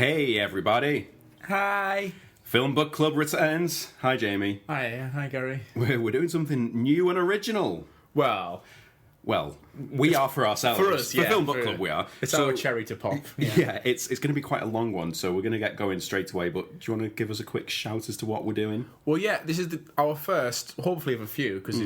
Hey, everybody. Hi. Film Book Club returns. Hi, Jamie. Hi, Gary. We're doing something new and original. Well, we are for ourselves. for us, For Film Book Club, we are. It's our cherry to pop. Yeah, it's going to be quite a long one, so we're going to get going straight away. But do you want to give us a quick shout as to what we're doing? Well, yeah, this is our first, hopefully of a few, because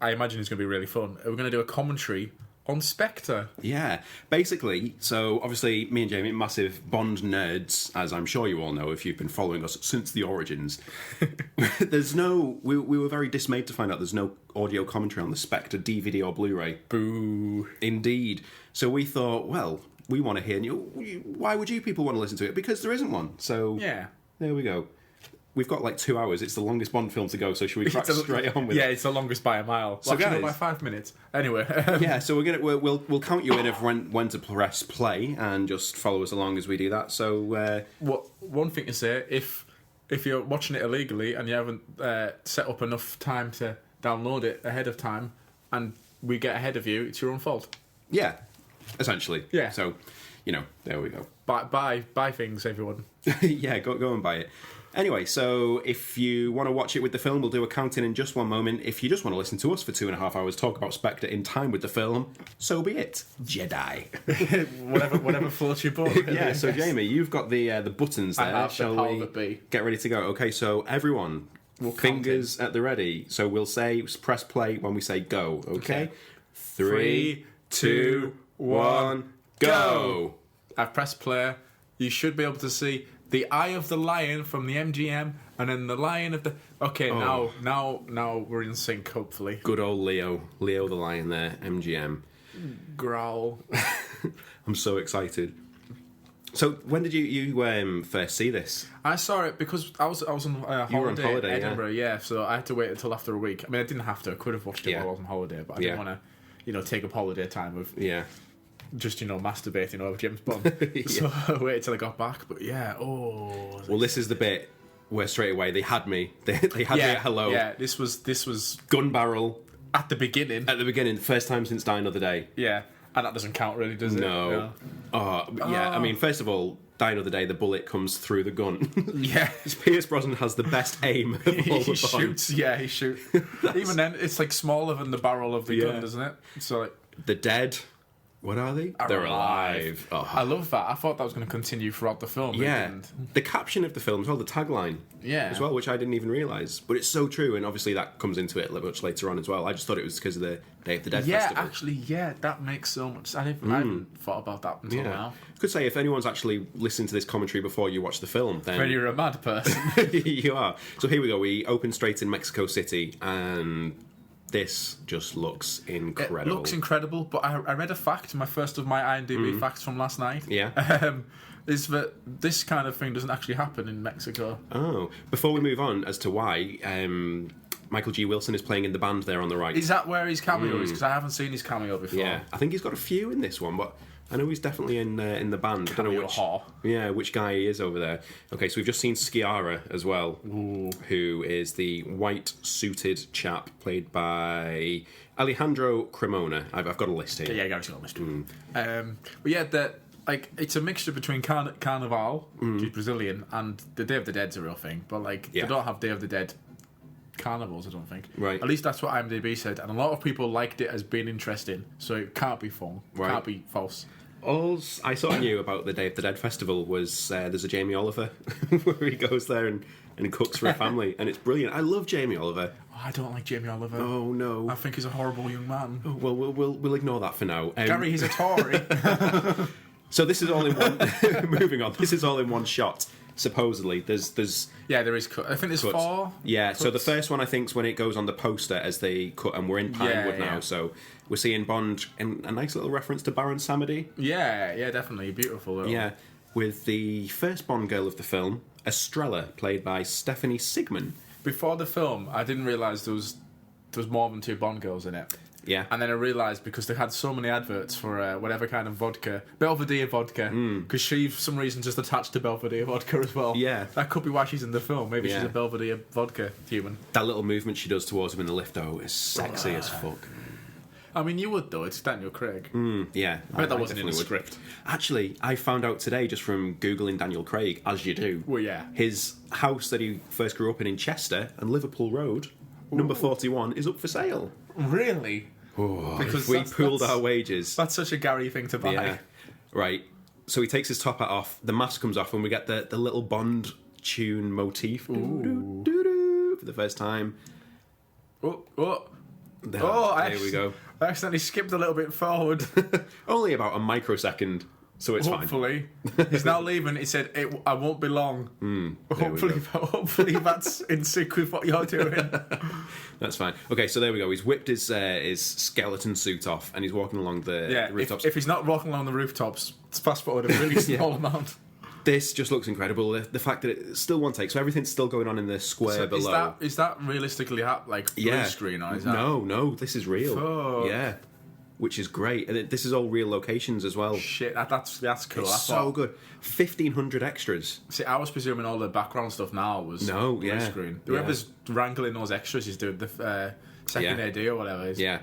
I imagine it's going to be really fun. We're going to do a commentary on Spectre. Yeah, basically, so obviously me and Jamie, massive Bond nerds, as I'm sure you all know if you've been following us since the origins. We were very dismayed to find out there's no audio commentary on the Spectre DVD or Blu-ray. Boo. Indeed. So we thought, well, we want to hear why would you people want to listen to it? Because there isn't one. So Yeah. there we go. We've got like 2 hours. It's the longest Bond film to go, so should we crack straight on with it? Yeah, it's the longest by a mile. So Well, actually, guys- no, by 5 minutes. Anyway. Yeah, so we'll count you in of when to press play and just follow us along as we do that. So One thing to say, if you're watching it illegally and you haven't set up enough time to download it ahead of time, and we get ahead of you, it's your own fault. yeah, essentially. Yeah. So there we go. Buy things, everyone. Yeah, go and buy it. Anyway, so if you want to watch it with the film, we'll do a counting in just one moment. If you just want to listen to us for 2.5 hours talk about Spectre in time with the film, so be it. Jedi. whatever floats your boat. Really. Yeah, so Jamie, you've got the buttons there. I have Shall the we power that be. get ready to go? Okay, so everyone, fingers at the ready. So we'll say press play when we say go. Okay, 3, 2, 1, go. I've pressed play. You should be able to see the eye of the lion from the MGM, and then the lion of the. Okay, now we're in sync. Hopefully, Good old Leo the lion there, MGM. growl. I'm so excited. So when did you first see this? I saw it because I was on holiday, were on holiday, in Edinburgh. Yeah, so I had to wait until after a week. I mean, I didn't have to. I could have watched it Yeah. while I was on holiday, but I didn't want to, take up holiday time with Yeah. just masturbating over James Bond. So I waited till I got back. But yeah, Well, this is the bit where straight away they had me. They had me at hello. Yeah, this was Gun barrel at the beginning. at the beginning, first time since Die Another Day. Yeah, and that doesn't count really, does it? No. Oh, yeah. I mean, first of all, Die Another Day, the bullet comes through the gun. Yeah. Pierce Brosnan has the best aim of all He the Bonds. shoots. Yeah, he shoots. Even then, it's like smaller than the barrel of the gun, doesn't it? So like, The dead, what are they? They're alive. Oh. I love that. I thought that was going to continue throughout the film. It Yeah, didn't. the caption of the film as well, the tagline, Yeah. as well, which I didn't even realise, but it's so true, and obviously that comes into it a little much later on as well. I just thought it was because of the Day of the Dead Yeah, festival. actually, yeah, that makes so much. I hadn't thought about that until now. Could say if anyone's actually listened to this commentary before you watch the film, then When you're a mad person. you are. So here we go. We open straight in Mexico City, and this just looks incredible. It looks incredible, but I read a fact, my first of my IMDb facts from last night. Yeah. Is that this kind of thing doesn't actually happen in Mexico. Oh, before we move on as to why, Michael G. Wilson is playing in the band there on the right. Is that where his cameo is? Because I haven't seen his cameo before. Yeah, I think he's got a few in this one, but I know he's definitely in the band. I don't know Cameo which guy he is over there. Okay, so we've just seen Sciarra as well, who is the white-suited chap played by Alejandro Cremona. I've got a list here. Yeah, Gary's got a list. But yeah, it's a mixture between Carnival, which is Brazilian, and the Day of the Dead's a real thing. But they don't have Day of the Dead carnivals, I don't think. Right. At least that's what IMDb said, and a lot of people liked it as being interesting. So it can't be fun. Right. Can't be false. All I sort of knew about the Day of the Dead festival was there's a Jamie Oliver where he goes there and cooks for a family, and it's brilliant. I love Jamie Oliver. Oh, I don't like Jamie Oliver. Oh no! I think he's a horrible young man. Oh, well, we'll ignore that for now. Gary, he's a Tory. So this is all in one. Moving on. This is all in one shot. Supposedly, there's Yeah, there is cut. I think there's cuts. 4. Yeah, cuts. so the first one I think is when it goes on the poster as they cut, and we're in Pinewood now. Yeah. So we're seeing Bond, and a nice little reference to Baron Samedi. Yeah, definitely beautiful. Little. Yeah, with the first Bond girl of the film, Estrella, played by Stephanie Sigman. Before the film, I didn't realise there was more than 2 Bond girls in it. Yeah. And then I realised because they had so many adverts for whatever kind of vodka, Belvedere vodka, because she, for some reason, just attached to Belvedere vodka as well. Yeah. That could be why she's in the film. Maybe she's Yeah. a Belvedere vodka human. That little movement she does towards him in the lift, though, is sexy as fuck. I mean, you would though. It's Daniel Craig. Yeah. I bet that wasn't in the definitely would. script. Actually, I found out today just from Googling Daniel Craig, as you do. Well, yeah. His house that he first grew up in Chester and Liverpool Road, number 41, is up for sale. Really? Oh, Because if we that's- pooled that's- our wages. That's such a Gary thing to buy. Yeah. Right. So he takes his top hat off, the mask comes off, and we get the little Bond tune motif for the first time. Oh, There we go. I accidentally skipped a little bit forward. Only about a microsecond, so it's fine. Hopefully, he's now leaving. He said, "I won't be long." There we Hopefully, that's in sync with what you're doing. That's fine. Okay, so there we go. He's whipped his skeleton suit off, and he's walking along the rooftops. If he's not walking along the rooftops, it's fast forward a really small amount. This just looks incredible. The fact that it's still one take, so everything's still going on in the square below. Is that realistically blue screen or is that? No, this is real. Fuck. Yeah, which is great, and this is all real locations as well. Shit, that's cool. It's so good. 1,500 extras. See, I was presuming all the background stuff now was blue screen. Whoever's wrangling those extras is doing the second AD or whatever it is. Yeah,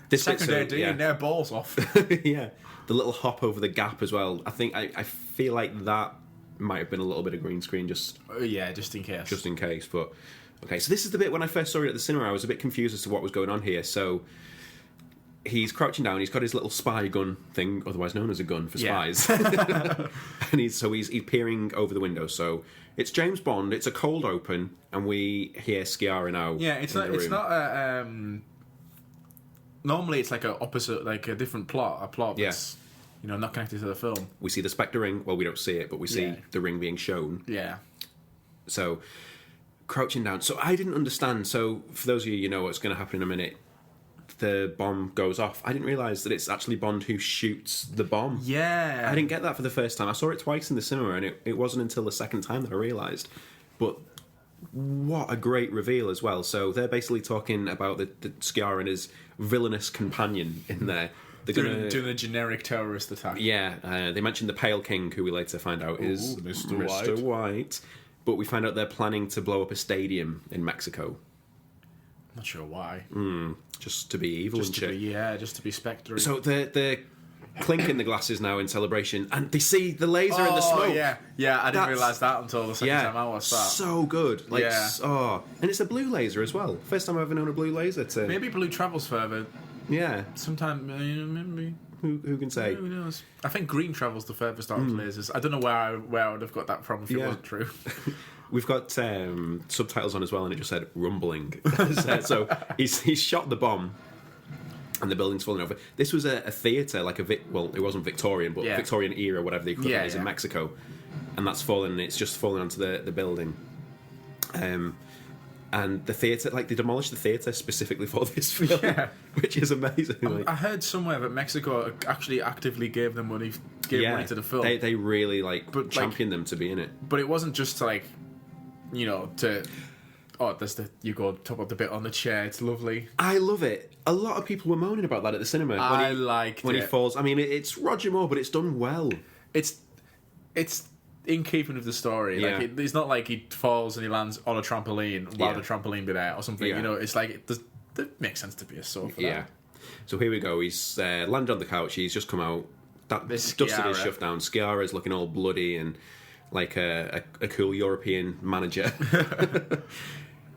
this Second AD and their balls off. Yeah, the little hop over the gap as well. I think I feel like that might have been a little bit of green screen just in case. Just in case, but okay. So this is the bit when I first saw it at the cinema. I was a bit confused as to what was going on here. So he's crouching down. He's got his little spy gun thing, otherwise known as a gun for spies, and he's peering over the window. So it's James Bond. It's a cold open, and we hear Sciarra now. Yeah, it's not a. Normally, it's like a opposite, like a different plot. A plot that's not connected to the film. We see the Spectre ring. Well, we don't see it, but we see the ring being shown. Yeah. So crouching down. So I didn't understand. So for those of you, you know what's going to happen in a minute. The bomb goes off. I didn't realise that it's actually Bond who shoots the bomb. Yeah. I didn't get that for the first time. I saw it twice in the cinema, and it wasn't until the second time that I realised. But what a great reveal as well. So they're basically talking about the Sciarra and his villainous companion in there. They're doing a generic terrorist attack. Yeah, they mentioned the Pale King, who we later find out is Mr. White. But we find out they're planning to blow up a stadium in Mexico. Not sure why. Just to be evil and shit. Just to be Spectre. So they're clinking the glasses now in celebration, and they see the laser and the smoke. Yeah, I didn't realise that until the second time I watched that. So good. And it's a blue laser as well. First time I've ever known a blue laser to... Maybe blue travels further. Yeah. Sometime, maybe. Who can say? Who knows? I think green travels the furthest out of lasers. I don't know where I would have got that from if it wasn't true. We've got subtitles on as well, and it just said rumbling. So he's shot the bomb, and the building's falling over. This was a theatre, like it wasn't Victorian, but Victorian era, whatever the equivalent is in Mexico, and that's fallen. And it's just fallen onto the building. And the theatre, they demolished the theatre specifically for this film, which is amazing. I heard somewhere that Mexico actually actively gave them money, money to the film. They really championed them to be in it. But it wasn't just to you go top of the bit on the chair. It's lovely. I love it. A lot of people were moaning about that at the cinema. When he falls. I mean, it's Roger Moore, but it's done well. It's in keeping with the story. It's not like he falls and he lands on a trampoline while the trampoline be there or something. It's like it makes sense to be a sofa. Yeah. So here we go. He's landed on the couch. He's just come out. Dusted his shoved down. Sciarra's looking all bloody and like a cool European manager.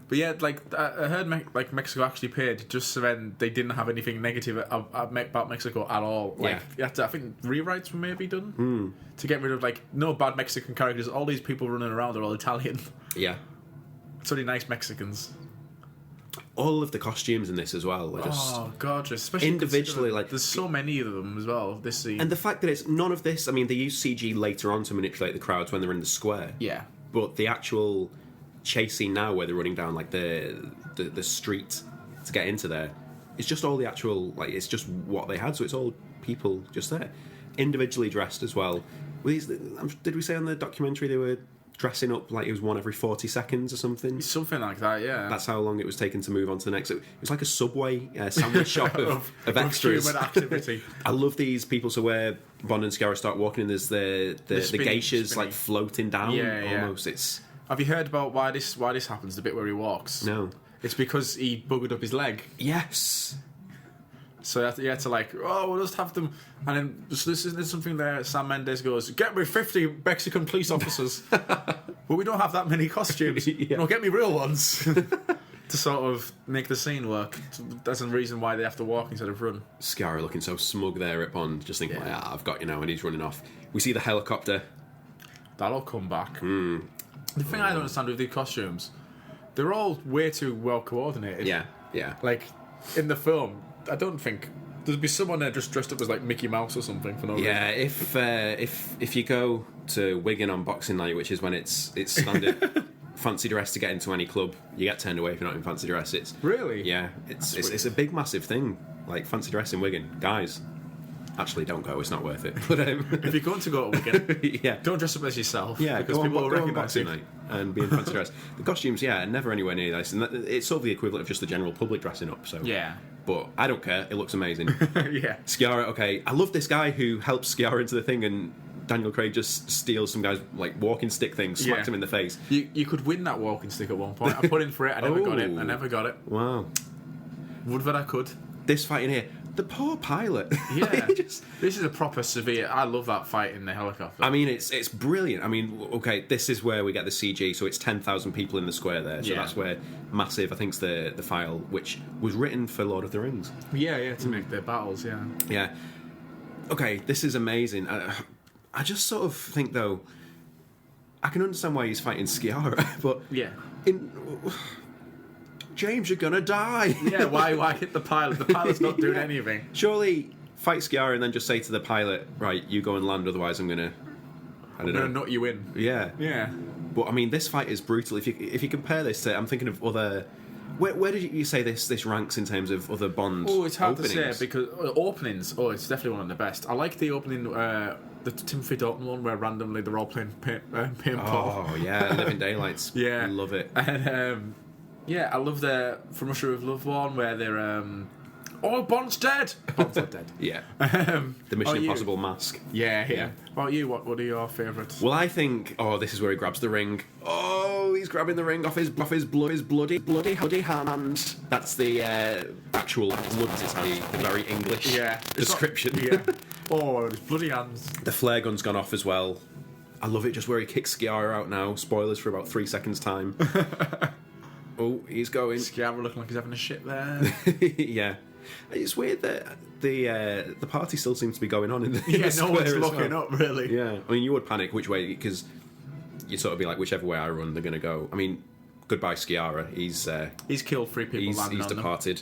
But yeah, I heard Mexico actually paid just so then they didn't have anything negative about Mexico at all. I think rewrites were maybe done to get rid of no bad Mexican characters. All these people running around are all Italian. Yeah, it's really nice Mexicans. All of the costumes in this as well are just gorgeous, especially individually. There's so many of them as well. This scene, and the fact that it's none of this. I mean, they use CG later on to manipulate the crowds when they're in the square. Yeah, but the actual chase scene now where they're running down the street to get into there, it's just all the actual it's just what they had. So it's all people just there, individually dressed as well. Did we say on the documentary they were dressing up like it was one every 40 seconds or something? Something like that, yeah. That's how long it was taken to move on to the next. It was like a Subway sandwich shop of extras. Human activity. I love these people. So where Bond and Sciarra start walking, and there's the geishas floating down almost. It's... Have you heard about why this happens? The bit where he walks. No. It's because he buggered up his leg. Yes. So you had to like, we'll just have them. And then so this is something there. Sam Mendes goes, get me 50 Mexican police officers. But we don't have that many costumes. Yeah. No, get me real ones. To sort of make the scene work. That's the reason why they have to walk instead of run. Sciarra looking so smug there at Bond, just thinking, I've got you now, and he's running off. We see the helicopter. That'll come back. The thing I don't understand with these costumes, they're all way too well coordinated. Yeah. Like, in the film, I don't think there'd be someone there just dressed up as like Mickey Mouse or something for no reason. Yeah, if you go to Wigan on Boxing Night, which is when it's standard fancy dress to get into any club, you get turned away if you're not in fancy dress. It's really, yeah, it's a big massive thing. Like fancy dress in Wigan, guys. Actually, don't go. It's not worth it. But if you're going to go to Wigan, yeah, don't dress up as yourself. Yeah, because people will recognise you. Night and be in fancy dress. The costumes, are never anywhere near this, and it's sort of the equivalent of just the general public dressing up. So yeah. But I don't care. It looks amazing. Yeah. Sciarra, okay. I love this guy who helps Sciarra into the thing, and Daniel Craig just steals some guy's like walking stick thing, smacks him in the face. You could win that walking stick at one point. I put in for it. I never got it. Wow. Would that I could. This fight in here, the poor pilot. Yeah. This is a proper severe. I love that fight in the helicopter. I mean, it's brilliant. I mean, okay, this is where we get the CG. So it's 10,000 people in the square there. So that's where massive. I think's the file which was written for Lord of the Rings. Yeah, to make their battles. Yeah. Yeah. Okay, this is amazing. I just sort of think though, I can understand why he's fighting Sciarra, but James, you're gonna die. Yeah, why hit the pilot? The pilot's not doing anything. Surely fight Sciarra and then just say to the pilot, right, you go and land, otherwise I'm gonna nut you in. Yeah. Yeah. But I mean, this fight is brutal. If you compare this to, I'm thinking of other. Where did you say this ranks in terms of other Bond? Oh, it's hard openings? to say because openings. Oh, it's definitely one of the best. I like the opening, the Timothy Dalton one, where randomly they're all playing paintball. Oh yeah, Living Daylights. Yeah, I love it. And I love the From Russia with Love one where they're Bond's dead. Bond's not dead. Yeah. The Mission Impossible mask. Yeah. What about you? What are your favourites? Well, I think. Oh, this is where he grabs the ring. Oh, he's grabbing the ring off his bloody hand. That's the actual blood. It's the very English description. Oh, his bloody hands. The flare gun's gone off as well. I love it. Just where he kicks Sciarra out now. Spoilers for about 3 seconds time. Oh, he's going. Sciarra looking like he's having a shit there. Yeah. It's weird that the party still seems to be going on in the no one's looking up really. Yeah, I mean you would panic which way, because you'd sort of be like, whichever way I run, they're going to go. I mean, goodbye Sciarra. He's killed 3 people. He's departed.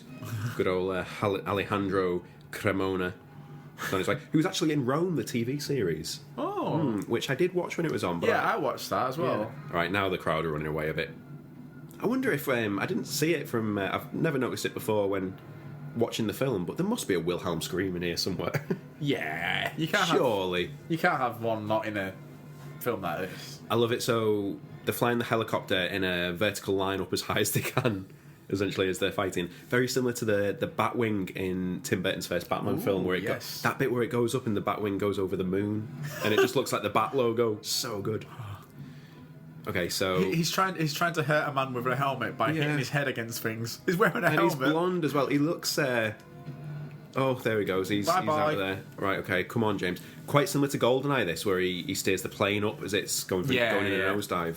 Good old Alejandro Cremona. On his way. Who was actually in Rome, the TV series. Which I did watch when it was on. But I watched that as well. Yeah. Right, now the crowd are running away a bit. I wonder if I didn't see it from. I've never noticed it before when watching the film, but there must be a Wilhelm scream in here somewhere. Yeah, you can't. Surely you can't have one not in a film like this. I love it. So they're flying the helicopter in a vertical line up as high as they can, essentially, as they're fighting. Very similar to the Batwing in Tim Burton's first Batman film, where that bit where it goes up and the Batwing goes over the moon, and it just looks like the Bat logo. So good. Okay, so he's trying to hurt a man with a helmet by hitting his head against things. He's wearing a helmet. And he's blonde as well. He looks. Oh, there he goes. He's out of there. Right. Okay. Come on, James. Quite similar to GoldenEye, this, where he steers the plane up as it's going in a nosedive.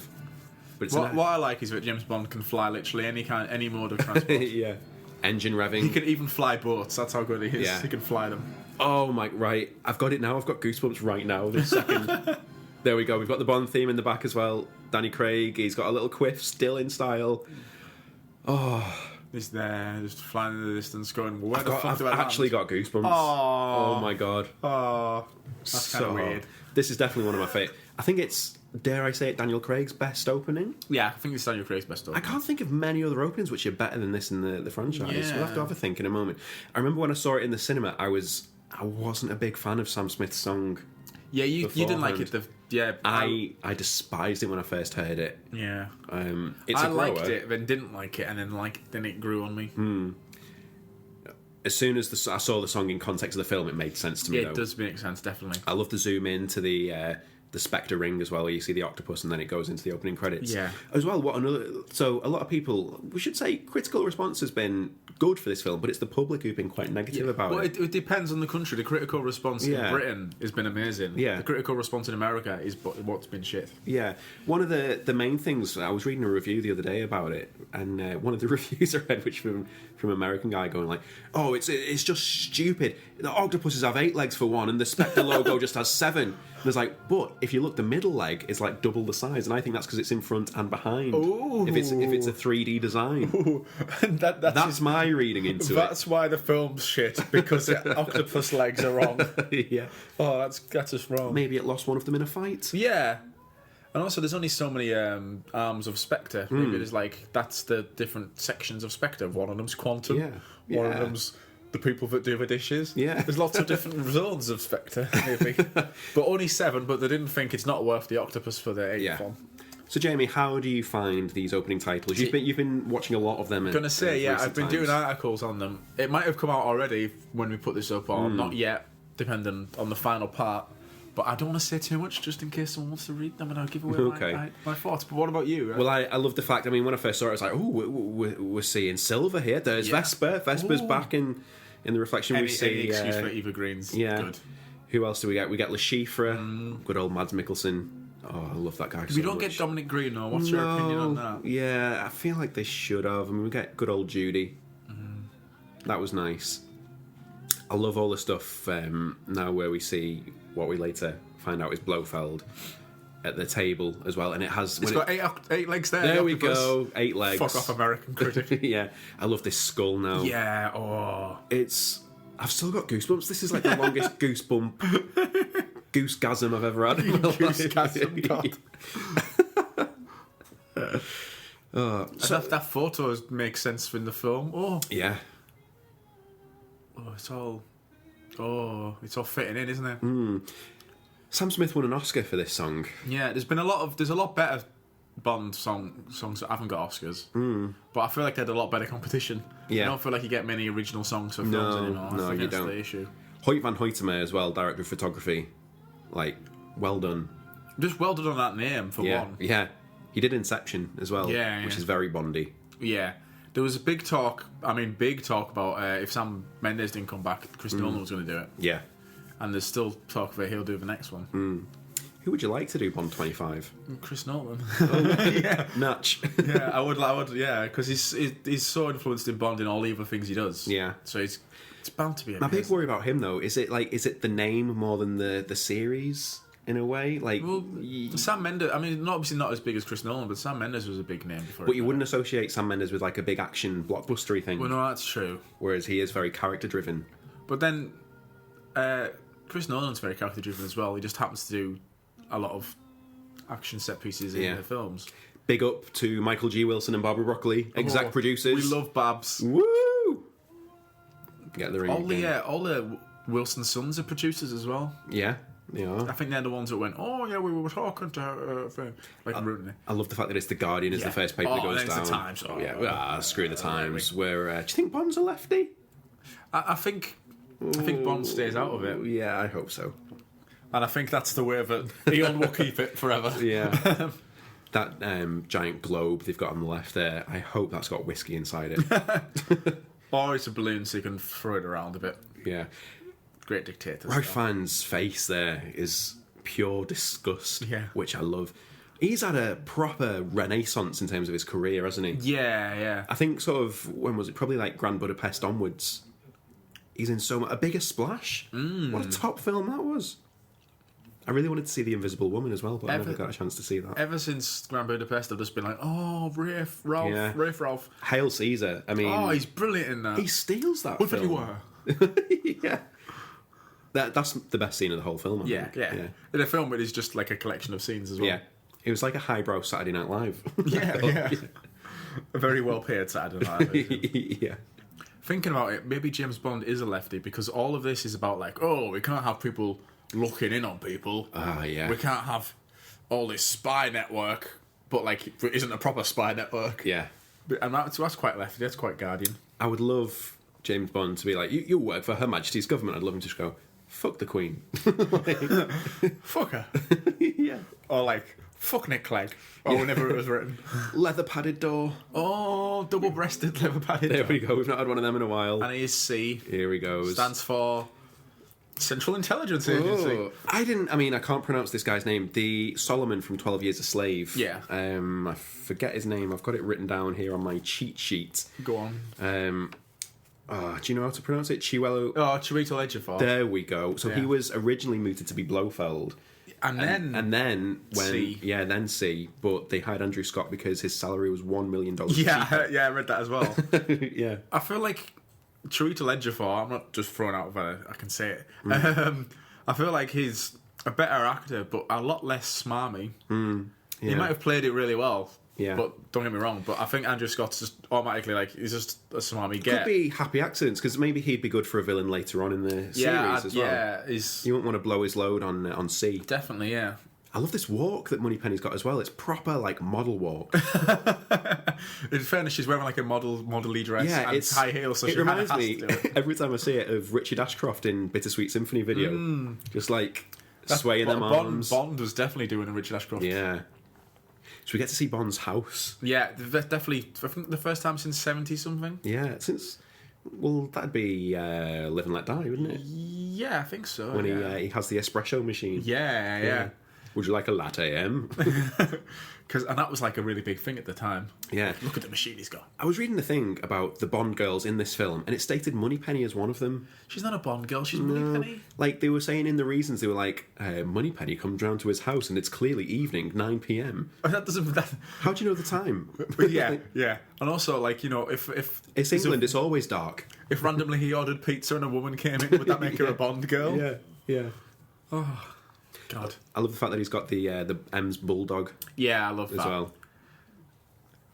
But it's what I like is that James Bond can fly literally any mode of transport. Yeah. Engine revving. He can even fly boats. That's how good he is. Yeah. He can fly them. Oh my! Right. I've got it now. I've got goosebumps right now. This second. There we go. We've got the Bond theme in the back as well. Danny Craig, he's got a little quiff, still in style. Oh. He's there, just flying in the distance, going, well, where the fuck do I I've actually got goosebumps. Oh my god. Oh. That's kind of weird. This is definitely one of my favourite. I think it's, dare I say it, Daniel Craig's best opening? Yeah, I think it's Daniel Craig's best opening. I can't think of many other openings which are better than this in the franchise. Yeah. We'll have to have a think in a moment. I remember when I saw it in the cinema, I wasn't a big fan of Sam Smith's song. Yeah, you didn't like it. I despised it when I first heard it. Yeah, I liked it, then didn't like it, and then it grew on me. As soon as I saw the song in context of the film, it made sense to me. It does make sense, definitely. I love the zoom in to the the Spectre ring as well, where you see the octopus and then it goes into the opening credits. Yeah. As well, so a lot of people, we should say, critical response has been good for this film, but it's the public who've been quite negative about well, it. It depends on the country. The critical response in Britain has been amazing. Yeah. The critical response in America is what's been shit. Yeah. One of the main things, I was reading a review the other day about it, and one of the reviews I read, which from an American guy going like, oh, it's just stupid. The octopuses have 8 legs for one, and the Spectre logo just has 7. And there's like, but if you look, the middle leg is like double the size, and I think that's because it's in front and behind. Ooh. If it's a 3D design. Ooh. That's my reading into it. That's why the film's shit, because the octopus legs are wrong. Yeah. Oh, that's just wrong. Maybe it lost one of them in a fight. Yeah. And also, there's only so many arms of Spectre. Maybe there's like, that's the different sections of Spectre. One of them's Quantum. Yeah. One of them's the people that do the dishes. Yeah. There's lots of different zones of Spectre, maybe. But only 7, but they didn't think it's not worth the octopus for the 8th one. So, Jamie, how do you find these opening titles? You've been watching a lot of them. I'm gonna say, I've been doing articles on them. It might have come out already when we put this up, or not yet, depending on the final part. But I don't want to say too much, just in case someone wants to read them, and I'll give away my thoughts. But what about you? Well, I love the fact. I mean, when I first saw it, I was like, "Oh, we're seeing silver here." There's Vesper. Vesper's back in the reflection. Any We see excuse for Eva Green's good. Who else do we get? We get Le Chiffre, good old Mads Mikkelsen. Oh, I love that guy. We don't get Dominic Green, though. What's your opinion on that? Yeah, I feel like they should have. I mean, we get good old Judy. That was nice. I love all the stuff now where we see what we later find out is Blofeld at the table as well, and it has. It's got 8 legs there. There we go, 8 legs. Fuck off, American critic. Yeah, I love this skull now. Yeah. Oh, I've still got goosebumps. This is like the longest goosegasm I've ever had. Goosegasm, God. So that photo makes sense in the film. Oh, yeah. It's all fitting in, isn't it? Sam Smith won an Oscar for this song. Yeah, there's a lot better Bond songs that haven't got Oscars. But I feel like they had a lot better competition. Yeah. I don't feel like you get many original songs for films anymore. No, you that's don't. The issue. Hoyt van Hoytema as well, director of photography. Like, well done. Just well done on that name for one. Yeah. He did Inception as well, Yeah. which is very Bondy. Yeah. There was a big talk about if Sam Mendes didn't come back, Chris Nolan was going to do it. Yeah. And there's still talk that he'll do the next one. Who would you like to do Bond 25? Chris Nolan. Yeah. Natch. Yeah, I would, because he's so influenced in Bond in all the other things he does. Yeah. So it's bound to be. My big worry about him, though, is it the name more than the series, in a way? Like, Sam Mendes, I mean, obviously not as big as Chris Nolan, but Sam Mendes was a big name before. But you wouldn't associate Sam Mendes with, like, a big action blockbustery thing. Well, no, that's true. Whereas he is very character-driven. But then, Chris Nolan's very character-driven as well. He just happens to do a lot of action set pieces in the films. Big up to Michael G. Wilson and Barbara Broccoli, exec producers. We love Babs. Woo! Get the ring. All the Wilson sons are producers as well. Yeah, they are. I think they're the ones that went, oh yeah, we were talking to her. I love the fact that it's the Guardian is the first paper that goes down. The Times. Screw the Times. Where do you think Bond's a lefty? I think Bond stays out of it. Yeah, I hope so. And I think that's the way that Eon will keep it forever. Yeah. That giant globe they've got on the left there, I hope that's got whiskey inside it. Or it's a balloon so you can throw it around a bit. Yeah. Great dictator. Ralph Fiennes' face there is pure disgust, which I love. He's had a proper renaissance in terms of his career, hasn't he? Yeah. I think sort of, when was it? Probably like Grand Budapest onwards. He's in so much. A Bigger Splash. What a top film that was. I really wanted to see The Invisible Woman as well, but I never got a chance to see that. Ever since Grand Budapest, I've just been like, oh, Rafe Ralph. Hail Caesar. I mean... Oh, he's brilliant in that. He steals that What film. What you were? Yeah. That's the best scene of the whole film, I think. Yeah. In a film, it is just like a collection of scenes as well. Yeah. It was like a highbrow Saturday Night Live. Yeah. A very well-paid Saturday Night Live. Yeah. Thinking about it, maybe James Bond is a lefty because all of this is about like, oh, we can't have people looking in on people. Yeah. We can't have all this spy network, but like it isn't a proper spy network. Yeah. And that's quite lefty. That's quite Guardian. I would love James Bond to be like, you work for Her Majesty's government. I'd love him to just go, fuck the Queen. Fuck her. Yeah. or like fuck Nick Clegg, or whenever it was written. Leather padded door. Oh, double-breasted leather padded. There we go. We've not had one of them in a while. And here's C. Here he goes. Stands for Central Intelligence Agency. Oh, I can't pronounce this guy's name. The Solomon from 12 Years a Slave. Yeah. I forget his name. I've got it written down here on my cheat sheet. Go on. Do you know how to pronounce it? Chiwetel. Oh, Chiwetel Ejiofor. There we go. So he was originally mooted to be Blofeld. And then when C. Then C, but they hired Andrew Scott because his salary was $1 million. Yeah, I read that as well. Yeah. I feel like Chiwetel Ejiofor, I'm not just throwing out whether I can say it. I feel like he's a better actor, but a lot less smarmy. Yeah. He might have played it really well. Yeah. But don't get me wrong, but I think Andrew Scott's just automatically like, he's just a smarmy Could get. be happy accidents, because maybe he'd be good for a villain later on in the series as well. Yeah, he's... You wouldn't want to blow his load on C. Definitely, yeah. I love this walk that Moneypenny's got as well. It's proper, like, model walk. In fairness, she's wearing like a model-y dress and high heels, so it she reminds has me, to do it. every time I see it, of Richard Ashcroft in Bittersweet Symphony video. Just, like, swaying them arms. Bond was definitely doing a Richard Ashcroft. Yeah. So we get to see Bond's house. Yeah, definitely. I think the first time since 70-something. Yeah, since... Well, that'd be Live and Let Die, wouldn't it? Yeah, I think so. When he has the espresso machine. Yeah. Would you like a latte, M? And that was like a really big thing at the time. Yeah. Like, look at the machine he's got. I was reading the thing about the Bond girls in this film, and it stated Moneypenny as one of them. She's not a Bond girl, she's Moneypenny. Like, they were saying in the reasons, they were like, Moneypenny comes round to his house, and it's clearly evening, 9 p.m. That doesn't... How do you know the time? Yeah. And also, like, you know, if It's England, it's always dark. If randomly he ordered pizza and a woman came in, would that make her a Bond girl? Yeah. Oh, God. I love the fact that he's got the M's bulldog Yeah, I love as that. well.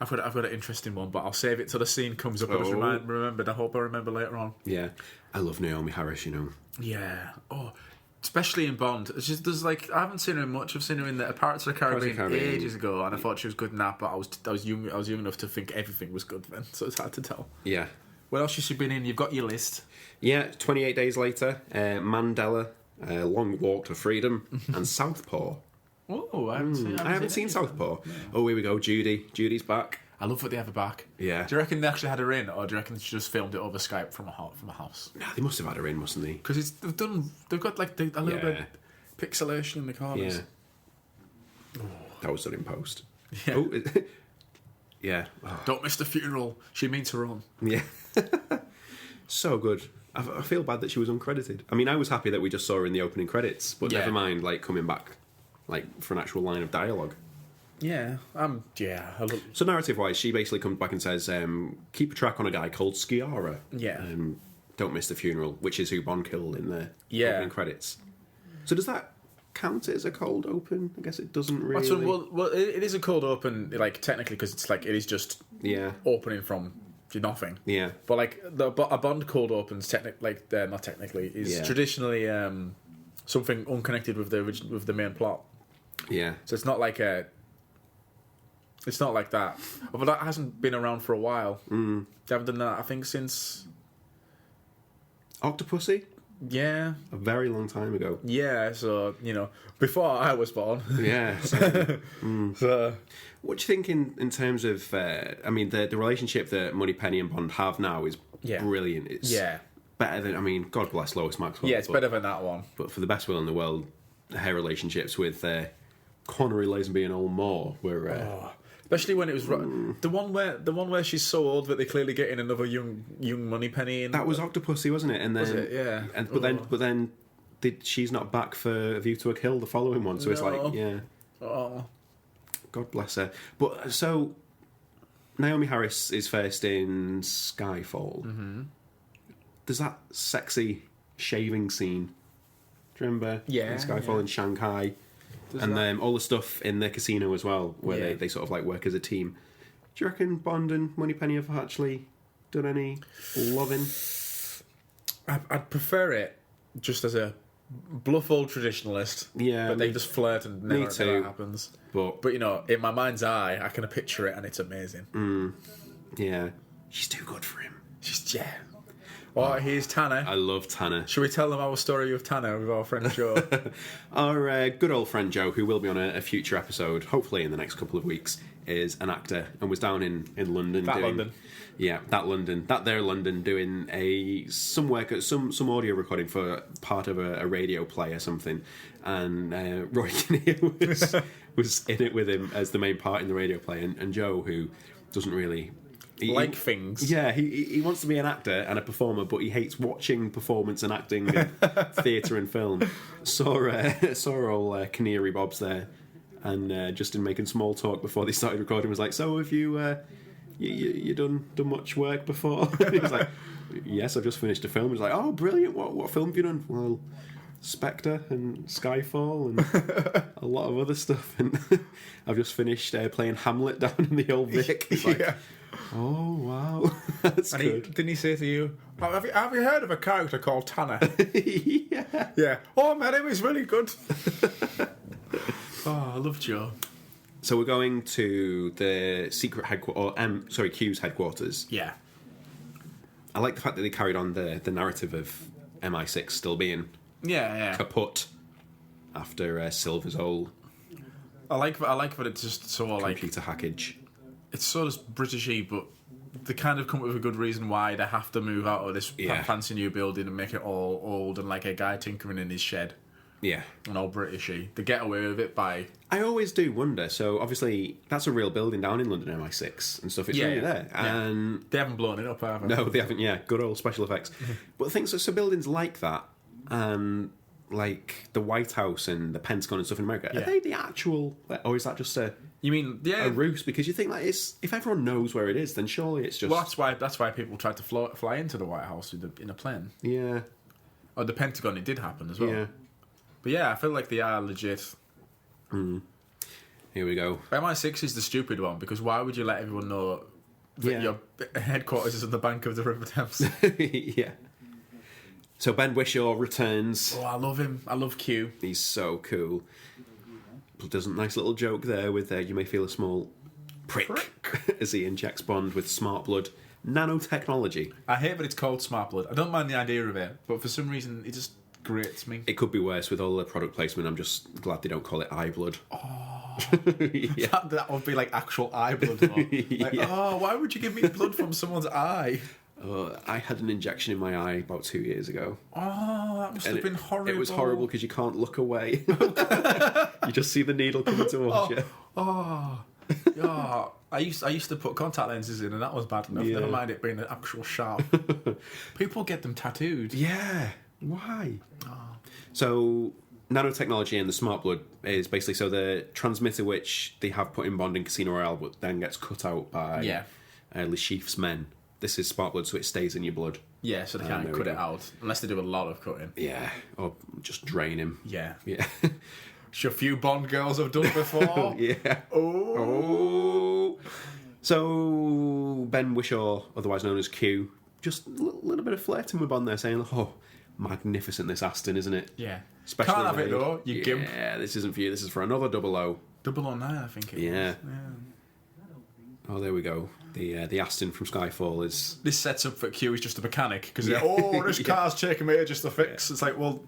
I've got an interesting one, but I'll save it till the scene comes up. I just remembered. I hope I remember later on. Yeah. I love Naomi Harris, you know. Yeah. Oh, especially in Bond. It's just there's like I haven't seen her in much. I've seen her in the Pirates of the Caribbean ages ago, and I thought she was good in that. But I was young enough to think everything was good then, so it's hard to tell. Yeah. What else has she been in? You've got your list. Yeah. 28 Days Later, Mandela, Long Walk to Freedom, and Southpaw. Oh, I haven't seen Southpaw. No. Oh, here we go. Judy's back. I love that they have her back. Yeah. Do you reckon they actually had her in, or do you reckon she just filmed it over Skype from a house? Nah, they must have had her in, mustn't they? Because they've got like a little bit pixelation in the corners. Yeah. Oh. That was done in post. Yeah. Oh, yeah. Oh. Don't miss the funeral. She means her own. Yeah. So good. I feel bad that she was uncredited. I mean, I was happy that we just saw her in the opening credits, but never mind, like, coming back, like, for an actual line of dialogue. Yeah. So narrative-wise, she basically comes back and says, keep a track on a guy called Skiara. Yeah. Don't miss the funeral, which is who Bond killed in the opening credits. So does that count as a cold open? I guess it doesn't really. Well, it is a cold open, like, technically, because it's like, it is just opening from nothing. Yeah. But, like, a Bond cold opens, not technically, is traditionally something unconnected with the main plot. Yeah. So it's not like it's not like that. But that hasn't been around for a while. They haven't done that, I think, since Octopussy? Yeah. A very long time ago. Yeah, so, you know, before I was born. Yeah. So, what do you think in terms of, I mean, the relationship that Moneypenny and Bond have now is brilliant. It's better than, I mean, God bless Lois Maxwell. Yeah, it's better than that one. But for the best will in the world, her relationships with Connery, Lazenby and Old Moore were... Especially when it was the one where she's so old that they're clearly getting another young Moneypenny in. That was Octopussy, wasn't it? And then, was it? Yeah. But then, she's not back for A View to a Kill, the following one. So it's like, God bless her. But so Naomi Harris is first in Skyfall. Mm-hmm. There's that sexy shaving scene. Do you remember? Yeah. In Skyfall in Shanghai. And then all the stuff in the casino as well, where they sort of like work as a team. Do you reckon Bond and Moneypenny have actually done any loving? I'd prefer it just as a bluff old traditionalist. Yeah, but they just flirt and never happens. But you know, in my mind's eye, I can picture it and it's amazing. Yeah, she's too good for him. Oh, here's Tanner. I love Tanner. Should we tell them our story of Tanner with our friend Joe? Our good old friend Joe, who will be on a future episode, hopefully in the next couple of weeks, is an actor and was down in London. London. Yeah, London, doing some work at some audio recording for part of a radio play or something. And Roy Kinnear was in it with him as the main part in the radio play. And Joe, who doesn't really... things. Yeah, he wants to be an actor and a performer, but he hates watching performance and acting and theatre and film. Saw old Canary Bob's there, and just in making small talk before they started recording was like, "So have you you done much work before?" He was like, "Yes, I've just finished a film." He's like, "Oh, brilliant! What film have you done?" Well, Spectre and Skyfall and a lot of other stuff, and I've just finished playing Hamlet down in the Old Vic. It's like, yeah. Oh wow, that's And good. didn't he say to you, oh, have you heard of a character called Tanner? Yeah. Yeah. Oh, man, it was really good. Oh, I love Joe. So we're going to the secret headquarters, Q's headquarters. Yeah. I like the fact that they carried on the narrative of MI6 still being Yeah. kaput after Silver's whole I like that it's just so like computer hackage. it's sort of Britishy, but they kind of come up with a good reason why they have to move out of this fancy new building and make it all old and like a guy tinkering in his shed Yeah. and all Britishy. They get away with it by... I always do wonder. So obviously that's a real building down in London, MI6 and stuff. It's really there. Yeah. And they haven't blown it up, have they? no, they haven't. Yeah, good old special effects. But things so buildings like that, like the White House and the Pentagon and stuff in America, are they the actual, or is that just a ruse? Because you think if everyone knows where it is, then surely it's just. Well, that's why people tried to fly into the White House in a plane. Yeah. Or the Pentagon, it did happen as well. Yeah. But yeah, I feel like they are legit. Here we go. MI6 is the stupid one, because why would you let everyone know that your headquarters is on the bank of the River Thames? Yeah. So Ben Whishaw returns. Oh, I love him. I love Q. He's so cool. Does a nice little joke there with you may feel a small prick as he injects Bond with smart blood nanotechnology. I hate that it's called smart blood. I don't mind the idea of it, but for some reason it just grates me. It could be worse with all the product placement. I'm just glad they don't call it eye blood. Oh, yeah. that would be like actual eye blood. Like, oh, why would you give me blood from someone's eye? I had an injection in my eye about 2 years ago. Oh, that must have been horrible. It was horrible because you can't look away. You just see the needle coming towards you. Oh, I used to put contact lenses in, and that was bad enough. Never mind it being an actual sharp. People get them tattooed. Yeah, why? So nanotechnology and the smart blood is basically so the transmitter which they have put in Bond in Casino Royale, but then gets cut out by Le Chiffre's men. This is smart blood, so it stays in your blood. Yeah, so they can't cut it out unless they do a lot of cutting. Yeah, or just drain him. Yeah. Which a few Bond girls have done before. Yeah. Oh. So Ben Whishaw, otherwise known as Q, just a little bit of flirting with Bond there, saying, "Oh, magnificent this Aston, isn't it?" Yeah. Specially can't have made. it though. You gimp. Yeah, this isn't for you. This is for another 00. 009, I think it was. Yeah. Oh, there we go. The Aston from Skyfall is... This sets up that Q is just a mechanic, because this car's taking me just to fix. It's like, well,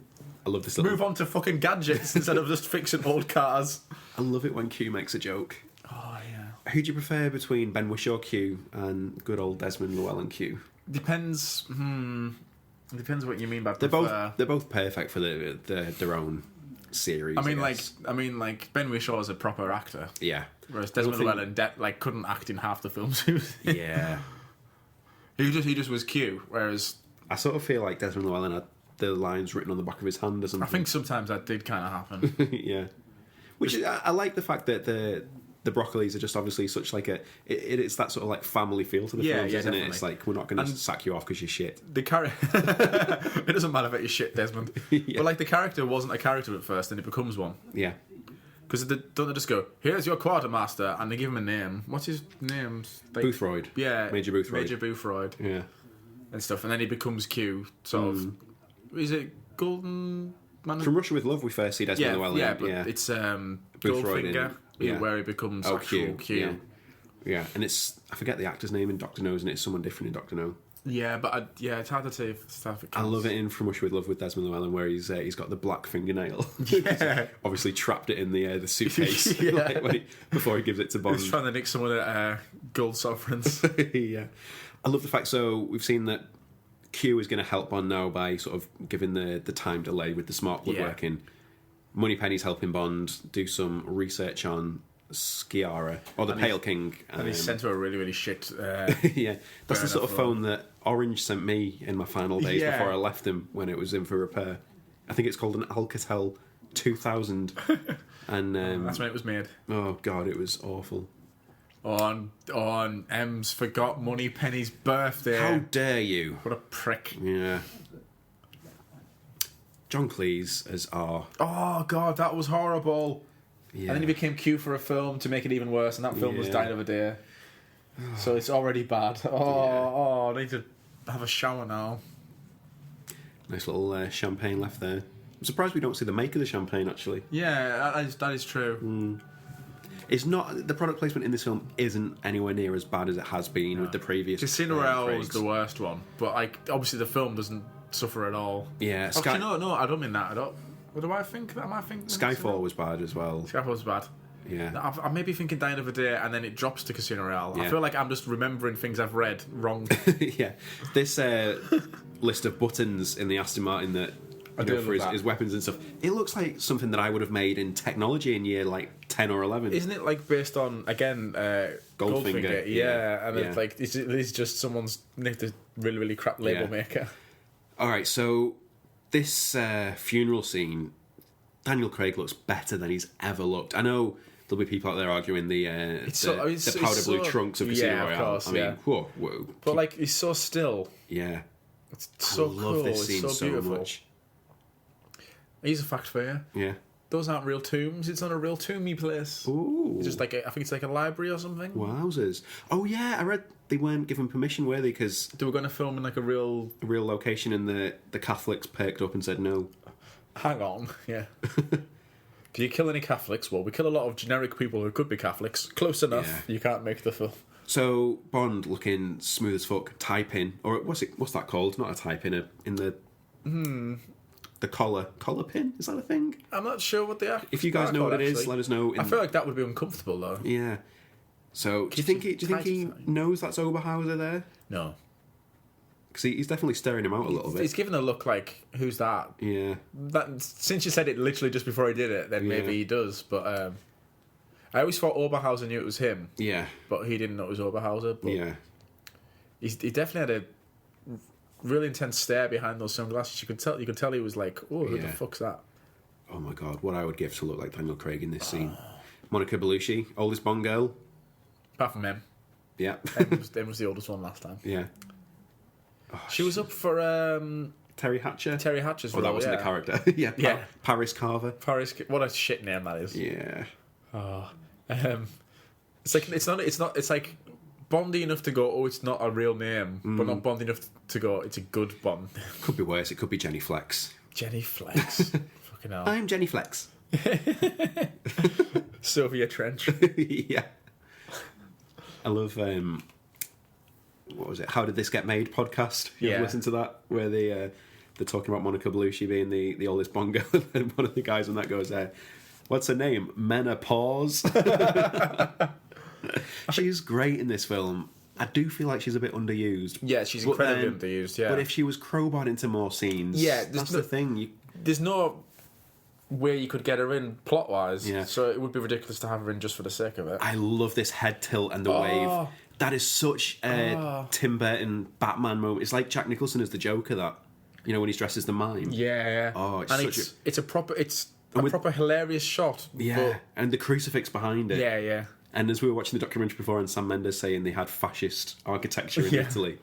I love this little... move on to fucking gadgets instead of just fixing old cars. I love it when Q makes a joke. Oh, yeah. Who do you prefer between Ben Whishaw Q and good old Desmond Llewellyn Q? Depends. Depends what you mean by they're both perfect for their own series. I mean, like Ben Whishaw is a proper actor. Yeah. Whereas Desmond Llewellyn couldn't act in half the films he was in. Yeah. he just was Q. Whereas I sort of feel like Desmond Llewellyn had the lines written on the back of his hand or something. I think sometimes that did kind of happen. Yeah. Which I like the fact that the Broccolis are just obviously such like it's that sort of like family feel to the films, isn't it? It's like, we're not going to sack you off because you're shit. The it doesn't matter if you're shit, Desmond. But like the character wasn't a character at first, and it becomes one. Yeah. Because don't they just go, here's your quartermaster, and they give him a name. What's his name? Like, Boothroyd. Yeah. Major Boothroyd. Major Boothroyd. Yeah. And stuff, and then he becomes Q, sort of. Is it Golden Man? From Russia with Love we first see Desmond Llewellyn. Yeah, but it's Goldfinger, where he becomes actual Q. Yeah, and it's, I forget the actor's name in Doctor No, and it's someone different in Doctor No. Yeah, but it's hard to say if stuff. I love it in From Russia with Love with Desmond Llewellyn, where he's got the black fingernail. Yeah. Obviously trapped it in the suitcase Yeah. before he gives it to Bond. He's trying to nick some of the gold sovereigns. Yeah. I love the fact, so we've seen that Q is going to help Bond now by sort of giving the time delay with the smart plug working. Moneypenny's helping Bond do some research on Skiara, or the Pale King. And he's sent to a really, really shit... yeah, that's the sort of phone that Orange sent me in my final days before I left him when it was in for repair. I think it's called an Alcatel 2000. And that's when it was made. Oh, God, it was awful. On M's forgot Moneypenny's birthday. How dare you? What a prick. Yeah. John Cleese as R. Oh, God, that was horrible. Yeah. And then he became Q for a film to make it even worse, and that film was Dying of a Day. So it's already bad. I need to have a shower now. Nice little champagne left there. I'm surprised we don't see the make of the champagne, actually. Yeah, that is true. It's not... The product placement in this film isn't anywhere near as bad as it has been with the previous... Casino Royale was the worst one, but obviously the film doesn't suffer at all. Yeah. No, I don't mean that. What do I think? Am I thinking... Skyfall was bad as well. Skyfall was bad. Yeah. I may be thinking Dying of a Day, and then it drops to Casino Royale. Yeah. I feel like I'm just remembering things I've read wrong. Yeah. This list of buttons in the Aston Martin that... for his weapons and stuff. It looks like something that I would have made in technology in year 10 or 11. Isn't it based on Goldfinger? Yeah, and yeah. it's just someone's nicked a really, really crap label maker. All right, so this funeral scene, Daniel Craig looks better than he's ever looked. I know there'll be people out there arguing the powder blue trunks of Casino Royale. Of course, whoa. But he's so still. Yeah, it's so I love cool. this scene it's so beautiful. much. Here's a fact for you. Yeah. Those aren't real tombs. It's not a real tomby place. Ooh. It's just I think it's like a library or something. Wowzers. Oh, yeah, I read they weren't given permission, were they? Because they were going to film in a real location, and the Catholics perked up and said no. Hang on, yeah. Do you kill any Catholics? Well, we kill a lot of generic people who could be Catholics. Close enough. Yeah. You can't make the film. So, Bond looking smooth as fuck, tie-pin. Or what's that called? Not a tie-pin, in the... The collar pin, is that a thing? I'm not sure what they are. If you guys know what it is, let us know. I feel like that would be uncomfortable though. Yeah. So do you think he knows that's Oberhauser there? No. Because he's definitely staring him out a little bit. He's giving a look like, who's that? Yeah. Since you said it literally just before he did it, then maybe he does. But I always thought Oberhauser knew it was him. Yeah. But he didn't know it was Oberhauser. But yeah. He definitely had a really intense stare behind those sunglasses. You could tell he was like, oh, who the fuck's that? Oh my God, what I would give to look like Daniel Craig in this scene. Monica Bellucci, oldest Bond girl. Apart from Em. Yeah. Em was the oldest one last time. Yeah. Oh, she was up for Terry Hatcher. Terry Hatcher's role. That wasn't the character. yeah. Paris Carver. What a shit name that is. Yeah. Oh. It's like Bondy enough to go, oh, it's not a real name, but not Bondy enough to go, it's a good Bond. Could be worse. It could be Jenny Flex. Jenny Flex. Fucking hell. I'm Jenny Flex. Sylvia Trench. Yeah. I love, what was it? How Did This Get Made podcast? You ever listen to that? Where they're talking about Monica Bellucci being the oldest Bond girl, and then one of the guys on that goes, what's her name? Menopause. She's great in this film. I do feel like she's a bit underused. Yeah, she's incredibly underused, yeah. But if she was crowbarred into more scenes, that's the thing. There's no way you could get her in plot-wise, yeah. So it would be ridiculous to have her in just for the sake of it. I love this head tilt and the wave. That is such a Tim Burton Batman moment. It's like Jack Nicholson as the Joker, that, when he's dressed as the mime. Yeah. Oh, it's a proper hilarious shot. Yeah, and the crucifix behind it. Yeah. And as we were watching the documentary before, and Sam Mendes saying they had fascist architecture in Italy.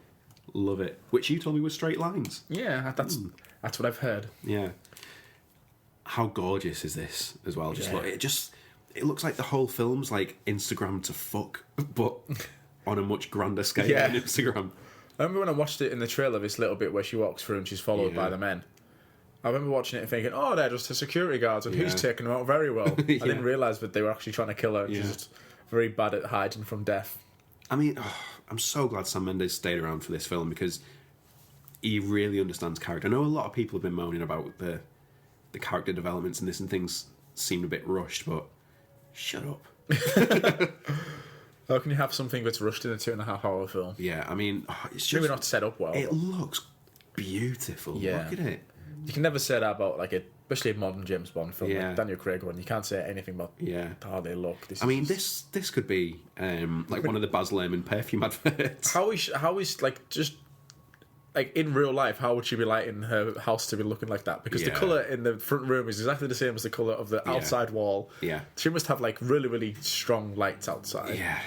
Love it. Which you told me was straight lines. Yeah, that's what I've heard. Yeah. How gorgeous is this as well? Look, it looks like the whole film's like Instagram to fuck, but on a much grander scale than Instagram. I remember when I watched it in the trailer, this little bit where she walks through and she's followed by the men. I remember watching it and thinking, oh, they're just the security guards, and who's taking them out very well. I didn't realise that they were actually trying to kill her, and she's just very bad at hiding from death. I mean, I'm so glad Sam Mendes stayed around for this film, because he really understands character. I know a lot of people have been moaning about the character developments in this, and things seem a bit rushed, but shut up. How can you have something that's rushed in a 2.5-hour film? Yeah, I mean, it's just... Maybe not set up well. It looks beautiful. Yeah. Look at it. You can never say that about, like, especially a modern James Bond film, Yeah. like Daniel Craig one. You can't say anything about how they look. This could be like one of the Baz Luhrmann perfume adverts. How is like, just... Like, in real life, how would she be lighting her house to be looking like that? Because the colour in the front room is exactly the same as the colour of the outside wall. Yeah. She must have, like, really, really strong lights outside. Yeah.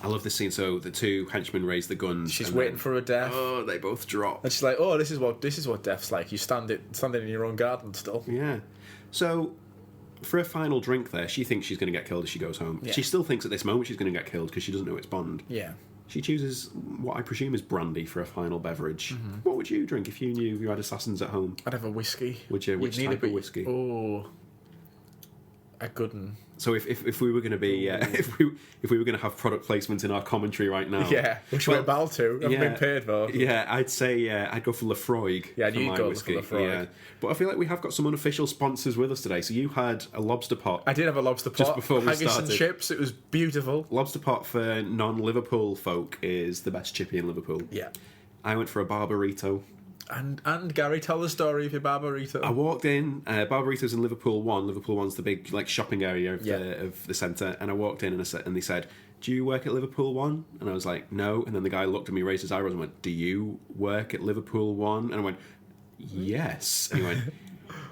I love this scene. So the two henchmen raise the guns. She's waiting for a death. Oh, they both drop. And she's like, "Oh, this is what death's like. You standing in your own garden still." Yeah. So for a final drink there, she thinks she's going to get killed as she goes home. Yeah. She still thinks at this moment she's going to get killed because she doesn't know it's Bond. Yeah. She chooses what I presume is brandy for a final beverage. Mm-hmm. What would you drink if you knew you had assassins at home? I'd have a whiskey. Would you? Which type of whiskey? Oh, a good one. So if we were going to be if we were going to have product placement in our commentary right now, which we're about to. I've been paid for. Yeah, I'd say I'd go for Lafroig. Yeah, for you'd my go whiskey. for Lafroig. Yeah, but I feel like we have got some unofficial sponsors with us today. So you had a lobster pot. I did have a lobster pot. Just before we Haggis started. and chips. It was beautiful. Lobster pot for non-Liverpool folk is the best chippy in Liverpool. Yeah. I went for a barbarito. And Gary, tell the story of your barbarito. I walked in. Barbarito's in Liverpool 1. Liverpool 1's the big shopping area of the centre. And I walked in and they said, "Do you work at Liverpool 1?" And I was like, "No." And then the guy looked at me, raised his eyebrows, and went, "Do you work at Liverpool 1?" And I went, "Yes." And he went,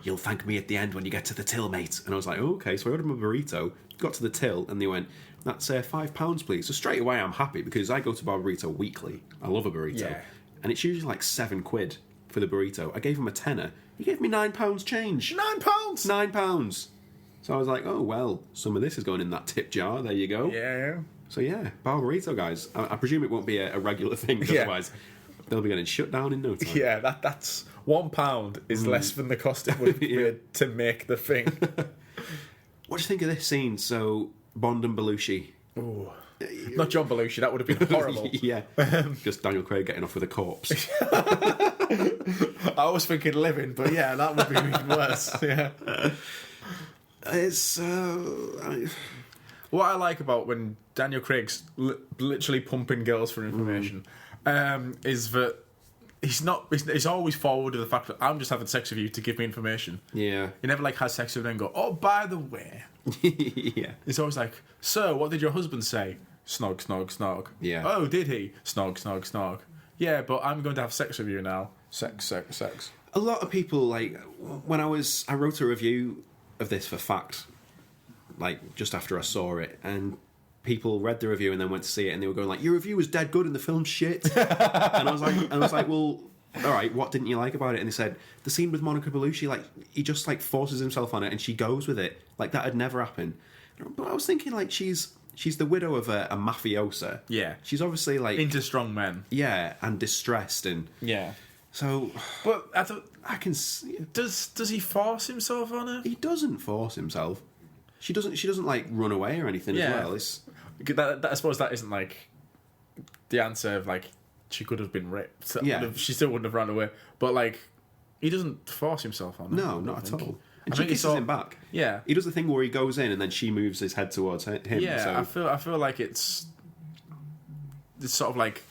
"You'll thank me at the end when you get to the till, mate." And I was like, oh, "Okay." So I ordered my burrito, got to the till, and they went, "That's £5, please." So straight away I'm happy because I go to Barbarito weekly. I love a burrito. Yeah. And it's usually like £7 for the burrito. I gave him a tenner. He gave me £9 change. £9. £9. So I was like, oh well, some of this is going in that tip jar. There you go. Yeah. So yeah, Barbarito, guys. I presume it won't be a regular thing. Otherwise, they'll be getting shut down in no time. Yeah, that's £1 is less than the cost it would be to make the thing. What do you think of this scene? So Bond and Belushi. Ooh. Not John Belushi, that would have been horrible. Yeah. Just Daniel Craig getting off with a corpse. I was thinking living, but yeah, that would be even worse. Yeah. It's what I like about when Daniel Craig's literally pumping girls for information is that he's always forward to the fact that I'm just having sex with you to give me information. Yeah. He never like has sex with them and go, "Oh, by the way." Yeah. It's always like, "So, what did your husband say?" Snog, snog, snog. Yeah. "Oh, did he?" Snog, snog, snog. "Yeah, but I'm going to have sex with you now." Sex, sex, sex. A lot of people, like, when I wrote a review of this for Fact, like, just after I saw it, and people read the review and then went to see it, and they were going like, "Your review was dead good and the film's shit." and I was like, well, all right, what didn't you like about it? And they said, the scene with Monica Bellucci, like, he just, like, forces himself on it and she goes with it. Like, that had never happened. But I was thinking, like, she's the widow of a mafiosa. Yeah. She's obviously, like... Into strong men. Yeah, and distressed, and... Yeah. So... But I can see... Does he force himself on her? He doesn't force himself. She doesn't like, run away or anything as well. It's... I suppose that isn't, like, the answer of, like, she could have been raped. Yeah. She still wouldn't have run away. But, like, he doesn't force himself on her. No, not at all. And I she think kisses him back. Yeah. He does the thing where he goes in and then she moves his head towards him. Yeah, So. I feel like it's sort of like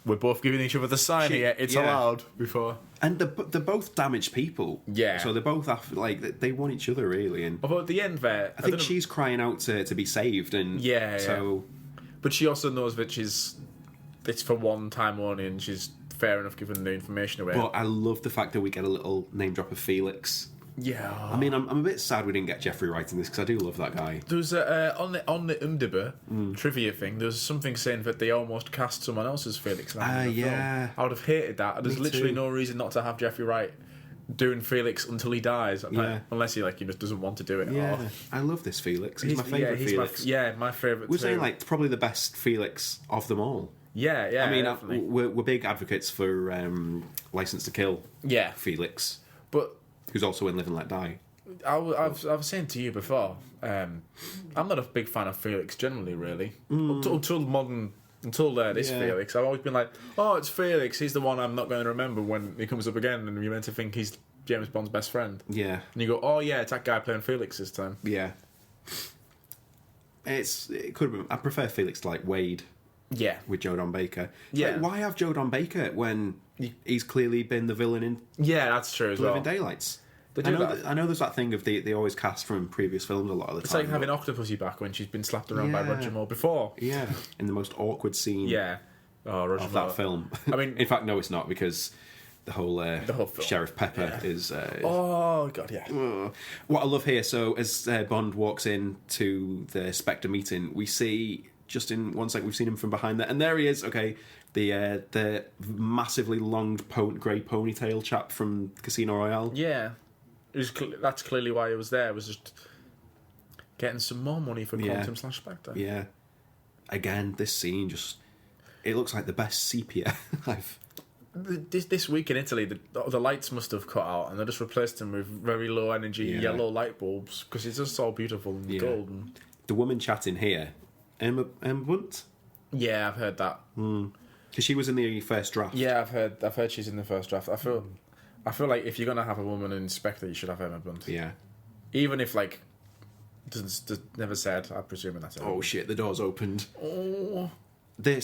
we're both giving each other the sign here. It's allowed before. And they're both damaged people. Yeah. So they're both like they want each other really. And Although at the end there, I think she's crying out to be saved. And so, but she also knows that it's for one time only, and she's fair enough giving the information away. But I love the fact that we get a little name drop of Felix. Yeah. I mean, I'm a bit sad we didn't get Jeffrey Wright in this because I do love that guy. There was on the IMDb trivia thing. There was something saying that they almost cast someone else as Felix. Yeah. I would have hated that. There's literally no reason not to have Jeffrey Wright doing Felix until he dies. Unless he just doesn't want to do it. Yeah, I love this Felix. He's my favourite Felix. My favourite. We're saying like probably the best Felix of them all. Yeah. I mean, definitely. we're big advocates for License to Kill. Yeah, Felix, but who's also in Live and Let Die. I was saying to you before, I'm not a big fan of Felix generally, really. Until modern Until this Felix, I've always been like, oh, it's Felix. He's the one I'm not going to remember when he comes up again, and you're meant to think he's James Bond's best friend. Yeah. And you go, oh yeah, it's that guy playing Felix this time. Yeah. It could have been. I prefer Felix to like Wade. Yeah. With Joe Don Baker. Yeah. Like, why have Joe Don Baker when he's clearly been the villain in that's true as well. Living Daylights? I know there's that thing of they always cast from previous films a lot of the time. It's like having Octopussy back when she's been slapped around by Roger Moore before. Yeah, in the most awkward scene Roger of Moore. that film. I mean... in fact, no, it's not, because the whole film. Sheriff Pepper is... oh, God, yeah. What I love here, so as Bond walks in to the Spectre meeting, we see, just in 1 second, we've seen him from behind there, and there he is, okay, the massively long grey ponytail chap from Casino Royale. Yeah. That's clearly why he was there, was just getting some more money for Quantum/Spectre. Yeah. Again, this scene just... It looks like the best sepia I've... This week in Italy, the lights must have cut out, and they just replaced them with very low energy yellow light bulbs, because it's just so beautiful and golden. The woman chatting here, Emma Bunt? Yeah, I've heard that. Because she was in the first draft. Yeah, I've heard she's in the first draft. I feel like if you're gonna have a woman in Spectre, you should have Emma Blunt. Yeah. Even if like never said, I'm presuming that's it. Oh shit! The door's opened. Oh. The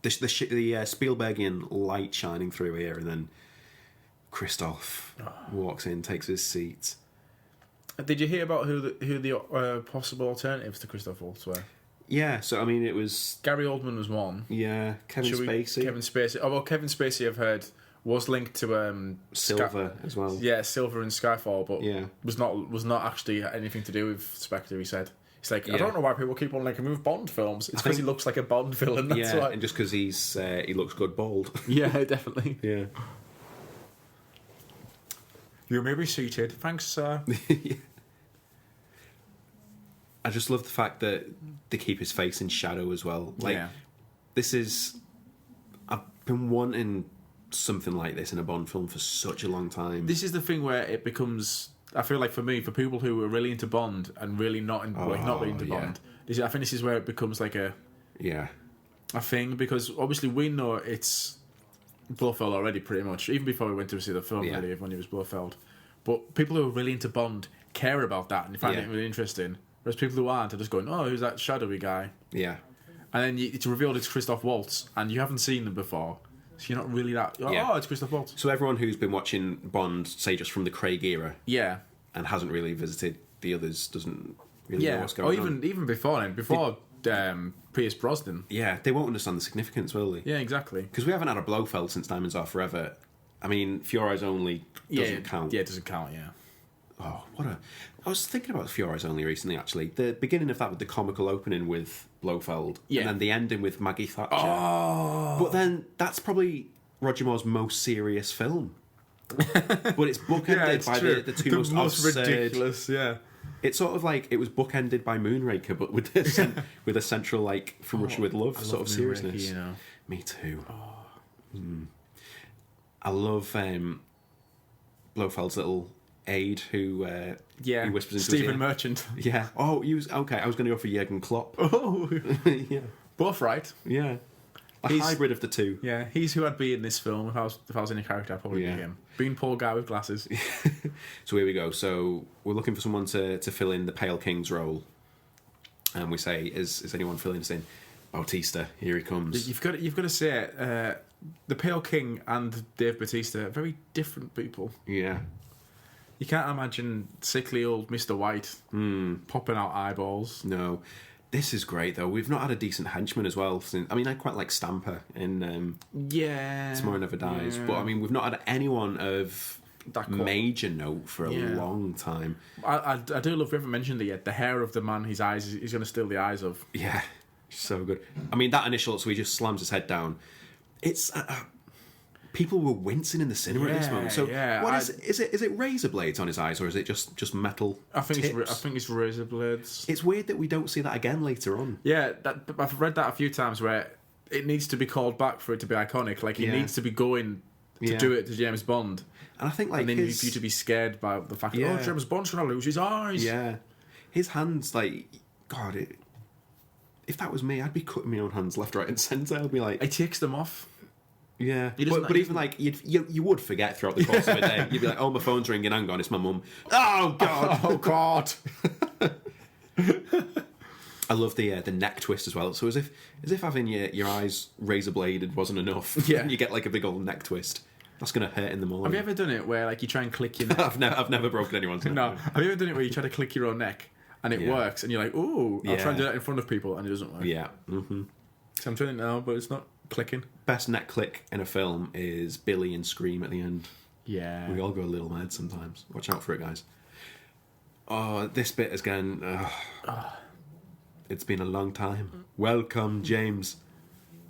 Spielbergian light shining through here, and then Christoph walks in, takes his seat. Did you hear about who the possible alternatives to Christoph Waltz were? Yeah, so I mean, it was Gary Oldman was one. Yeah, Kevin Spacey. Oh well, Kevin Spacey, I've heard, was linked to Silver as well. Yeah, Silver in Skyfall, but was not actually anything to do with Spectre. He said. He's like, I don't know why people keep on linking him with Bond films. It's because he looks like a Bond villain. That's why. And just because he looks good bald. Yeah, definitely. Yeah. You may be seated. Thanks, sir. I just love the fact that they keep his face in shadow as well. Like, this is... I've been wanting something like this in a Bond film for such a long time. This is the thing where it becomes... I feel like for me, for people who are really into Bond and really not really into Bond, I think this is where it becomes like a thing, because obviously we know it's Blofeld already pretty much, even before we went to see the film really, when he was Blofeld. But people who are really into Bond care about that and find it really interesting, whereas people who aren't are just going, oh, who's that shadowy guy? Yeah. And then it's revealed it's Christoph Waltz, and you haven't seen them before. So you're not really that... Oh, it's Christoph Waltz. So everyone who's been watching Bond, say just from the Craig era... Yeah. And hasn't really visited the others, doesn't really know what's going on. Even before then, before Pierce Brosnan. Yeah, they won't understand the significance, will they? Yeah, exactly. Because we haven't had a Blofeld since Diamonds Are Forever. I mean, For Your Eyes Only doesn't count. Yeah, it doesn't count, yeah. Oh, I was thinking about For Your Eyes Only recently, actually. The beginning of that with the comical opening with Blofeld, and then the ending with Maggie Thatcher. Oh! But then, that's probably Roger Moore's most serious film. But it's bookended by the two most absurd, ridiculous. Yeah, it's sort of like it was bookended by Moonraker, but with with a central like From Russia with Love sort of seriousness. You know. Me too. I love Blofeld's little aide who he whispers into Stephen his ear. Merchant. Yeah. Oh, he was okay. I was going to go for Jurgen Klopp. Oh, yeah. Both right. Yeah. A hybrid of the two. Yeah, he's who I'd be in this film. If I was in a character, I'd probably be him. Being poor guy with glasses. So here we go. So we're looking for someone to fill in the Pale King's role. And we say, is anyone filling us in? Bautista, here he comes. You've got to say the Pale King and Dave Bautista are very different people. Yeah. You can't imagine sickly old Mr. White popping out eyeballs. No. This is great, though. We've not had a decent henchman as well. I mean, I quite like Stamper in Tomorrow Never Dies. But, I mean, we've not had anyone of major note for a long time. I do love, we haven't mentioned it yet, the hair of the man his eyes he's going to steal the eyes of. Yeah, so good. I mean, that initial, so he just slams his head down. It's... people were wincing in the cinema at this moment. So, what is it razor blades on his eyes, or is it just metal tips? I think it's razor blades. It's weird that we don't see that again later on. Yeah, I've read that a few times where it needs to be called back for it to be iconic. Like, he needs to be going to do it to James Bond. And I think, like, and then for you to be scared by the fact that, James Bond's going to lose his eyes. Yeah. His hands, like, God, if that was me, I'd be cutting my own hands left, right, and centre. I'd be like, He takes them off. yeah. He doesn't- But even like you would forget throughout the course of a day. You'd be like, oh, my phone's ringing. Hang on, it's my mum. Oh God. Oh God. I love the neck twist as well. So as if having your eyes razor bladed wasn't enough. Yeah. You get like a big old neck twist. That's gonna hurt in the morning. Have you ever done it where like you try and click your neck? I've never broken anyone's neck. No. Have you ever done it where you try to click your own neck and it works and you're like, ooh, I'll try and do that in front of people and it doesn't work. Yeah. Mm-hmm. So I'm trying it now, but it's not clicking. Best neck click in a film is Billy and Scream at the end. Yeah. We all go a little mad sometimes. Watch out for it, guys. Oh, this bit again. It's been a long time. Welcome, James.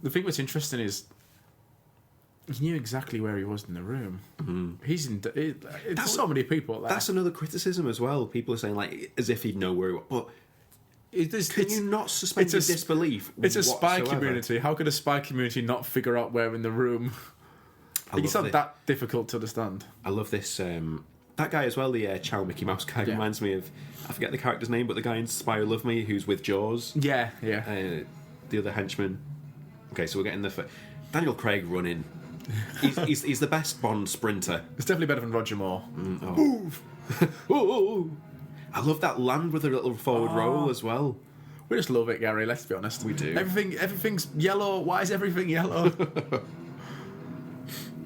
The thing that's interesting is he knew exactly where he was in the room. Mm-hmm. He's in. There's so many people. That's another criticism as well. People are saying like as if he'd know where he was. But can you not suspend your disbelief? It's a spy whatsoever? community. How could a spy community not figure out where in the room? It's not that difficult to understand. I love this. That guy as well, the Chow Mickey Mouse guy, reminds me of, I forget the character's name, but the guy in Spy Who Loved Me who's with Jaws. Yeah. The other henchman. Okay, so we're getting Daniel Craig running. He's the best Bond sprinter. It's definitely better than Roger Moore. Move! I love that land with a little forward roll as well. We just love it, Gary, let's be honest. We do. Everything's yellow. Why is everything yellow?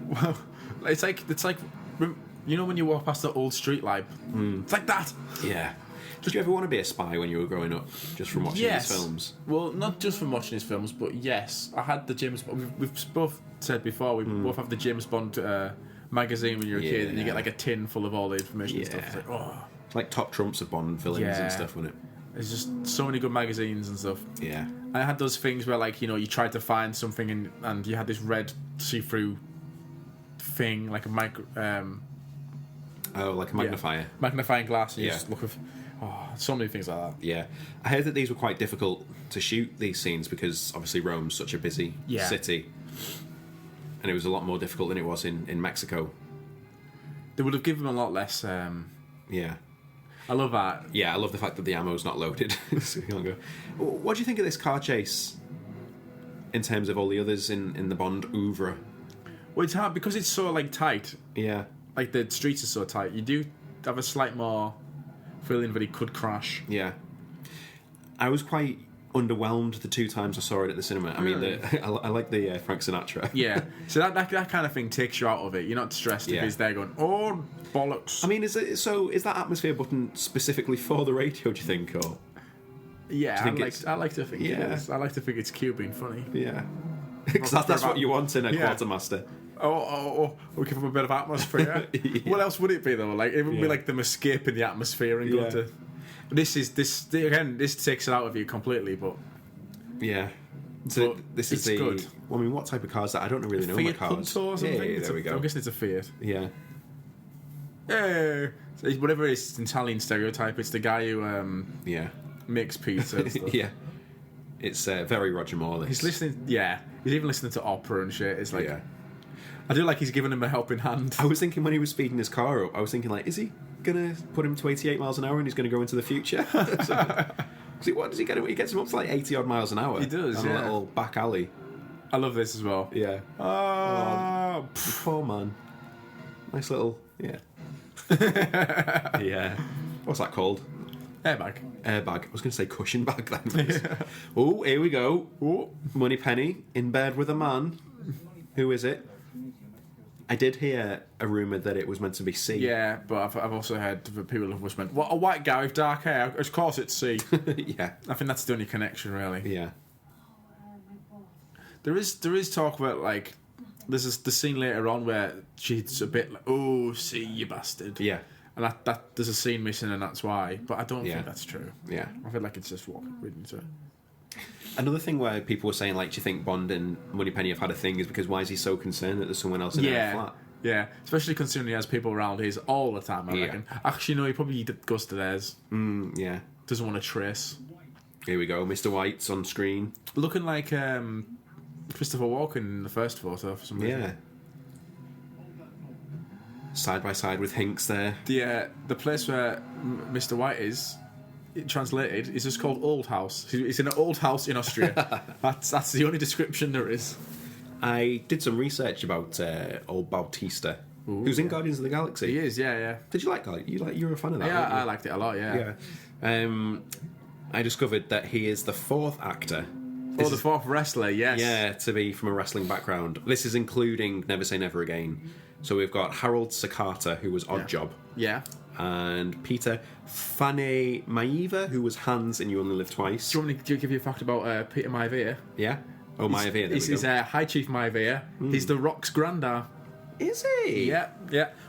Well, it's like you know when you walk past the old street light? It's like that. Yeah. Did you ever want to be a spy when you were growing up, just from watching his films? Well, not just from watching his films, but yes, I had the James Bond. We've both said before, we both have the James Bond magazine when you're a kid, and you get like a tin full of all the information and stuff. It's like, it's like top trumps of Bond villains and stuff, wasn't it? There's just so many good magazines and stuff. Yeah. And I had those things where, like, you know, you tried to find something and you had this red see-through thing, like a micro. Like a magnifier. Magnifying glass, and you just look at. So many things like that. Yeah. I heard that these were quite difficult to shoot, these scenes, because obviously Rome's such a busy city. And it was a lot more difficult than it was in Mexico. They would have given them a lot less. Yeah. I love that. Yeah, I love the fact that the ammo's not loaded. So you can't go. What do you think of this car chase in terms of all the others in the Bond oeuvre? Well, it's hard because it's so, like, tight. Yeah. Like, the streets are so tight. You do have a slight more feeling that he could crash. Yeah. I was quite underwhelmed the two times I saw it at the cinema. I mean, I like the Frank Sinatra. Yeah. So that kind of thing takes you out of it. You're not stressed if he's there going, oh, bollocks. I mean, is that atmosphere button specifically for the radio, do you think? Or yeah, I like to think it is. I like to think it's cute being funny. Yeah. Because that's what you want in a quartermaster. We give them a bit of atmosphere. What else would it be though? Like it would be like them escaping the atmosphere and going to. This takes it out of you completely. But so this is good. Well, I mean, what type of ars? I don't really know my Fiat cars. Punto or something. Yeah, there we go. I'm guessing it's a Fiat. Yeah. Yeah. So whatever it is, it's an Italian stereotype. It's the guy who makes pizza. And stuff. Yeah. It's very Roger Moore. This. He's listening. Yeah. He's even listening to opera and shit. It's like. Yeah. I do like he's giving him a helping hand. I was thinking when he was speeding his car up, I was thinking like, is he gonna put him to 88 miles an hour and he's gonna go into the future? What does he get? He gets him up to like 80 odd miles an hour. He does. On a little back alley. I love this as well. Yeah. Poor man. Nice little. Yeah. Yeah. What's that called? Airbag. I was going to say cushion bag then. Oh, here we go. Oh, Moneypenny in bed with a man. Who is it? I did hear a rumour that it was meant to be C. Yeah, but I've also heard that people have just went, what, a white guy with dark hair? Of course it's C. Yeah. I think that's the only connection, really. Yeah. There is talk about, like, there's the scene later on where she's a bit like, oh, C, you bastard. Yeah. And that there's a scene missing and that's why. But I don't think that's true. Yeah. I feel like it's just reading into it. Another thing where people were saying, like, do you think Bond and Moneypenny have had a thing is because why is he so concerned that there's someone else in her flat? Yeah, especially considering he has people around his all the time, I reckon. Actually, no, he probably goes to theirs. Yeah. Doesn't want to trace. Here we go, Mr. White's on screen. Looking like Christopher Walken in the first photo for some reason. Yeah. Side by side with Hinks there. The place where Mr. White is translated, is just called Old House. It's in an old house in Austria. That's the only description there is. I did some research about old Bautista, who's in Guardians of the Galaxy. He is, yeah. Did you like that? You were a fan of that, Yeah, weren't you? I liked it a lot, yeah. I discovered that he is the fourth actor. The fourth wrestler, yes. Yeah, to be from a wrestling background. This is including Never Say Never Again. So we've got Harold Sakata, who was Oddjob. Yeah. And Peter Fane Maeva, who was Hans in You Only Live Twice. Do you want me to give you a fact about Peter Maivia? Yeah? Oh, Maivia, He's High Chief Maivia. He's the Rock's granddad. Is he? Yeah.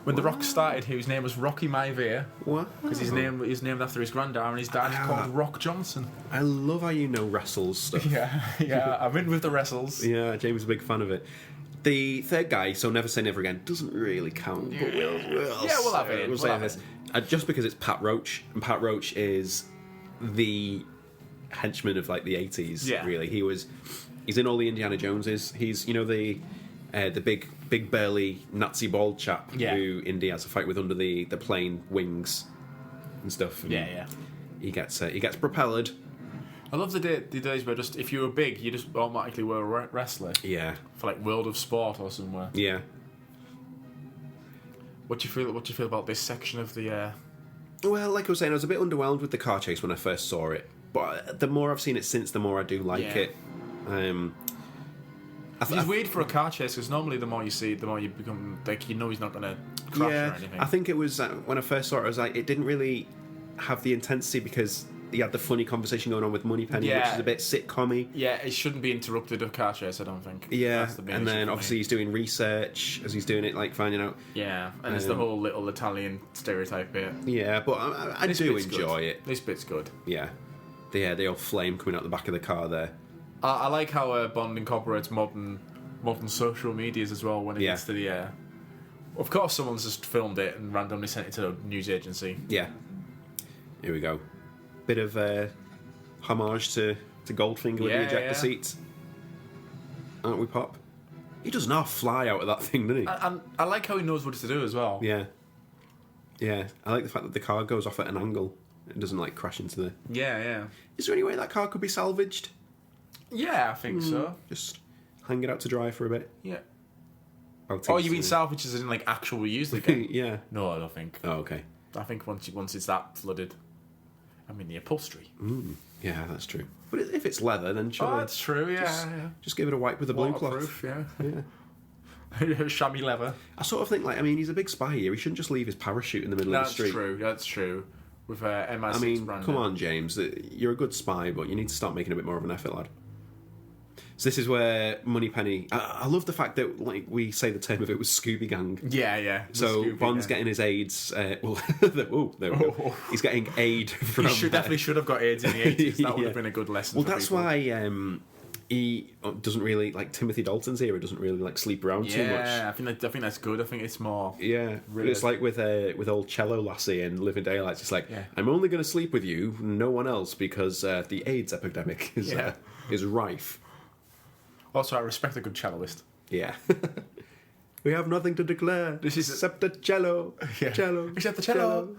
When the Rock started, his name was Rocky Maivia. What? Because his name is named after his granddad, and his dad is called Rock Johnson. I love how you know wrestles stuff. Yeah, I'm in with the wrestles. Yeah, James is a big fan of it. The third guy, so Never Say Never Again, doesn't really count, but we'll have it in. We'll say this. Just because it's Pat Roach, and Pat Roach is the henchman of like the 80s, really. He's in all the Indiana Joneses. He's, the big burly Nazi bald chap who Indy has a fight with under the plane wings and stuff. And he gets propelled. I love the days where just if you were big, you just automatically were a wrestler. Yeah. For like World of Sport or somewhere. Yeah. What do you feel about this section of the? Well, like I was saying, I was a bit underwhelmed with the car chase when I first saw it, but the more I've seen it since, the more I do like it. It's weird for a car chase because normally the more you see it, the more you become like he's not going to crash or anything. I think it was when I first saw it, I was like, it didn't really have the intensity because he had the funny conversation going on with Moneypenny, which is a bit sitcom-y. Yeah, it shouldn't be interrupted a car chase, I don't think. Yeah, and then obviously he's doing research as he's doing it, like finding out. Yeah, and it's the whole little Italian stereotype bit. Yeah, but I do enjoy it. This bit's good. Yeah, the old flame coming out the back of the car there. I like how Bond incorporates modern social medias as well when it gets to the. Of course, someone's just filmed it and randomly sent it to a news agency. Yeah, here we go. Bit of homage to Goldfinger with the ejector seats. Aren't we, Pop? He does not fly out of that thing, doesn't he? And I like how he knows what to do as well. Yeah. Yeah, I like the fact that the car goes off at an angle. It doesn't, like, crash into the... Yeah. Is there any way that car could be salvaged? Yeah, I think so. Just hang it out to dry for a bit? Yeah. Oh, you mean salvage as in, like, actual reuse again? Yeah. No, I don't think. Oh, okay. I think once it's that flooded... I mean, the upholstery. Yeah, that's true. But if it's leather, then sure. Oh, that's true, yeah. Just give it a wipe with a blue Waterproof, cloth. Yeah. Chamois leather. I sort of think, like, I mean, he's a big spy here. He shouldn't just leave his parachute in the middle of the street. That's true. With MI6 I mean, branded. come on, James. You're a good spy, but you need to start making a bit more of an effort, lad. So this is where Moneypenny... I love the fact that, like, we say the term of it was Scooby Gang. Yeah. So Bond's getting his aids... there we go. He's getting aid from... He definitely should have got aids in the 80s. That would have been a good lesson for that's people. why he doesn't really... Like, Timothy Dalton's here, he doesn't really, like, sleep around too much. Yeah, I think that's good. I think it's more... Yeah, really. It's like with old Cello Lassie in Living Daylights. It's like, I'm only going to sleep with you, no one else, because the AIDS epidemic is rife. Also, I respect a good celloist. Yeah. We have nothing to declare except the cello. Yeah. Cello. Except the cello.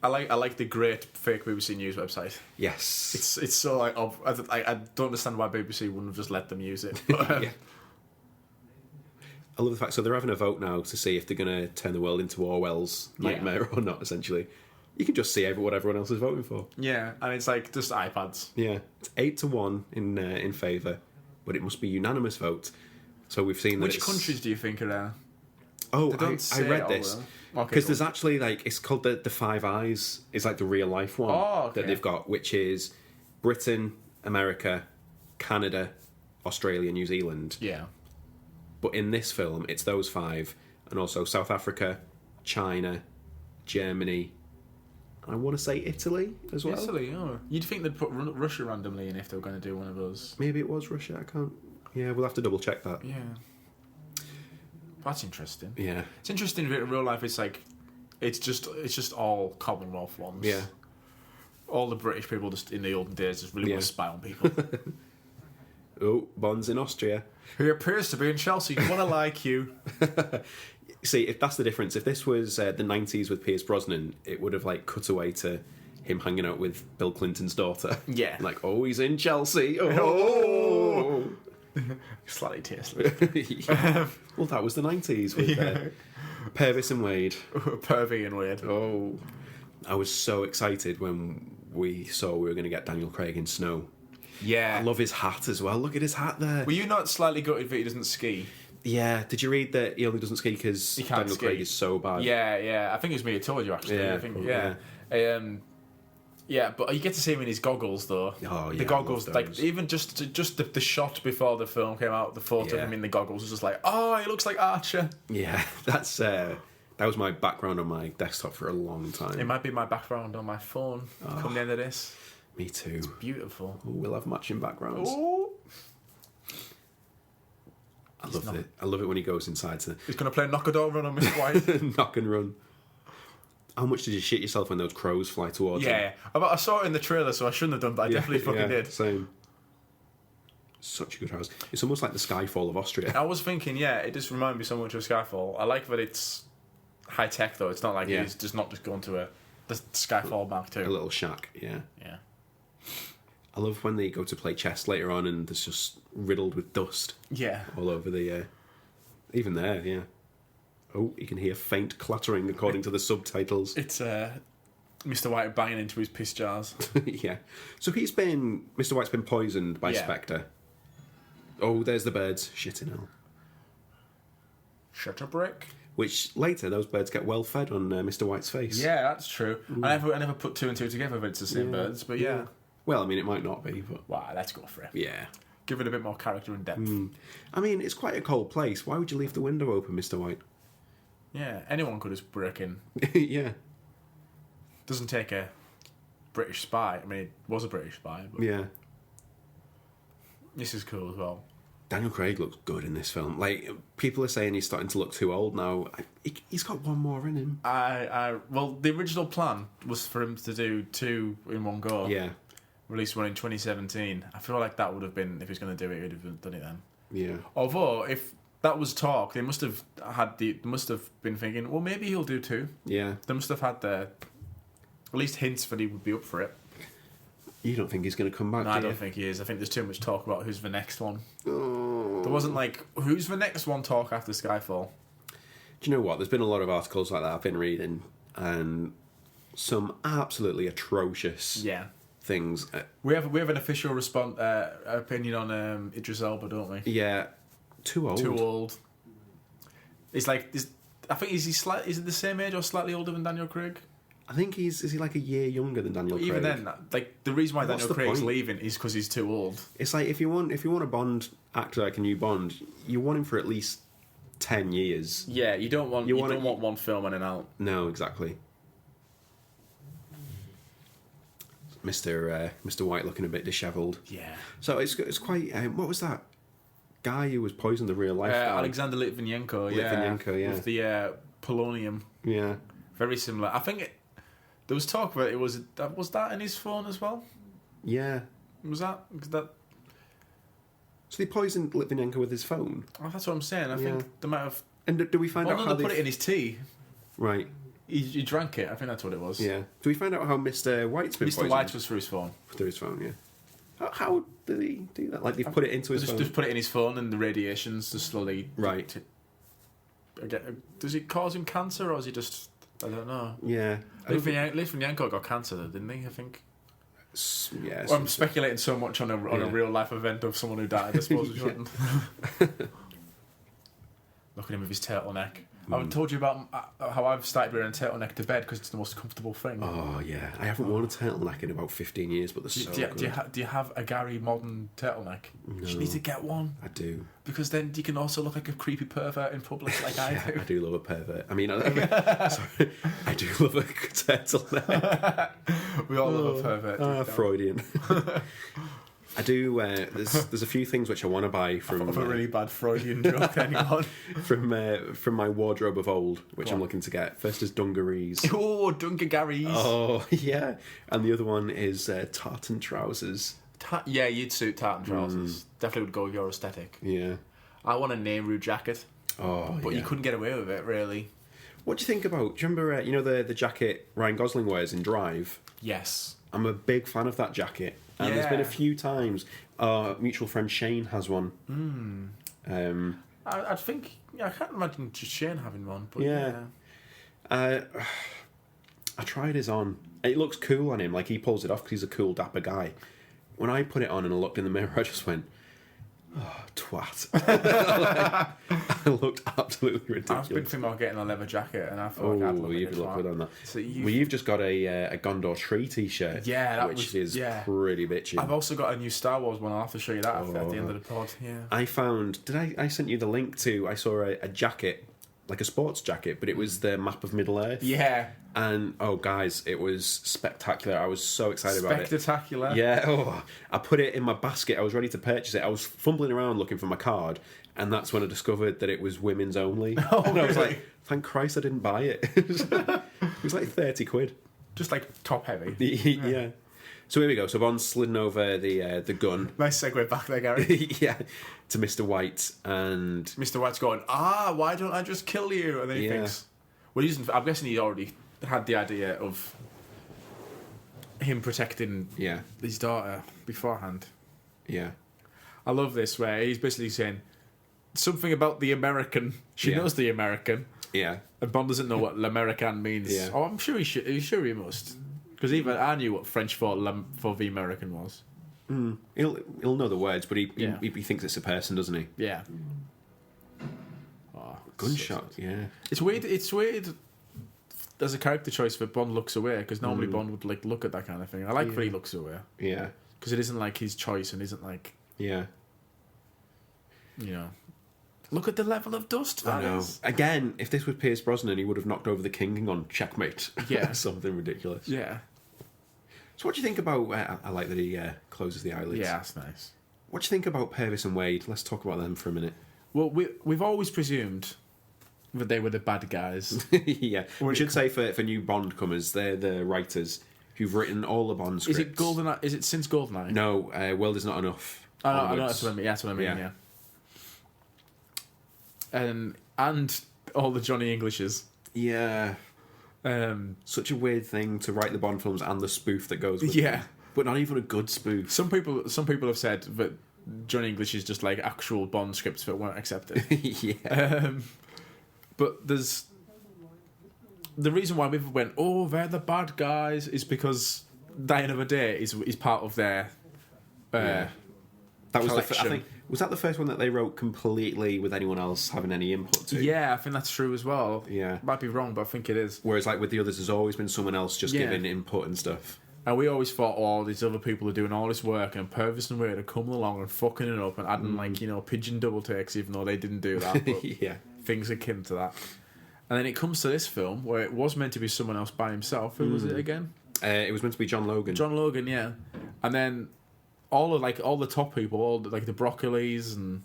I like the great fake BBC News website. Yes. It's so like I don't understand why BBC wouldn't have just let them use it. But, yeah. I love the fact. So they're having a vote now to see if they're going to turn the world into Orwell's nightmare or not. Essentially, you can just see what everyone else is voting for. Yeah, and it's like just iPads. Yeah, it's 8-1 in favour. But it must be unanimous vote. So we've seen that. Which countries do you think are there? Oh, I read this because there's actually like it's called the Five Eyes. It's like the real life one that they've got, which is Britain, America, Canada, Australia, New Zealand. Yeah. But in this film, it's those five, and also South Africa, China, Germany. I want to say Italy as well. Italy, oh. You'd think they'd put Russia randomly in if they were going to do one of those. Maybe it was Russia, I can't... Yeah, we'll have to double check that. Yeah. That's interesting. Yeah. It's interesting in real life, it's like... It's just all Commonwealth ones. Yeah. All the British people just in the olden days just really want to spy on people. Oh, Bond's in Austria. He appears to be in Chelsea. You want to like you. See, if that's the difference, if this was the 90s with Pierce Brosnan, it would have like cut away to him hanging out with Bill Clinton's daughter. Yeah. Like, oh, he's in Chelsea. Oh. Slightly tasteless. Well, that was the 90s with Purvis and Wade. Pervy and Wade. Oh. I was so excited when we saw we were going to get Daniel Craig in Snow. Yeah. I love his hat as well. Look at his hat there. Were you not slightly gutted that he doesn't ski? Yeah. Did you read that he only doesn't ski because Daniel Craig is so bad? Yeah. I think it was me who told you, actually. Yeah, I think, yeah. Yeah, but you get to see him in his goggles, though. Oh, yeah. The goggles, like, even just the shot before the film came out, the photo of him in the goggles was just like, oh, he looks like Archer. Yeah, that was my background on my desktop for a long time. It might be my background on my phone come the end of this. Me too. It's beautiful. Ooh, we'll have matching backgrounds. Ooh. I love it. I love it when he goes inside to He's going to play Knock-a-Door Run on Miss White. knock and run. How much did you shit yourself when those crows fly towards him? Yeah. I saw it in the trailer, so I shouldn't have done, but I definitely fucking did. Same. Such a good house. It's almost like the Skyfall of Austria. I was thinking, it does remind me so much of Skyfall. I like that it's high tech, though. It's not like he's just not just going to the Skyfall Mark II. A little shack, yeah. Yeah. I love when they go to play chess later on and there's just riddled with dust. Yeah. All over the... even there, yeah. Oh, you can hear faint clattering according to the subtitles. It's Mr. White banging into his piss jars. Yeah. So Mr. White's been poisoned by Spectre. Oh, there's the birds. Shitting hell. Shut up, Rick. Which later those birds get well fed on Mr. White's face. Yeah, that's true. I never put two and two together that it's the same birds, but yeah. Well, I mean, it might not be, but... Wow, let's go for it. Yeah. Give it a bit more character and depth. I mean, it's quite a cold place. Why would you leave the window open, Mr. White? Yeah, anyone could just break in. Yeah. Doesn't take a British spy. I mean, it was a British spy, but Yeah. this is cool as well. Daniel Craig looks good in this film. Like, people are saying he's starting to look too old now. He's got one more in him. Well, the original plan was for him to do two in one go. Yeah. Release one in 2017. I feel like that would have been, if he's going to do it, he would have done it then. Yeah. Although, if that was talk, they must have been thinking, well, maybe he'll do two. Yeah. They must have had at least hints that he would be up for it. You don't think he's going to come back, No, I don't think he is. I think there's too much talk about who's the next one. Oh. There wasn't who's the next one talk after Skyfall. Do you know what? There's been a lot of articles like that I've been reading, and some absolutely atrocious things. We have an official opinion on Idris Elba, don't we? Yeah. Too old. It's like I think is it the same age or slightly older than Daniel Craig? I think is he like a year younger than Daniel Craig? Even then, the reason why What's Daniel the Craig's point? leaving is because he's too old. It's like if you want a Bond actor like a new Bond, you want him for at least 10 years. Yeah, you don't want one film and an out. No, exactly. Mr. White looking a bit dishevelled. Yeah. So it's quite. What was that guy who was poisoned? The real life guy? Alexander Litvinenko. Yeah. With the polonium. Yeah. Very similar. I think there was talk about it. Was that in his phone as well? Yeah. Was that? So they poisoned Litvinenko with his phone. Oh, that's what I'm saying. I think they might have. And do we find out how they put it in his tea? Right. He drank it. I think that's what it was. Yeah. Do we find out how Mr. White's been poisoned? Mr. White was through his phone. Through his phone, yeah. How did he do that? Like they've put it into his phone? Just put it in his phone and the radiations just slowly... Right. Does it cause him cancer or is he just... I don't know. Yeah. Litvinenko got cancer though, didn't he? I think. Yeah. Well, I'm speculating so much on a real life event of someone who died. I suppose we shouldn't. Look at him with his turtleneck. I've told you about how I've started wearing a turtleneck to bed because it's the most comfortable thing. Oh yeah, I haven't worn a turtleneck in about 15 years, but they're good. Do you have a Gary Modern turtleneck? No. You need to get one. I do. Because then you can also look like a creepy pervert in public like I do. I do love a pervert. I mean, sorry, I do love a turtleneck. We all love a pervert. Freudian. I do. There's a few things which I want to buy from. A really bad Freudian joke. Anyone from my wardrobe of old, which I'm looking to get. First is dungarees. Oh, dungarees. Oh yeah, and the other one is tartan trousers. Yeah, you'd suit tartan trousers. Definitely would go with your aesthetic. Yeah. I want a Nehru jacket. Oh, but you couldn't get away with it really. What do you think about? Do you remember? The jacket Ryan Gosling wears in Drive? Yes. I'm a big fan of that jacket, and there's been a Yeah. few times. Our mutual friend Shane has one. I'd think... I can't imagine just Shane having one, but Yeah. I tried his on. It looks cool on him. Like, he pulls it off because he's a cool, dapper guy. When I put it on and I looked in the mirror, I just went, oh, twat. I looked absolutely ridiculous. I've been thinking about getting a leather jacket, and I thought I'd look you'd look good on that. So you've just got a Gondor Tree t-shirt. Yeah, which is pretty bitchy. I've also got a new Star Wars one. I'll have to show you that at the end of the pod. Yeah. I found... I sent you the link to... I saw a jacket, like a sports jacket, but it was the map of Middle-earth. Yeah. And, guys, it was spectacular. I was so excited about it. Spectacular. Yeah, I put it in my basket. I was ready to purchase it. I was fumbling around looking for my card, and that's when I discovered that it was women's only. And I was like, thank Christ I didn't buy it. It was like 30 quid. Just like top heavy. Yeah. So here we go. So Bond's slidden over the gun. Nice segue back there, Gary. Yeah, to Mr. White, and Mr. White's going, why don't I just kill you? And then he thinks, well, I'm guessing he already had the idea of him protecting his daughter beforehand. Yeah. I love this, where he's basically saying something about the American. She knows the American. Yeah. And Bond doesn't know what l'American means. Yeah. Oh, I'm sure he should. He's sure he must. Because even I knew what French for the American was. He'll know the words, but he thinks it's a person, doesn't he? Yeah. Oh, Gunshot, yeah. It's weird. It's weird. There's a character choice that Bond looks away, because normally Bond would like look at that kind of thing. I like that he looks away. Yeah. Because it isn't like his choice and isn't like, Yeah. look at the level of dust that I know. is. Again, if this was Pierce Brosnan, he would have knocked over the king on checkmate. Yeah. Something ridiculous. Yeah. So what do you think about... I like that he closes the eyelids. Yeah, that's nice. What do you think about Purvis and Wade? Let's talk about them for a minute. Well, we've always presumed that they were the bad guys. Yeah. We should say for new Bond comers, they're the writers who've written all the Bond scripts. Is it GoldenEye? Is it since GoldenEye? No, World Is Not Enough. I know that's what I mean. Yeah, that's what I mean, yeah. And all the Johnny Englishes. Yeah. Such a weird thing to write the Bond films and the spoof that goes with them. But not even a good spoof. Some people have said that Johnny English is just like actual Bond scripts that weren't accepted. Yeah. But there's... The reason why we went, they're the bad guys, is because Die Another Day is part of their... That was I collection. think was that the first one that they wrote completely with anyone else having any input to? Yeah, I think that's true as well. Yeah. Might be wrong, but I think it is. Whereas like with the others, there's always been someone else just giving input and stuff. And we always thought, these other people are doing all this work, and Purvis and Wade are coming along and fucking it up and adding pigeon double takes, even though they didn't do that. But Yeah. things akin to that. And then it comes to this film where it was meant to be someone else by himself. Who was it again? It was meant to be John Logan. John Logan, yeah. And then all the top people, all the Broccolis and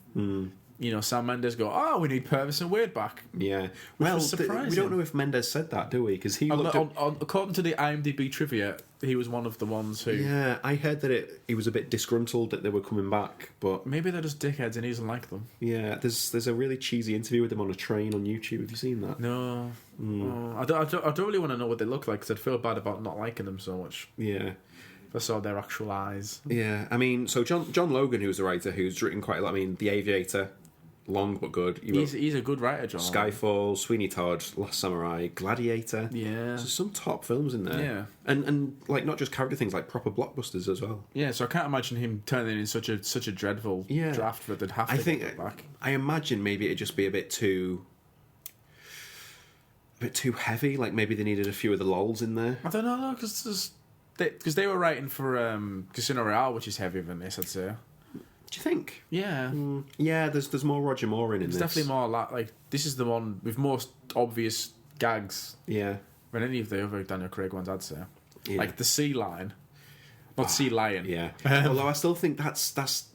Sam Mendes go, we need Purvis and Wade back. Yeah. Well, was surprising. We don't know if Mendes said that, do we? Because he looked according to the IMDb trivia, he was one of the ones who... Yeah, I heard that he was a bit disgruntled that they were coming back, but... Maybe they're just dickheads and he doesn't like them. Yeah, there's a really cheesy interview with him on a train on YouTube. Have you seen that? No. I don't really want to know what they look like, because I'd feel bad about not liking them so much. Yeah. If I saw their actual eyes. Yeah, I mean, so John Logan, who's a writer who's written quite a lot. I mean, The Aviator, long but good. He's a good writer, John. Skyfall, Sweeney Todd, Last Samurai, Gladiator. Yeah. So some top films in there. Yeah. And like not just character things, like proper blockbusters as well. Yeah, so I can't imagine him turning in such a dreadful draft that they'd have to get back. I imagine maybe it'd just be a bit too heavy. Like maybe they needed a few of the lols in there. I don't know, because they were writing for Casino Royale, which is heavier than this, I'd say. Do you think? Yeah. Yeah, there's more Roger Moore in this. It's definitely more like this is the one with most obvious gags. Yeah. Than any of the other Daniel Craig ones, I'd say. Yeah. Like the sea line, not sea lion. Yeah. Although I still think that's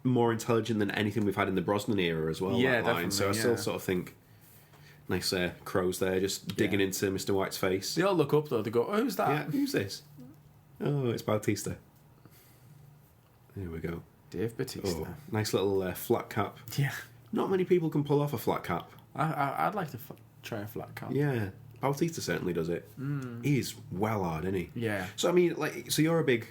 more intelligent than anything we've had in the Brosnan era as well. Yeah, that line. definitely. So I still sort of think nice crows there, just digging into Mr. White's face. They all look up though. They go, "Who's that? Yeah, who's this? Oh, it's Bautista. There we go. Dave Bautista. Oh, nice little flat cap. Yeah. Not many people can pull off a flat cap. I'd like to Try a flat cap. Yeah, Bautista certainly does it. He's well hard, isn't he? Yeah. So I mean, like, so you're a big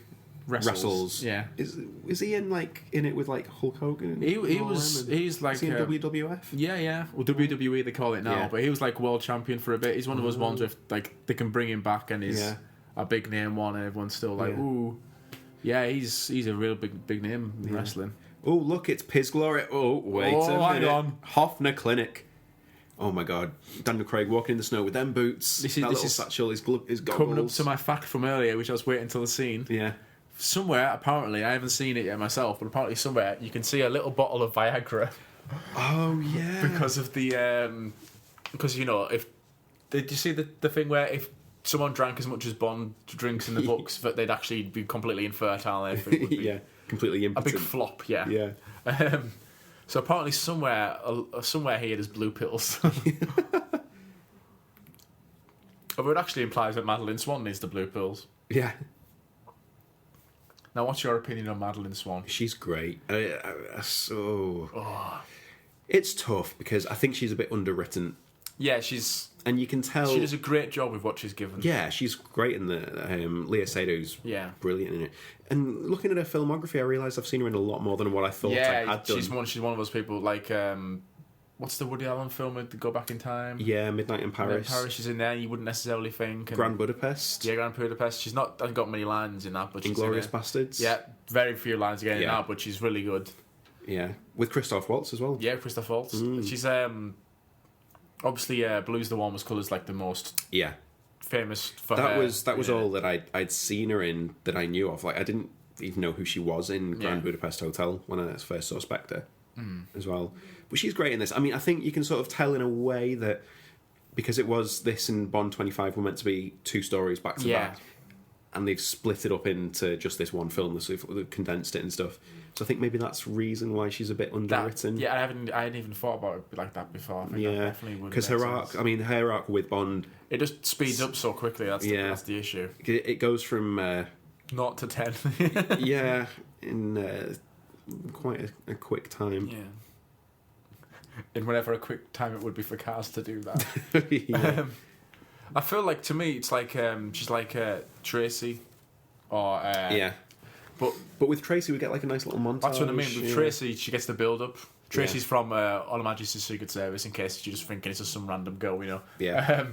Wrestles. Yeah. Is he in it with like Hulk Hogan? He's like is he in WWF? Yeah. Well, WWE they call it now, Yeah. but he was like world champion for a bit. He's one of those ones where like they can bring him back and he's a big name one, and everyone's still like, ooh, yeah, he's a real big name in wrestling. Oh, look, it's Piz Glory. Oh, wait a minute. Hang on. Hofner Clinic. Oh my God, Daniel Craig walking in the snow with them boots. This little satchel, his goggles. Coming up to my fact from earlier, which I was waiting until the scene. Yeah. Somewhere, apparently, I haven't seen it yet myself, but apparently somewhere you can see a little bottle of Viagra. Oh yeah. Because of the because if did you see the thing where if someone drank as much as Bond drinks in the books, that they'd actually be completely infertile. Yeah, completely impotent. A big flop. Yeah. Yeah. So apparently somewhere here there's blue pills. Although it actually implies that Madeline Swan needs the blue pills. Yeah. Now, what's your opinion on Madeline Swan? She's great. It's tough because I think she's a bit underwritten. Yeah, and you can tell she does a great job with what she's given. Yeah, she's great in the Leah Seydoux. Brilliant in it. And looking at her filmography, I realised I've seen her in a lot more than what I thought I had done. She's one of those people like what's the Woody Allen film with Go Back in Time? Yeah, Midnight in Paris. She's in there. You wouldn't necessarily think. And Grand Budapest. Yeah, Grand Budapest. She's hasn't got many lines in that, but she's Inglourious Bastards. Yeah, very few lines again in that, but she's really good. Yeah, with Christoph Waltz as well. Yeah, Christoph Waltz. She's obviously Blue's the Warmest Colours, like the most famous for that her. That was all that I'd seen her in that I knew of. Like I didn't even know who she was in Grand Budapest Hotel when I first saw Spectre as well. But she's great in this. I mean, I think you can sort of tell in a way that because it was this and Bond 25 were meant to be two stories back to back, and they've split it up into just this one film, so they've condensed it and stuff. So I think maybe that's reason why she's a bit underwritten. I hadn't even thought about it like that before. I think that definitely would. Because her arc, her arc with Bond, it just speeds up so quickly. That's the issue. It goes from 0 to 10. in quite a quick time. Yeah. In whatever a quick time it would be for cars to do that. I feel like to me it's like she's like Tracy, or But with Tracy we get like a nice little montage. That's what I mean. With Tracy, she gets the build up. Tracy's from All Her Majesty's Secret Service, in case you're just thinking it's just some random girl, Yeah.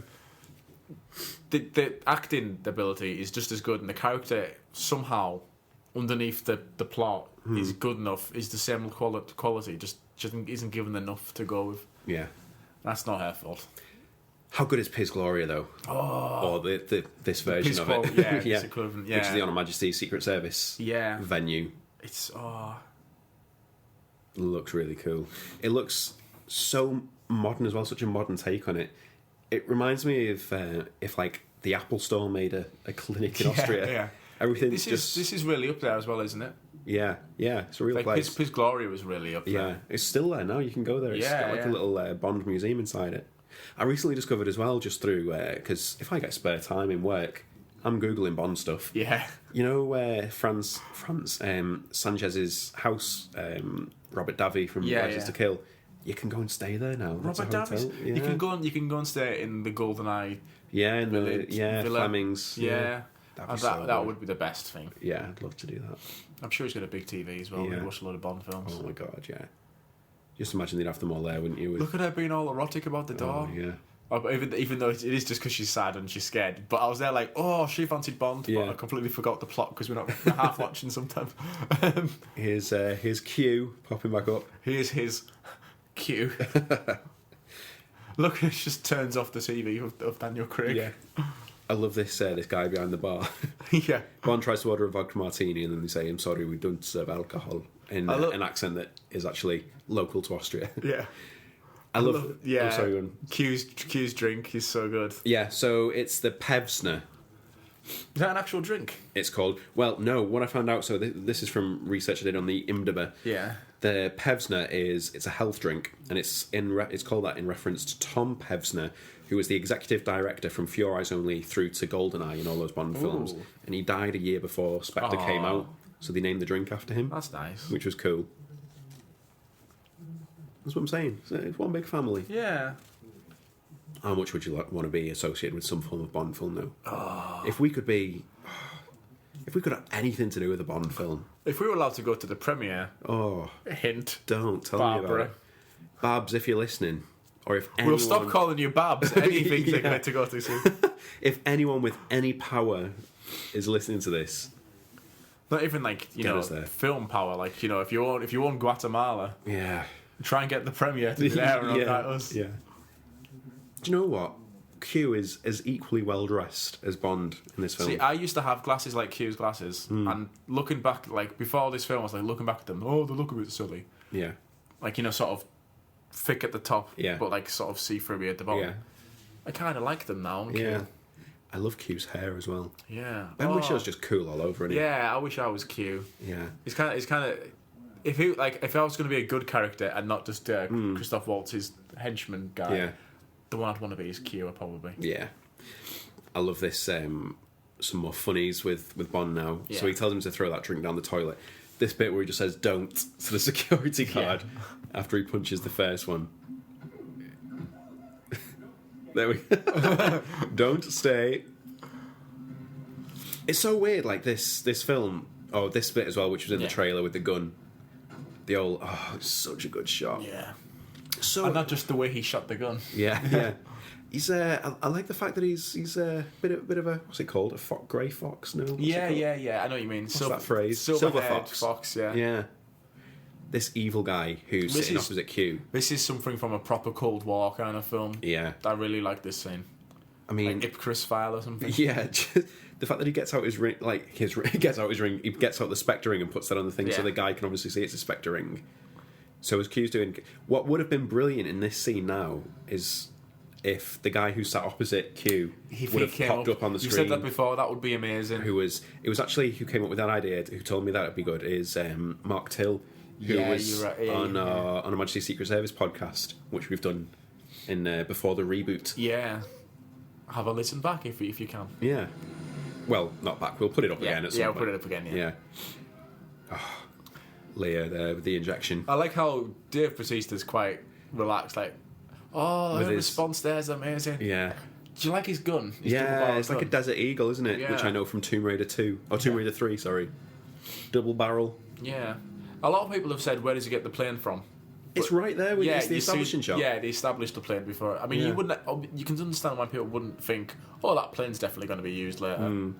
The acting ability is just as good, and the character somehow underneath the plot is good enough. Is the same quality, just isn't given enough to go with. Yeah, that's not her fault. How good is Piz Gloria though? Or this version of it? It's equivalent. Yeah, which is the On Her Majesty's Secret Service. Venue. It's It looks really cool. It looks so modern as well. Such a modern take on it. It reminds me of if like the Apple Store made a clinic in Austria. Yeah. Everything's this is really up there as well, isn't it? Yeah, it's a real place. Piz Gloria was really up there. Yeah, it's still there now. You can go there. It's got like a little Bond museum inside it. I recently discovered as well, just through because if I get spare time in work, I'm googling Bond stuff. Yeah, you know where Franz Sanchez's house, Robert Davi from License to Kill. You can go and stay there now. Robert Davi. Yeah. You can go and stay in the GoldenEye. Yeah, in the Villa. Fleming's. Yeah. That would be the best thing. Yeah, I'd love to do that. I'm sure he's got a big TV as well. We'd watch a lot of Bond films. Oh my god, yeah. Just imagine they'd have them all there, wouldn't you? Look at her being all erotic about the door. Oh, yeah. Even though it is just because she's sad and she's scared. But I was there like, she fancied Bond, but I completely forgot the plot because we're not half watching sometimes. Here's Q popping back up. Here's his Q. Look, it just turns off the TV of Daniel Craig. Yeah. I love this guy behind the bar. Yeah. Bond tries to order a vodka martini and then they say, I'm sorry, we don't serve alcohol, in an accent that is actually local to Austria. Yeah. I love yeah. Oh, sorry, Q's drink is so good. Yeah, so it's the Pevsner. Is that an actual drink? It's called. Well, no, what I found out, so this is from research I did on the IMDb. Yeah. The Pevsner it's a health drink, and it's called that in reference to Tom Pevsner, who was the executive director from For Your Eyes Only through to GoldenEye and all those Bond films. And he died a year before Spectre came out, so they named the drink after him. That's nice. Which was cool. That's what I'm saying. It's one big family. Yeah. How much would you want to be associated with some form of Bond film now? Oh. If we could have anything to do with a Bond film. If we were allowed to go to the premiere, Oh, hint, don't tell me about Barbara. it. Babs, if you're listening, or if anyone... We'll stop calling you Babs. Anything Yeah. they're going to go to soon. If anyone with any power is listening to this, Not even like, you Get know, us there. film power. Like, you know, if you own Guatemala, yeah. try and get the premiere to be there and not us. Yeah. Do you know what? Q is as equally well dressed as Bond in this film. See, I used to have glasses like Q's glasses, and looking back, like before this film, I was like looking back at them. Oh, they look a bit silly. Yeah. Like, you know, sort of thick at the top, Yeah. but like sort of see-through at the bottom. Yeah. I kind of like them now. Yeah. I love Q's hair as well. Yeah. Ben Whishaw just cool all over, isn't he? Yeah, I wish I was Q. Yeah. It's kind of. If I was going to be a good character and not just Christoph Waltz's henchman guy, Yeah. the one I'd want to be is Q, probably. Yeah. I love this. Some more funnies with Bond now. Yeah. So he tells him to throw that drink down the toilet. This bit where he just says "don't" to the security guard after he punches the first one. There we go. Don't stay. It's so weird, like this film. Oh, this bit as well, which was in the trailer with the gun. The old, it's such a good shot. Yeah. So And not just the way he shot the gun. yeah. He's I like the fact that he's a bit of a, what's it called, a grey fox? No. What's it called? Yeah. I know what you mean. What's that phrase? Silver Fox. Fox. Yeah. Yeah. This evil guy who's sitting opposite Q. This is something from a proper Cold War kind of film. Yeah. I really like this scene. I mean, Like Ipcris file or something. yeah. Just, the fact that he gets out his ring, he gets out the Spectre ring and puts that on the thing, so Yeah. the guy can obviously see it's a Spectre ring. So as Q's doing, what would have been brilliant in this scene now is if the guy who sat opposite Q would have popped up on the screen. You said that before. That would be amazing. It was actually who came up with that idea, who told me that it'd be good, is Mark Till, who was you're right. on a Majesty's Secret Service podcast, which we've done in before the reboot. Yeah. Have a listen back if you can. Yeah. Well, not back. We'll put it up again at some Yeah, point. we'll put it up again. Yeah. Oh, Leia there with the injection. I like how Dave Bautista's quite relaxed. Like, oh, With the his- response there is amazing. Yeah. Do you like his gun? His Yeah, double-barrel it's like a gun? Desert Eagle, isn't it? Yeah. Which I know from Tomb Raider 2. Or Tomb Raider 3, sorry. Double barrel. Yeah. A lot of people have said, where does he get the plane from? It's right there with it's the you see- establishing shot. Yeah, they established the plane before. I mean, Yeah. you wouldn't. You can understand why people wouldn't think, "Oh, that plane's definitely going to be used later."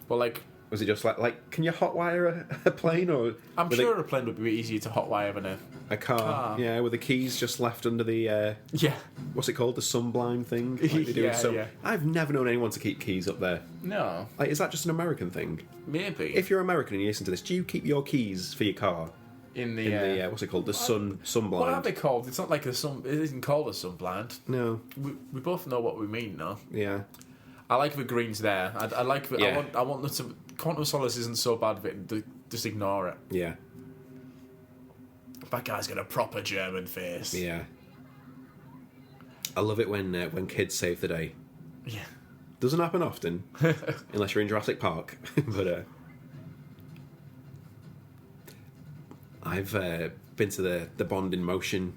But like, Was it just like can you hotwire a plane or I'm with sure a plane would be easier to hotwire than a car? Yeah, with the keys just left under the yeah. what's it called, the sunblind thing? Like they do. Yeah, So yeah. I've never known anyone to keep keys up there. No, Like, is that just an American thing? maybe If you're American and you listen to this, do you keep your keys for your car in the. in the what's it called, the sunblind? What are they called? It's not like a sun. It isn't called a sunblind. No. We both know what we mean, no? Yeah. I like the greens there. I like. Yeah. I want them to. Quantum of Solace isn't so bad, but just ignore it. Yeah. That guy's got a proper German face. Yeah. I love it when kids save the day. Yeah. Doesn't happen often, unless you're in Jurassic Park. But I've been to the Bond in Motion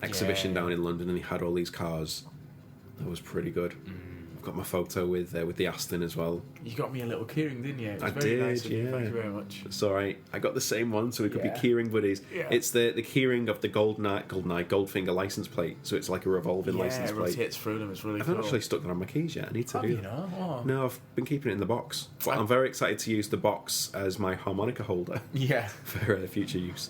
exhibition Yeah. down in London, and they had all these cars. That was pretty good. I've got my photo with the Aston as well. You got me a little keyring, didn't you? It was I very did, nice of you. yeah. Thank you very much. It's all right. I got the same one, so we could Yeah. be keyring buddies. Yeah. It's the keyring of the Goldfinger license plate, so it's like a revolving license it plate. rotates through them. It's really I've cool. not actually stuck that on my keys yet. I need to Have do you that. know? Oh. No, I've been keeping it in the box. But I'm very excited to use the box as my harmonica holder Yeah. for future use.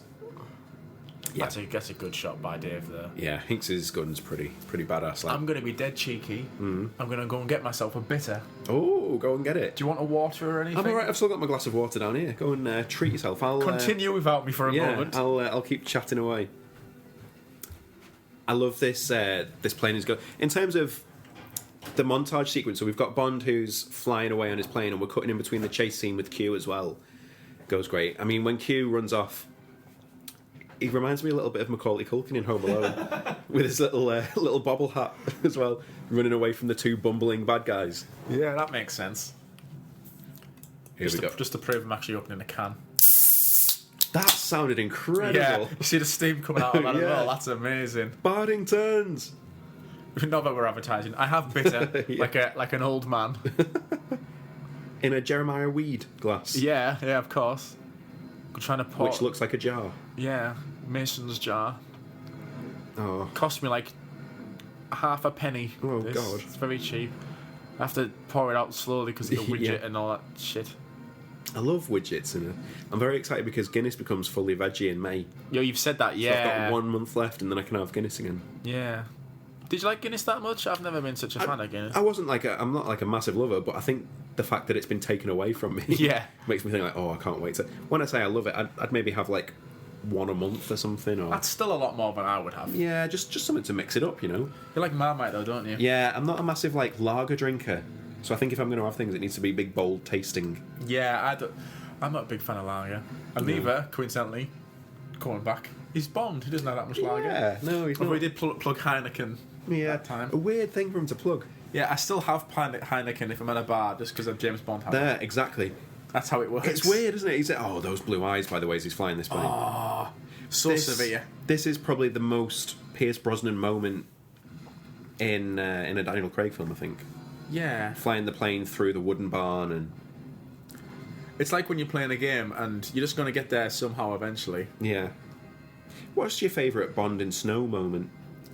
Yeah. That's a good shot by Dave there. Yeah, Hinks's gun's pretty badass. Like. I'm going to be dead cheeky. I'm going to go and get myself a bitter. Oh, go and get it. Do you want a water or anything? I'm alright. I've still got my glass of water down here. Go and treat yourself. I'll Continue without me for a moment. I'll keep chatting away. I love this. This plane is good in terms of the montage sequence. So we've got Bond who's flying away on his plane, and we're cutting in between the chase scene with Q as well. Goes great. I mean, when Q runs off, he reminds me a little bit of Macaulay Culkin in Home Alone with his little bobble hat as well, running away from the two bumbling bad guys. Yeah, that makes sense. Here we go. Just to prove I'm actually opening a can. That sounded incredible. Yeah, you see the steam coming out of that as Yeah. well. That's amazing. Bardingtons. Not that we're advertising. I have bitter, like an old man. In a Jeremiah Weed glass. Yeah, of course. I'm trying to pour. Which looks like a jar. Yeah, Mason's jar. Oh. Cost me like half a penny. Oh, God. It's very cheap. I have to pour it out slowly because of the widget and all that shit. I love widgets, and I'm very excited because Guinness becomes fully veggie in May. Yo, you've said that, yeah. So I've got 1 month left, and then I can have Guinness again. Yeah. Did you like Guinness that much? I've never been such a fan of Guinness. I'm not like a massive lover, but I think the fact that it's been taken away from me makes me think like, oh, I can't wait to. When I say I love it, I'd maybe have like 1 a month or something. Or that's still a lot more than I would have. Yeah, just something to mix it up, you know. You like Marmite though, don't you? Yeah, I'm not a massive like lager drinker, so I think if I'm going to have things, it needs to be big, bold tasting. Yeah, I'm not a big fan of lager. And neither, coincidentally, coming back, he's Bond. He doesn't have that much lager. Yeah, no, he's not. We did plug Heineken. That time. A weird thing for him to plug. Yeah, I still have Heineken if I'm at a bar just because of James Bond. There, exactly. That's how it works. It's weird, isn't it? He's like, those blue eyes, by the way, as he's flying this plane. Oh, so severe. This is probably the most Pierce Brosnan moment in a Daniel Craig film, I think. Yeah. Flying the plane through the wooden barn and... It's like when you're playing a game and you're just going to get there somehow eventually. Yeah. What's your favourite Bond in snow moment?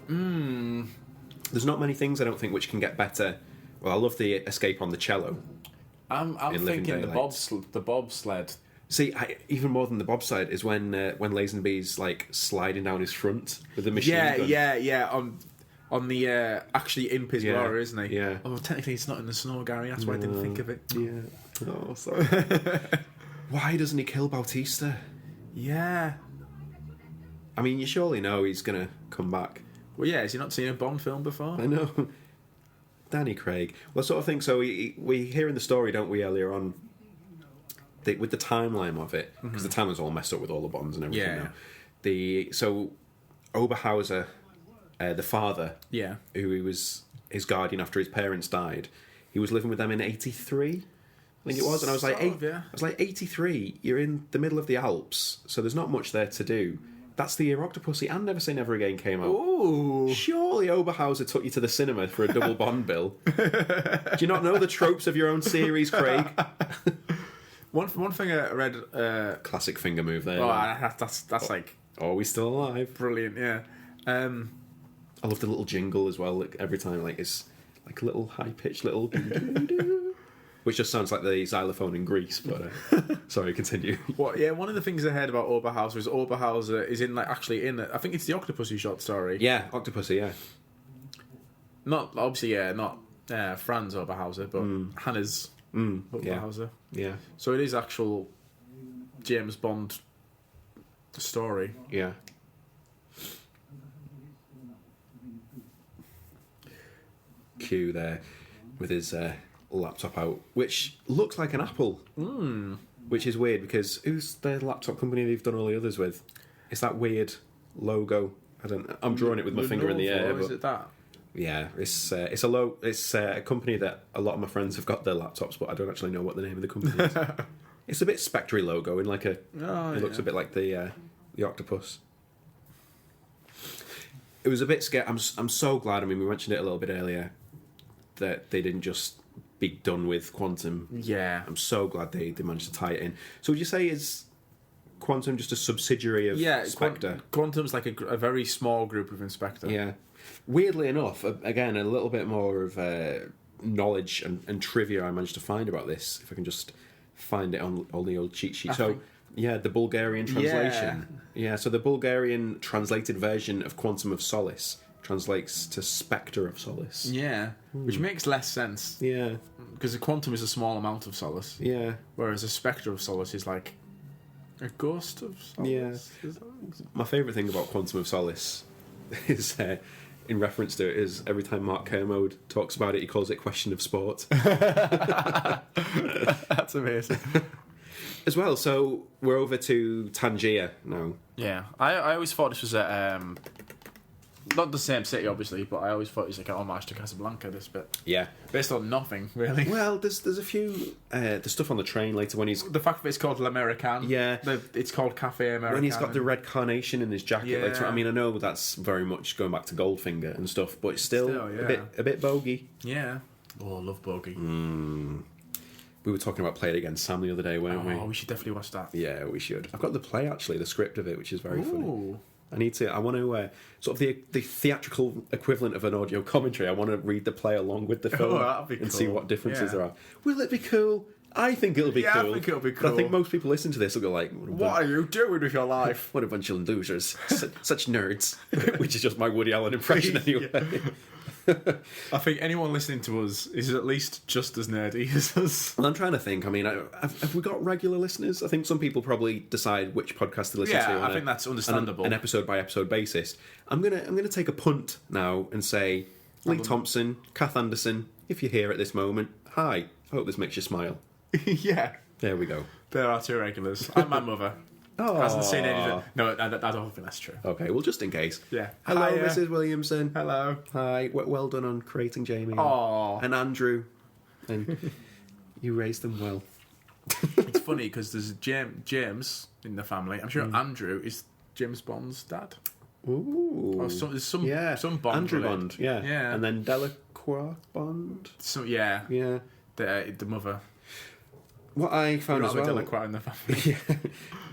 There's not many things, I don't think, which can get better. Well, I love the escape on the cello. I'm thinking the bobsled. See, even more than the bobsled is when Lazenby's like sliding down his front with the machine gun. Yeah. On the actually in Pismora, isn't he? Yeah. Oh, technically it's not in the snow, Gary. That's why I didn't think of it. Yeah. Oh, sorry. Why doesn't he kill Bautista? Yeah. I mean, you surely know he's gonna come back. Well, yeah. Has he not seen a Bond film before? I know. Danny Craig. Well, I sort of think so. We hear in the story, don't we, earlier on, with the timeline of it, because the timeline's all messed up with all the Bonds and everything now. So Oberhauser, the father, who he was his guardian after his parents died, he was living with them in 83, I think it was, and I was like 83. You're in the middle of the Alps, so there's not much there to do. That's the year Octopussy and Never Say Never Again came out. Ooh. Surely Oberhauser took you to the cinema for a double Bond bill. Do you not know the tropes of your own series, Craig? One thing I read... Classic finger move there. Oh, that's like... Are we still alive? Brilliant, yeah. I love the little jingle as well. Like, every time, like it's like a little high-pitched little... which just sounds like the xylophone in Greece, but sorry, continue. One of the things I heard about Oberhauser is Oberhauser is I think it's the Octopussy short story. Yeah, Octopussy, yeah. Not Franz Oberhauser, but Hannah's Oberhauser. Yeah. So it is actual James Bond story. Yeah. Q there with his laptop out, which looks like an Apple. Which is weird because who's the laptop company they've done all the others with? It's that weird logo. I'm drawing it with my finger in the air. Is it that? Yeah, it's a company that a lot of my friends have got their laptops, but I don't actually know what the name of the company is. It's a bit Spectre logo in like a. It looks a bit like the octopus. It was a bit scary. I'm so glad. I mean, we mentioned it a little bit earlier that they didn't just be done with Quantum. Yeah, I'm so glad they managed to tie it in. So would you say is Quantum just a subsidiary of Spectre? Quantum's like a very small group of Spectre. Yeah. Weirdly enough, again, a little bit more of knowledge and trivia I managed to find about this, if I can just find it on the old cheat sheet. The Bulgarian translation. Yeah, so the Bulgarian translated version of Quantum of Solace translates to Spectre of Solace. Yeah, which makes less sense. Yeah. Because a quantum is a small amount of solace. Yeah. Whereas a Spectre of Solace is like a ghost of solace. Yeah. My favourite thing about Quantum of Solace is... in reference to it is every time Mark Kermode talks about it, he calls it Question of Sport. That's amazing. As well, so we're over to Tangier now. Yeah, I always thought this was a Not the same city, obviously, but I always thought it was like an homage to Casablanca, this bit. Yeah. Based on nothing, really. Well, there's a few... the stuff on the train later when he's... The fact that it's called L'American. Yeah. It's called Cafe American. When he's got the red carnation in his jacket Yeah. later on. I mean, I know that's very much going back to Goldfinger and stuff, but it's still yeah. a bit bogey. Yeah. Oh, I love Bogey. We were talking about Play It Against Sam the other day, weren't we? Oh, we should definitely watch that. Yeah, we should. I've got the play, actually, the script of it, which is very funny. Ooh. I want to, sort of the theatrical equivalent of an audio commentary, I want to read the play along with the film that'd be and cool. see what differences Yeah. there are. Will it be cool? I think it'll be Yeah, cool. I think it'll be But I think cool. most people listen to this will go like, What are you doing with your life? what a bunch of losers. Such nerds. Which is just my Woody Allen impression anyway. I think anyone listening to us is at least just as nerdy as us. Well, I'm trying to think. I mean, have we got regular listeners? I think some people probably decide which podcast to listen to. Yeah, I think that's understandable. An episode by episode basis. I'm gonna take a punt now and say Lee Thompson, Kath Anderson. If you're here at this moment, hi. I hope this makes you smile. Yeah. There we go. There are two regulars. And my mother. Oh, Hasn't seen anything. No, I don't think that's true. Okay, well, just in case. Yeah. Hello, Hiya. Mrs. Williamson. Hello. Hi. Well done on creating Jamie. Aw. And Andrew. And you raised them well. It's funny because there's James in the family. I'm sure Andrew is James Bond's dad. Ooh. Or there's some Bond. Andrew related. Bond, yeah. Yeah. And then Delacroix Bond. So, yeah. Yeah. The mother. What I found as well Delacroix in the family.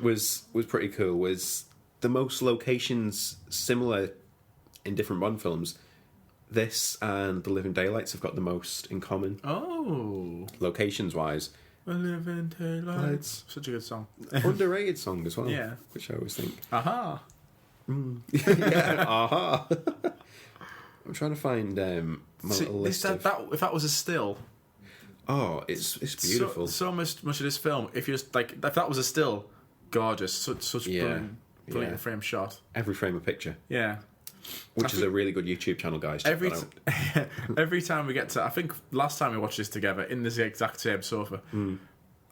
was pretty cool was the most locations similar in different Bond films. This and The Living Daylights have got the most in common, Oh. locations wise. The Living Daylights. Such a good song. Underrated song as well. Yeah. Which I always think. Aha. Yeah, aha. I'm trying to find a list of... If that was a still, Oh, it's beautiful. so much of this film. If that was a still, gorgeous, such Yeah, brilliant yeah. frame shot. Every frame a picture, Yeah. which is a really good YouTube channel, guys. Check Every that out. every time we get to, I think last time we watched this together in this exact same sofa.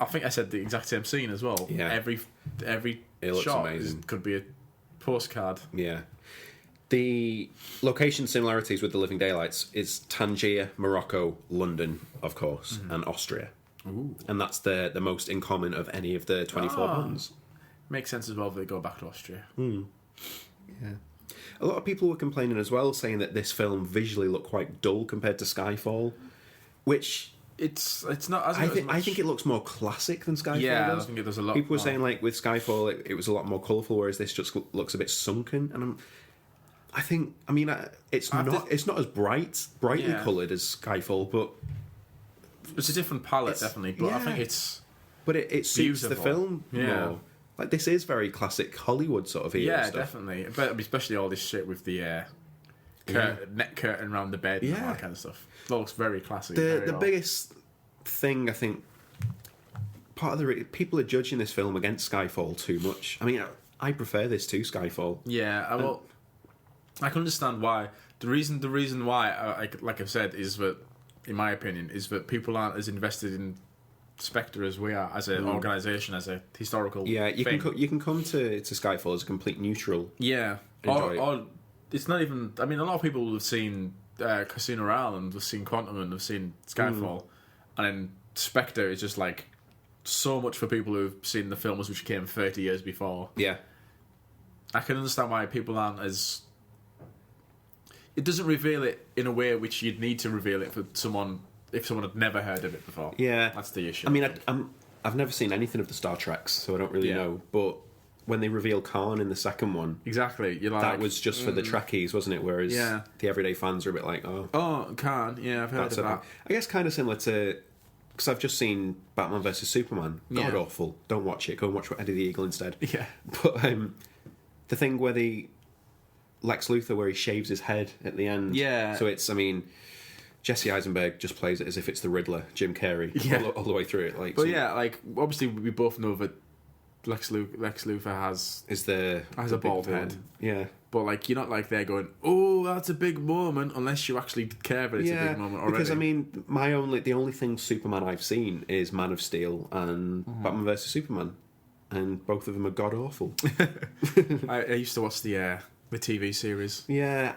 I think I said the exact same scene as well. Yeah. Every It looks shot amazing. could be a postcard. Yeah. The location similarities with The Living Daylights is Tangier, Morocco, London, of course, and Austria. Ooh. And that's the most in common of any of the 24 Bonds. Makes sense as well that they go back to Austria. Yeah. A lot of people were complaining as well, saying that this film visually looked quite dull compared to Skyfall, which It's not as I think it looks more classic than Skyfall Yeah, I does. was thinking there's a lot. People were more. saying like with Skyfall it was a lot more colourful, whereas this just looks a bit sunken. And it's not as brightly Yeah. coloured as Skyfall, but It's a different palette, definitely, but I think yeah. it's it suits the Beautiful. film Yeah. more. Like this is very classic Hollywood sort of era stuff. definitely. But especially all this shit with the net curtain around the bed and all that kind of stuff. It looks very classic. The biggest thing I think part of the people are judging this film against Skyfall too much. I mean, I prefer this to Skyfall. Yeah, I can understand why. The reason why, like I've said, is that, in my opinion, is that people aren't as invested in Spectre as we are as an organisation, as a historical. Yeah, you thing. can come to Skyfall as a complete neutral. Yeah, Enjoy it. or it's not even. I mean, a lot of people have seen Casino Royale and have seen Quantum and have seen Skyfall, and then Spectre is just like so much for people who've seen the films which came 30 years before. Yeah. I can understand why people aren't as. It doesn't reveal it in a way which you'd need to reveal it for someone if someone had never heard of it before. Yeah, That's the issue. I mean, I've never seen anything of the Star Treks, so I don't really know. But when they reveal Khan in the second one, exactly. You're like, that was just for the Trekkies, wasn't it? Whereas Yeah. the everyday fans are a bit like, oh, Khan. Yeah, I've heard that's of it. that. I guess kind of similar to because I've just seen Batman vs Superman. God Yeah. awful. Don't watch it. Go and watch Eddie the Eagle instead. Yeah. But the thing where Lex Luthor where he shaves his head at the end. Yeah. So it's, I mean, Jesse Eisenberg just plays it as if it's the Riddler, Jim Carrey, all the way through it. Like, But yeah, like obviously we both know that Lex Luthor has has a bald head. Yeah. But like you're not like there going, oh, that's a big moment, unless you actually care that it's a big moment already. Because I mean, the only thing Superman I've seen is Man of Steel and Batman vs Superman, and both of them are god awful. I used to watch the The TV series. Yeah,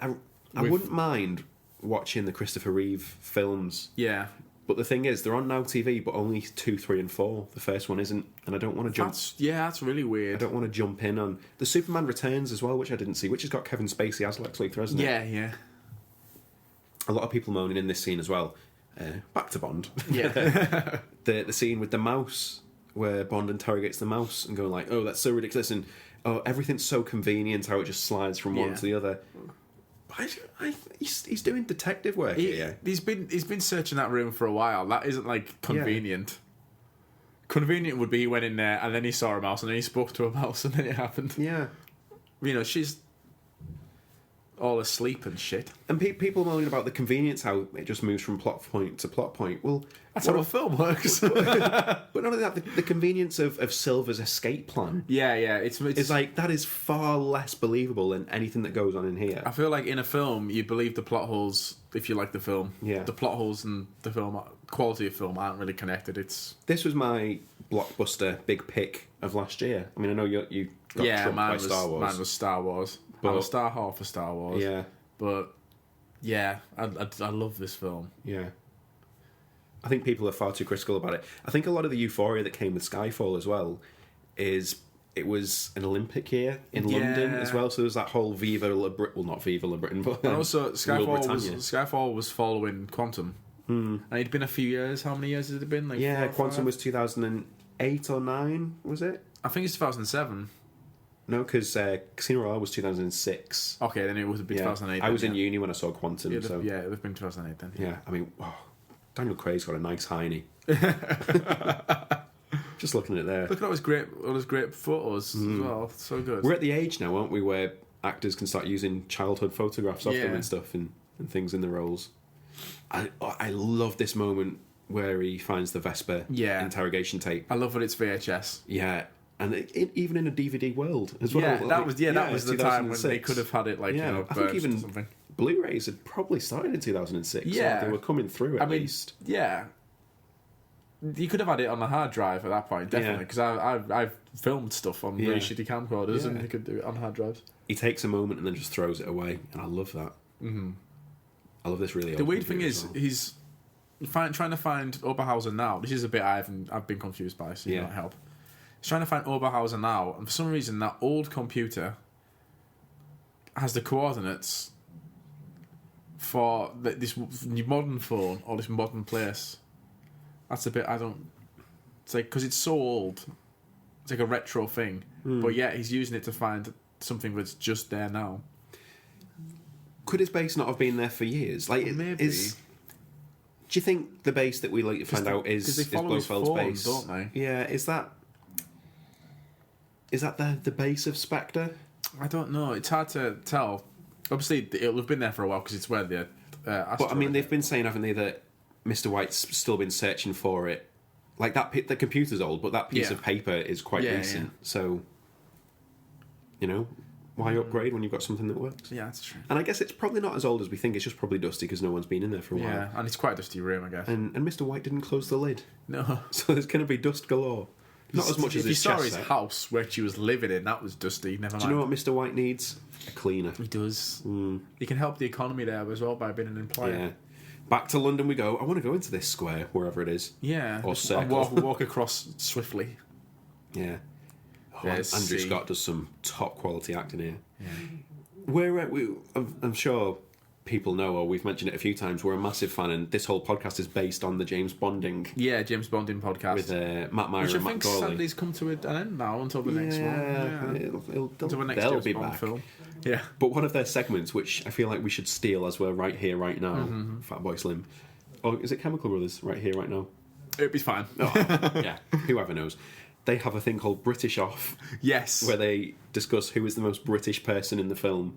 I wouldn't mind watching the Christopher Reeve films. Yeah. But the thing is, they're on Now TV, but only 2, 3, and 4. The first one isn't, and I don't want to jump. That's really weird. I don't want to jump in on the Superman Returns as well, which I didn't see, which has got Kevin Spacey as Lex Luthor, hasn't it? Yeah. A lot of people moaning in this scene as well. Back to Bond. Yeah. the scene with the mouse, where Bond interrogates the mouse and going like, "Oh, that's so ridiculous," and "Oh, everything's so convenient how it just slides from one to the other." He's doing detective work here. He's been searching that room for a while. That isn't like convenient. Yeah. Convenient would be he went in there and then he saw a mouse and then he spoke to a mouse and then it happened. Yeah. You know, she's all asleep and shit. And people moaning about the convenience, how it just moves from plot point to plot point. Well, that's how a film works. But not only that, the convenience of Silver's escape plan. Yeah. It's like, that is far less believable than anything that goes on in here. I feel like in a film, you believe the plot holes if you like the film. Yeah. The plot holes and the film quality of film aren't really connected. This was my blockbuster big pick of last year. I mean, I know you got trumped by Star Wars. Mine was Star Wars. I'm a star half for Star Wars. Yeah. But, yeah, I love this film. Yeah. I think people are far too critical about it. I think a lot of the euphoria that came with Skyfall as well is it was an Olympic year in London as well, so there was that whole Viva La Britain, well, not Viva La Britain, but and also Skyfall was following Quantum. And it'd been a few years. How many years had it been? Like Quantum was 2008 or 9, was it? I think it's 2007. No, because Casino Royale was 2006. Okay, then it would have been 2008. I was in uni when I saw Quantum. It would have been 2008 then. Yeah, I mean, Daniel Craig's got a nice hiney. Just looking at it there. Look at all his great photos as well. So good. We're at the age now, aren't we, where actors can start using childhood photographs of them and stuff and things in the roles. I love this moment where he finds the Vesper interrogation tape. I love that it's VHS. Yeah. And even in a DVD world as well. Yeah, that was the time when they could have had it I think even something. Blu-rays had probably started in 2006. Yeah, so they were coming through at least. Yeah, you could have had it on a hard drive at that point, definitely. Because I've filmed stuff on really shitty camcorders, and you could do it on hard drives. He takes a moment and then just throws it away, and I love that. Mm-hmm. I love this really. The weird thing is, he's trying to find Oberhauser now. This is a bit I've been confused by, so you might help. He's trying to find Oberhauser now, and for some reason that old computer has the coordinates for this modern phone or this modern place. That's a bit it's like, because it's so old, it's like a retro thing, but yet he's using it to find something that's just there now. Could his base not have been there for years? Like, maybe. Do you think the base that we later find out is Blofeld's base? Don't they? Yeah, is that the base of Spectre? I don't know. It's hard to tell. Obviously, it'll have been there for a while because it's where the but I mean, they've been saying, haven't they, that Mr. White's still been searching for it. Like, the computer's old, but that piece of paper is quite recent. Yeah. So, why upgrade when you've got something that works? Yeah, that's true. And I guess it's probably not as old as we think. It's just probably dusty because no one's been in there for a while. Yeah, and it's quite a dusty room, I guess. And Mr. White didn't close the lid. No. So there's going to be dust galore. Not as much as his chest. If you saw his house where she was living in, that was dusty. Never mind. Do you know what Mr. White needs? A cleaner. He does. He can help the economy there as well by being an employer. Yeah. Back to London we go. I want to go into this square, wherever it is. Yeah. Or circle. Walk across swiftly. Yeah. Andrew Scott does some top quality acting here. Yeah. I'm sure people know, or we've mentioned it a few times, we're a massive fan, and this whole podcast is based on the James Bonding. Yeah, James Bonding podcast. With Matt Meyer and Matt Gawley. Which I think sadly's come to an end now until the next one. Yeah. They'll be back. Film. Yeah. But one of their segments, which I feel like we should steal as we're right here, right now, Fatboy Slim. Or is it Chemical Brothers, right here, right now? It'd be fine. Oh, yeah, whoever knows. They have a thing called British Off. Yes. Where they discuss who is the most British person in the film.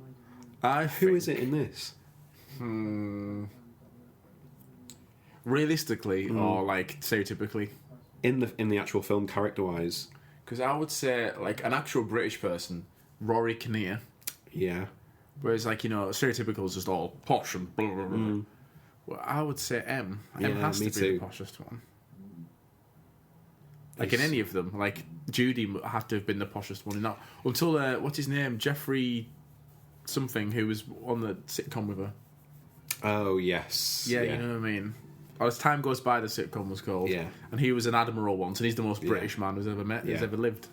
Who is it in this? Realistically, or like stereotypically? In the actual film, character-wise. Because I would say, like, an actual British person, Rory Kinnear. Yeah. Whereas, like, stereotypical is just all posh and blah, blah, blah. Well, I would say M. M has to be the poshest one. Like, in any of them. Like, Judy had to have been the poshest one. Not until, what's his name? Jeffrey something who was on the sitcom with her. Oh yes. Yeah, you know what I mean. As Time Goes By, the sitcom was called. Yeah. And he was an admiral once, and he's the most British man who's ever met, who's ever lived.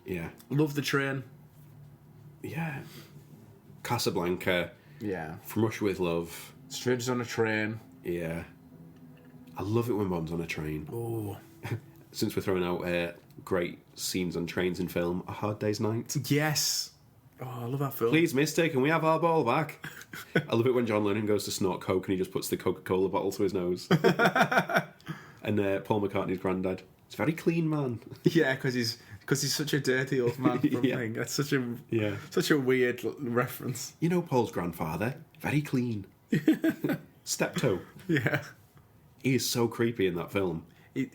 Yeah. Love the Train. Yeah. Casablanca. Yeah. From Russia with Love. Strangers on a Train. Yeah. I love it when Bond's on a train. Oh. Since we're throwing out great scenes on trains in film, A Hard Day's Night. Yes. Oh, I love that film. Please, mister, can we have our ball back? I love it when John Lennon goes to snort coke and he just puts the Coca-Cola bottle to his nose. And Paul McCartney's granddad. He's a very clean man. Yeah, because he's such a dirty old man from thing. That's such a weird reference. You know Paul's grandfather? Very clean. Steptoe. Yeah. He is so creepy in that film.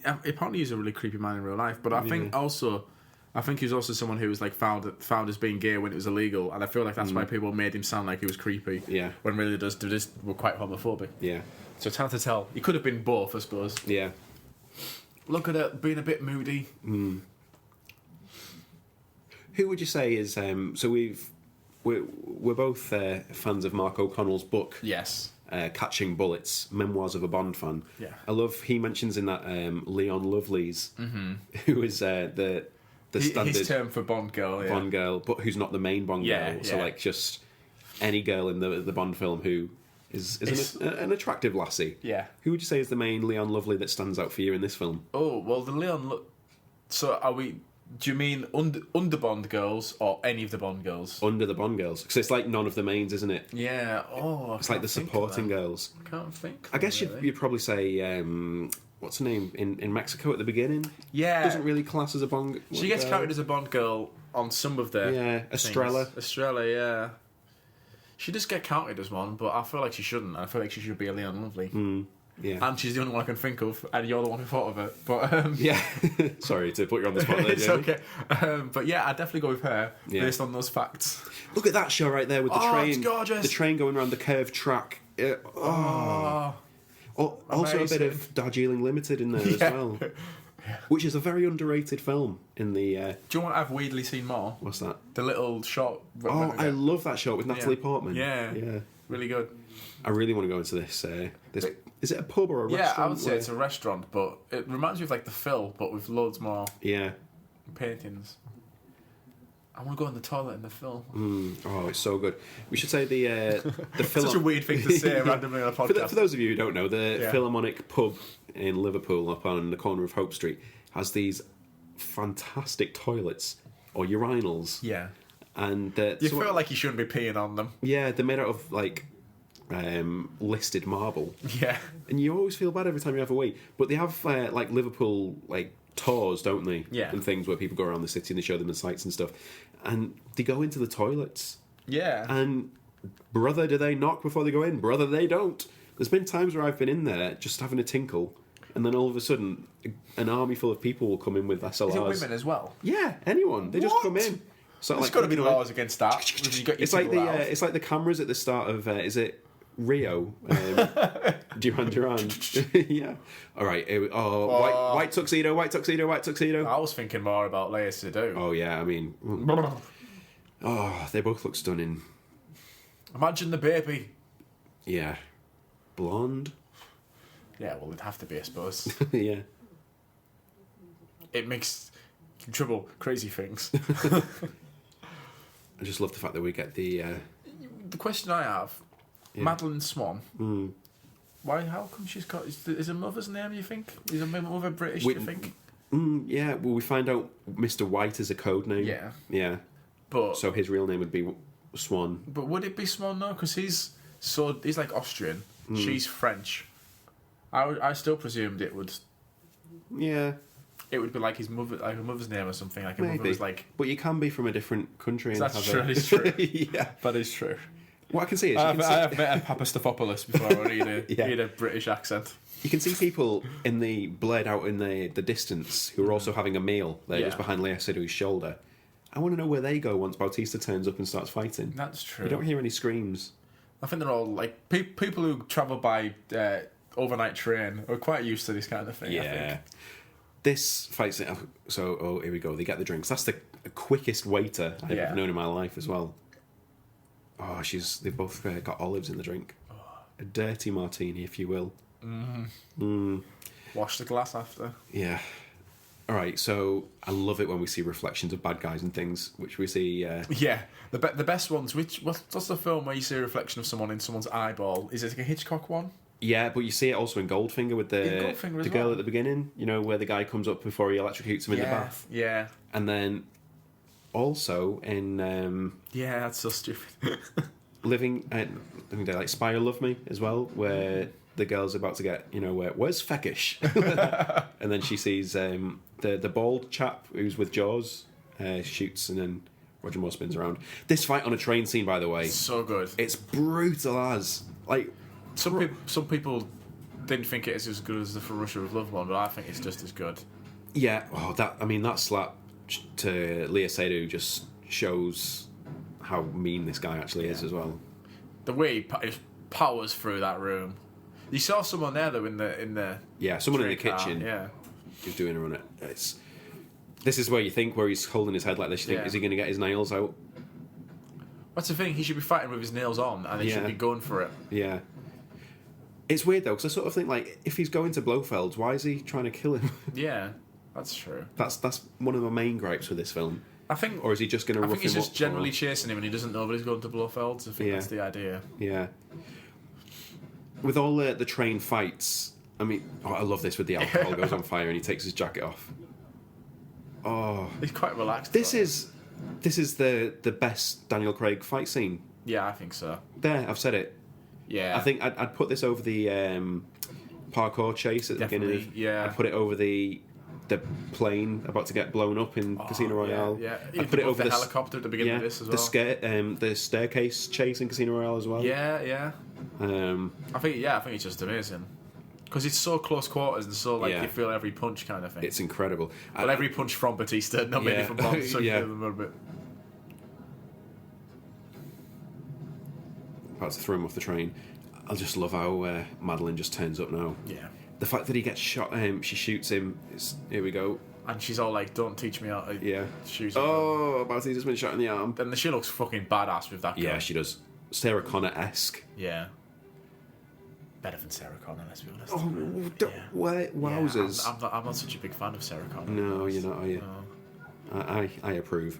Apparently he's a really creepy man in real life, but I think he was also someone who was like found as being gay when it was illegal, and I feel like that's why people made him sound like he was creepy. Yeah. When really they just were quite homophobic. Yeah. So it's hard to tell. He could have been both, I suppose. Yeah. Look at it, being a bit moody. Mm. Who would you say is so we're both fans of Mark O'Connell's book? Yes. Catching Bullets, Memoirs of a Bond Fan. Yeah. I love, he mentions in that Leon Lovelace, who is the standard his term for Bond girl, yeah. Bond girl, but who's not the main Bond girl. So like just any girl in the Bond film who is an attractive lassie. Yeah. Who would you say is the main Leon Lovelace that stands out for you in this film? Oh, well, the Leon... So are we... Do you mean under Bond girls or any of the Bond girls? Under the Bond girls. Because it's like none of the mains, isn't it? Yeah. Oh, it's like the supporting girls. I can't think. I guess you'd probably say... what's her name? In Mexico at the beginning? Yeah. Doesn't really class as a Bond girl. She gets counted as a Bond girl on some of the... Yeah, Estrella. Estrella, yeah. She does get counted as one, but I feel like she shouldn't. I feel like she should be a Leon Lovely. Yeah. And she's the only one I can think of, and you're the one who thought of it. But yeah. Sorry to put you on the spot there, it's Jamie. okay. But yeah, I'd definitely go with her based on those facts. Look at that shot right there with the train. It's gorgeous. The train going around the curved track. Also a bit of Darjeeling Limited in there as well. Which is a very underrated film in the... Do you want to have weirdly seen more? What's that? The little shot... I love that shot with Natalie Portman. Yeah. Really good. I really want to go into this... is it a pub or a restaurant? Yeah, I would say it's a restaurant, but it reminds me of like the Phil, but with loads more paintings. I want to go in the toilet in the film. Oh, it's so good. We should say the Such a weird thing to say randomly on a podcast. For those of you who don't know, the Philharmonic pub in Liverpool up on the corner of Hope Street has these fantastic toilets or urinals. Yeah. And you feel like you shouldn't be peeing on them. Yeah, they're made out of like listed marble. Yeah. And you always feel bad every time you have a wee. But they have like Liverpool like tours, don't they? Yeah. And things where people go around the city and they show them the sights and stuff. And they go into the toilets. Yeah. And brother, do they knock before they go in? Brother, they don't. There's been times where I've been in there just having a tinkle, and then all of a sudden, an army full of people will come in with SLRs. Is it women as well? Yeah, anyone. They just come in. So there's got to be laws against that. It's like the cameras at the start of is it Rio? Duran Duran. Yeah. All right. White tuxedo. White tuxedo. White tuxedo. I was thinking more about Leia Seydoux. Oh yeah. I mean. They both look stunning. Imagine the baby. Yeah. Blonde. Yeah, well, it'd have to be, I suppose. Yeah. It makes trouble, crazy things. I just love the fact that we get the... The question I have, Madeline Swan, why? How come she's got... Is her mother's name, you think? Is her mother British, do you think? Yeah, well, we find out Mr. White is a code name. Yeah. Yeah. But so his real name would be Swan. But would it be Swan, though? Because he's like Austrian. She's French. I still presumed it would... Yeah. It would be like his mother, like her mother's name or something. Like her Maybe. mother was like... But you can be from a different country and That's true, it's true. Yeah. That is true. What I can see is... I have met a Papastafopoulos before I read a British accent. You can see people in the bled out in the distance who are also having a meal. They're just behind Leia Seydoux's shoulder. I want to know where they go once Bautista turns up and starts fighting. That's true. You don't hear any screams. I think they're all like people who travel by overnight train are quite used to this kind of thing. Yeah. I think. This fight. So here we go. They get the drinks. That's the quickest waiter I've ever known in my life as well. Oh, they've both got olives in the drink. A dirty martini, if you will. Wash the glass after. Yeah. All right, so I love it when we see reflections of bad guys and things, which we see... Yeah, the best ones. What's the film where you see a reflection of someone in someone's eyeball? Is it like a Hitchcock one? Yeah, but you see it also in Goldfinger with the girl at the beginning, where the guy comes up before he electrocutes him in the bath. Yeah. And then also in... yeah, that's so stupid. Living Day, like Spy Who Loved Me as well, where the girl's about to get, where's Feckish? And then she sees the bald chap who's with Jaws, shoots, and then Roger Moore spins around. This fight on a train scene, by the way, so good. It's brutal as like some people didn't think it is as good as the For Russia with Love one, but I think it's just as good. Yeah, that slap to Leah Seydoux just shows how mean this guy actually is as well. The way he powers through that room. You saw someone there though in the someone in the kitchen. Yeah, he's doing a run at This is where you think, where he's holding his head like this, you think, is he going to get his nails out? That's the thing, he should be fighting with his nails on, and he should be going for it. Yeah. It's weird, though, because I sort of think, like, if he's going to Blofeld's, why is he trying to kill him? Yeah, that's true. That's one of my main gripes with this film. I think... Or is he just going to rough him up? I think he's just generally chasing him, and he doesn't know that he's going to Blofeld's. I think that's the idea. Yeah. With all the train fights, I mean... I love this, with the alcohol goes on fire and he takes his jacket off. Oh, he's quite relaxed. This is the best Daniel Craig fight scene. Yeah, I think so. There, I've said it. Yeah, I think I'd put this over the parkour chase at the beginning. Yeah, I'd put it over the plane about to get blown up in Casino Royale. Yeah, I'd put it over the helicopter at the beginning of this as well. The staircase chase in Casino Royale as well. Yeah. I think it's just amazing. Because it's so close quarters and so you feel every punch kind of thing. It's incredible. Well, every punch from Batista, not many from Bond, so you feel them a little bit. About to throw him off the train. I just love how Madeline just turns up now. Yeah. The fact that he gets shot, she shoots him. Here we go. And she's all like, "Don't teach me how to shoot." About to just been shot in the arm. Then she looks fucking badass with that gun. Yeah, she does. Sarah Connor-esque. Yeah. Better than Sarah Connor, let's be honest. Wowzers. Yeah, I'm not such a big fan of Sarah Connor. No, you're not, are you? No. I approve.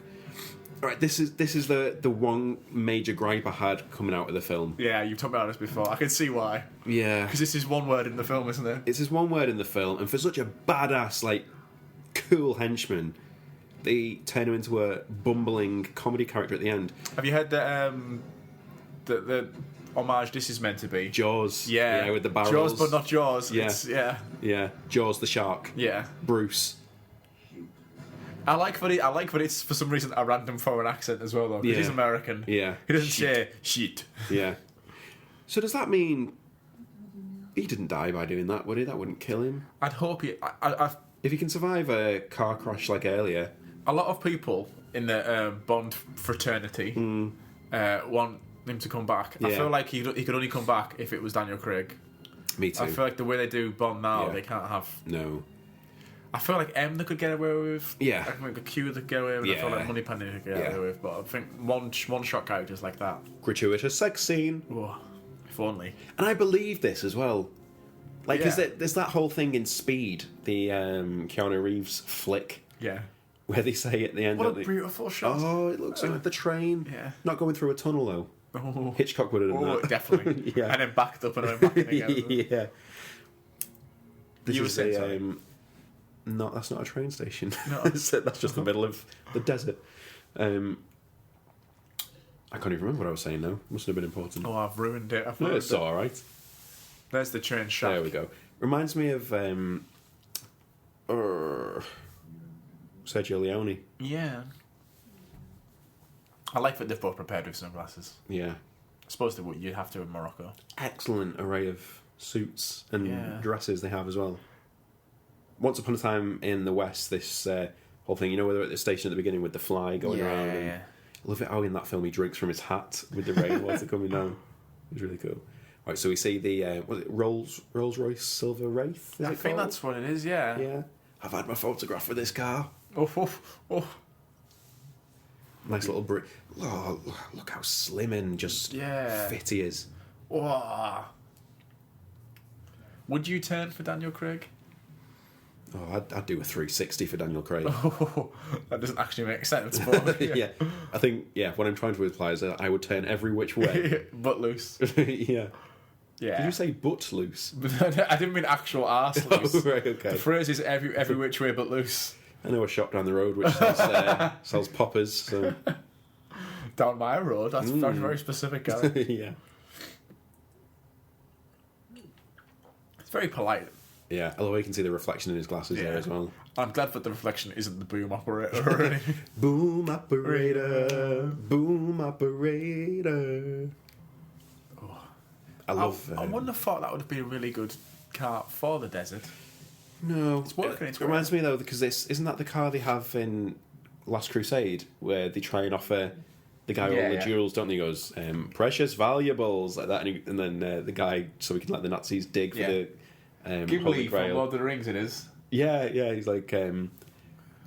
All right, this is the one major gripe I had coming out of the film. Yeah, you've talked about this before. I can see why. Yeah. Because this is one word in the film, isn't it? It's just one word in the film, and for such a badass, cool henchman, they turn him into a bumbling comedy character at the end. Have you heard the homage this is meant to be? Jaws. Yeah. With the barrels. Jaws, but not Jaws. Yeah. Yeah. Jaws the shark. Yeah. Bruce. I like that it's for some reason a random foreign accent as well though. Because he's American. Yeah. He doesn't say shit. Yeah. So does that mean he didn't die by doing that, would he? That wouldn't kill him. I'd hope he. If he can survive a car crash like earlier. A lot of people in the Bond fraternity want him to come back. I feel like he could only come back if it was Daniel Craig. Me too. I feel like the way they do Bond now, they can't have. No. I feel like M they could get away with. Yeah. I think Q they could get away with. I feel like Moneypenny they could get away with. But I think one shot characters like that. Gratuitous sex scene. Oh, if only. And I believe this as well. Because there's that whole thing in Speed, the Keanu Reeves flick. Yeah. Where they say at the end. What a beautiful shot. Oh, it looks like the train. Yeah. Not going through a tunnel though. Oh. Hitchcock would have done that. Definitely. Yeah. And then backed up and then back in again. Yeah. You were saying no, that's not a train station. No. That's just the middle of the desert. I can't even remember what I was saying now. Must have been important. Oh, I've ruined it. No, it's all right. There's the train shack. There we go. Reminds me of Sergio Leone. Yeah. I like that they've both prepared with sunglasses. Yeah. I suppose you'd have to in Morocco. Excellent array of suits and dresses they have as well. Once upon a time in the West, this whole thing, where they're at the station at the beginning with the fly going around. And I love it how in that film he drinks from his hat with the rainwater coming down. It was really cool. Right, so we see the Rolls Royce Silver Wraith. I think that's what it is. Yeah. Yeah. I've had my photograph for this car. Oh. Nice little Oh, look how slim and just fit he is. Wow. Would you turn for Daniel Craig? Oh, I'd do a 360 for Daniel Craig. Oh, that doesn't actually make sense. But Yeah, I think what I'm trying to imply is that I would turn every which way. But loose. Yeah. Yeah. Did you say butt loose? I didn't mean actual arse loose. Oh, right, okay. The phrase is every which way but loose. I know a shop down the road which sells poppers. So. Down my road. That's very specific, Gary. Yeah. It's very polite. Yeah, although you can see the reflection in his glasses there as well. I'm glad that the reflection isn't the boom operator or anything. Boom operator, boom operator. Oh. I love. I wouldn't have thought that would be a really good car for the desert. No, it's working. It reminds me though, because isn't that the car they have in Last Crusade where they try and offer the guy all the jewels, don't they? He goes, precious valuables like that, and then the guy, so we can let the Nazis dig for the. Gimli from Lord of the Rings, it is. Yeah, he's like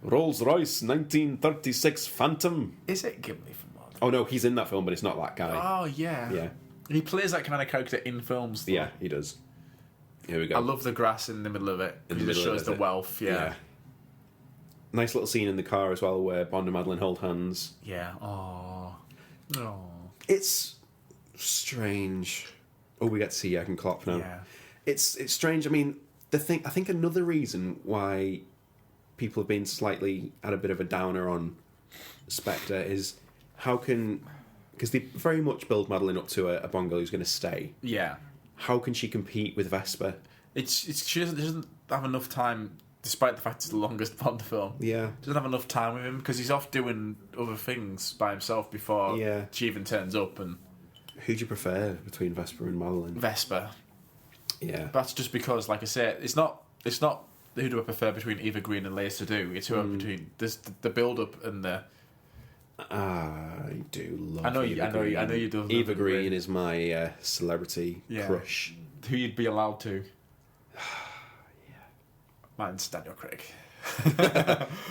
Rolls Royce 1936 Phantom. Is it Gimli from Lord? Oh no, he's in that film, but it's not that guy. Oh yeah. He plays that kind of character in films, though. Yeah, he does. Here we go. I love the grass in the middle of it. It just shows the wealth. Yeah. Nice little scene in the car as well, where Bond and Madeline hold hands. Yeah. Oh. It's strange. Oh, we get to see Jurgen Klopp now. Yeah. It's strange. I mean, I think another reason why people have been slightly at a bit of a downer on Spectre is because they very much build Madeline up to a Bond girl who's going to stay. Yeah. How can she compete with Vesper? She doesn't have enough time, despite the fact it's the longest Bond film. Yeah. Doesn't have enough time with him because he's off doing other things by himself before she even turns up. And who do you prefer between Vesper and Madeline? Vesper. Yeah. That's just because, like I said, it's not who do I prefer between Eva Green and Leia Seydoux. It's whoever between the build up and the. I do love. I know you do. Eva Green is my celebrity crush. Who you'd be allowed to? Mine's Daniel Craig.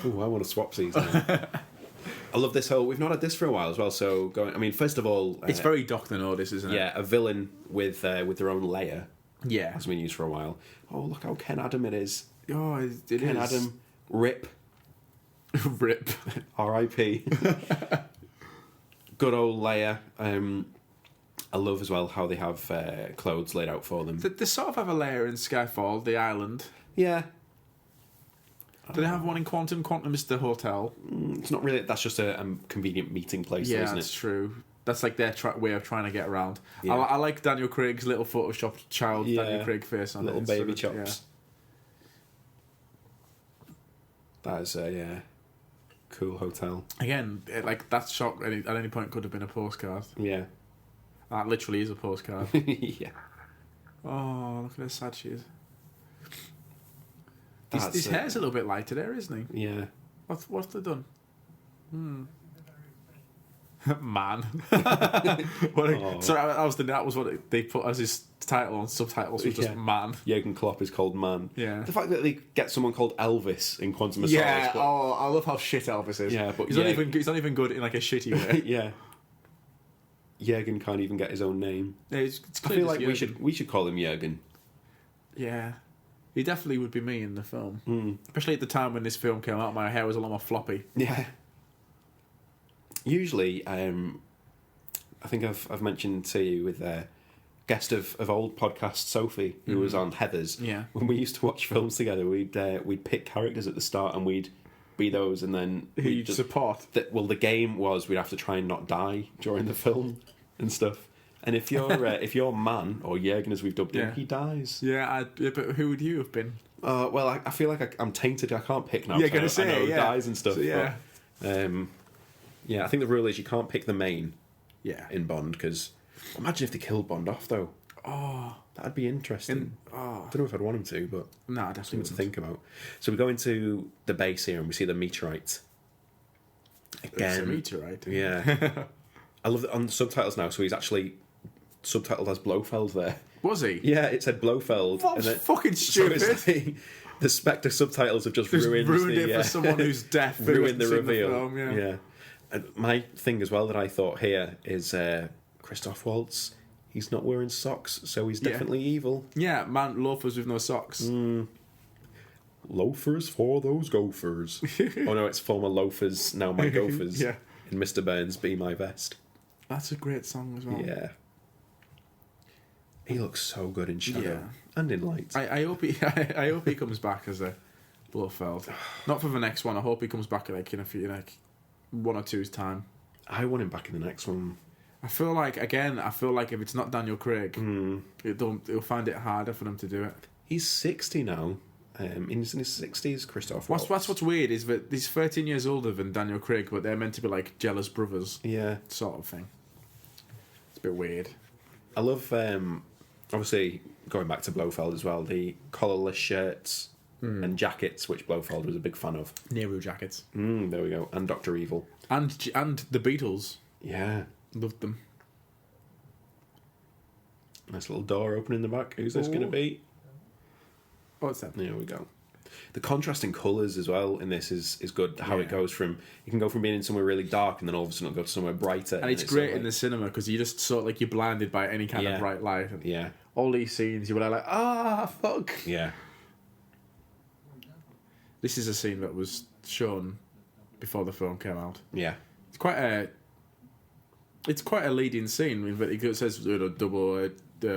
Ooh, I want to swap these now. I love this whole. We've not had this for a while as well. So first of all, it's very Doctor No, this, isn't it? Yeah, a villain with their own Leia. Yeah, has been used for a while. Oh, look how Ken Adam it is. Oh, Ken Adam, RIP. RIP. R.I.P. Good old Leia. I love as well how they have clothes laid out for them. They sort of have a Leia in Skyfall, the island. Yeah. Do they have one in Quantum? Quantum is the hotel. It's not really. That's just a convenient meeting place, isn't it? Yeah, that's true. That's like their way of trying to get around. Yeah. I like Daniel Craig's little photoshopped child Daniel Craig face on little it. Baby chops. Yeah. That is a cool hotel. Again, that shot at any point could have been a postcard. Yeah. That literally is a postcard. Yeah. Oh, look at how sad she is. His hair's a little bit lighter there, isn't he? Yeah. What's they done? Man. Sorry, I was thinking that was what they put as his title on subtitles, was just Man. Jurgen Klopp is called Man. Yeah. The fact that they get someone called Elvis in Quantum of Solace. Yeah, I love how shit Elvis is. Yeah, but he's not even good in like a shitty way. Yeah. Jurgen can't even get his own name. Yeah, it's I feel like we should call him Jurgen. Yeah. He definitely would be me in the film. Especially at the time when this film came out, my hair was a lot more floppy. Yeah. Usually, I think I've mentioned to you with guest of old podcast Sophie, who was on Heathers. Yeah. When we used to watch films together, we'd pick characters at the start and we'd be those, and then who you'd support. The game was we'd have to try and not die during the film and stuff. And if you're Man or Jurgen, as we've dubbed him, he dies. Yeah, but who would you have been? Well, I feel like I'm tainted. I can't pick now. You're going to say I know dies and stuff. So, yeah. But, yeah, I think the rule is you can't pick the main. Yeah. In Bond, because imagine if they killed Bond off though. Oh, that'd be interesting. I don't know if I'd want him to, but no, definitely something to think about. So we go into the base here and we see the meteorite. Again, it's a meteorite. Yeah. I love that on the subtitles now. So he's actually subtitled as Blofeld there. Was he? Yeah, it said Blofeld. That's fucking stupid. So the Spectre subtitles have just ruined it for someone who's deaf. Ruined the reveal. The film, yeah. My thing as well that I thought here is Christoph Waltz. He's not wearing socks, so he's definitely evil. Yeah, man, loafers with no socks. Loafers for those gophers. Oh no, it's former loafers, now my gophers. Yeah. In Mr. Burns, Be My Vest. That's a great song as well. Yeah. He looks so good in shadow Yeah. and in light. I hope he I hope he comes back as a Blofeld. Not for the next one. I hope he comes back like in a few 1 or 2's time. I want him back in the next one. I feel like if it's not Daniel Craig, it'll find it harder for them to do it. He's 60 now. He's in his 60s, Christoph Waltz. What's weird is that he's 13 years older than Daniel Craig, but they're meant to be like jealous brothers. Yeah. Sort of thing. It's a bit weird. I love, obviously, going back to Blofeld as well, the collarless shirts and jackets, which Blofeld was a big fan of. Nehru jackets. There we go. And Dr. Evil. And the Beatles. Yeah. Loved them. Nice little door open in the back. Who's this going to be? What's that? There we go. The contrasting colours as well in this is good. How it goes from... You can go from being in somewhere really dark and then all of a sudden it'll go to somewhere brighter. And it's great in the cinema because you just sort of like you're blinded by any kind of bright light. And yeah. all these scenes, you were like, fuck. Yeah. This is a scene that was shown before the film came out. Yeah. It's quite a leading scene. But it says double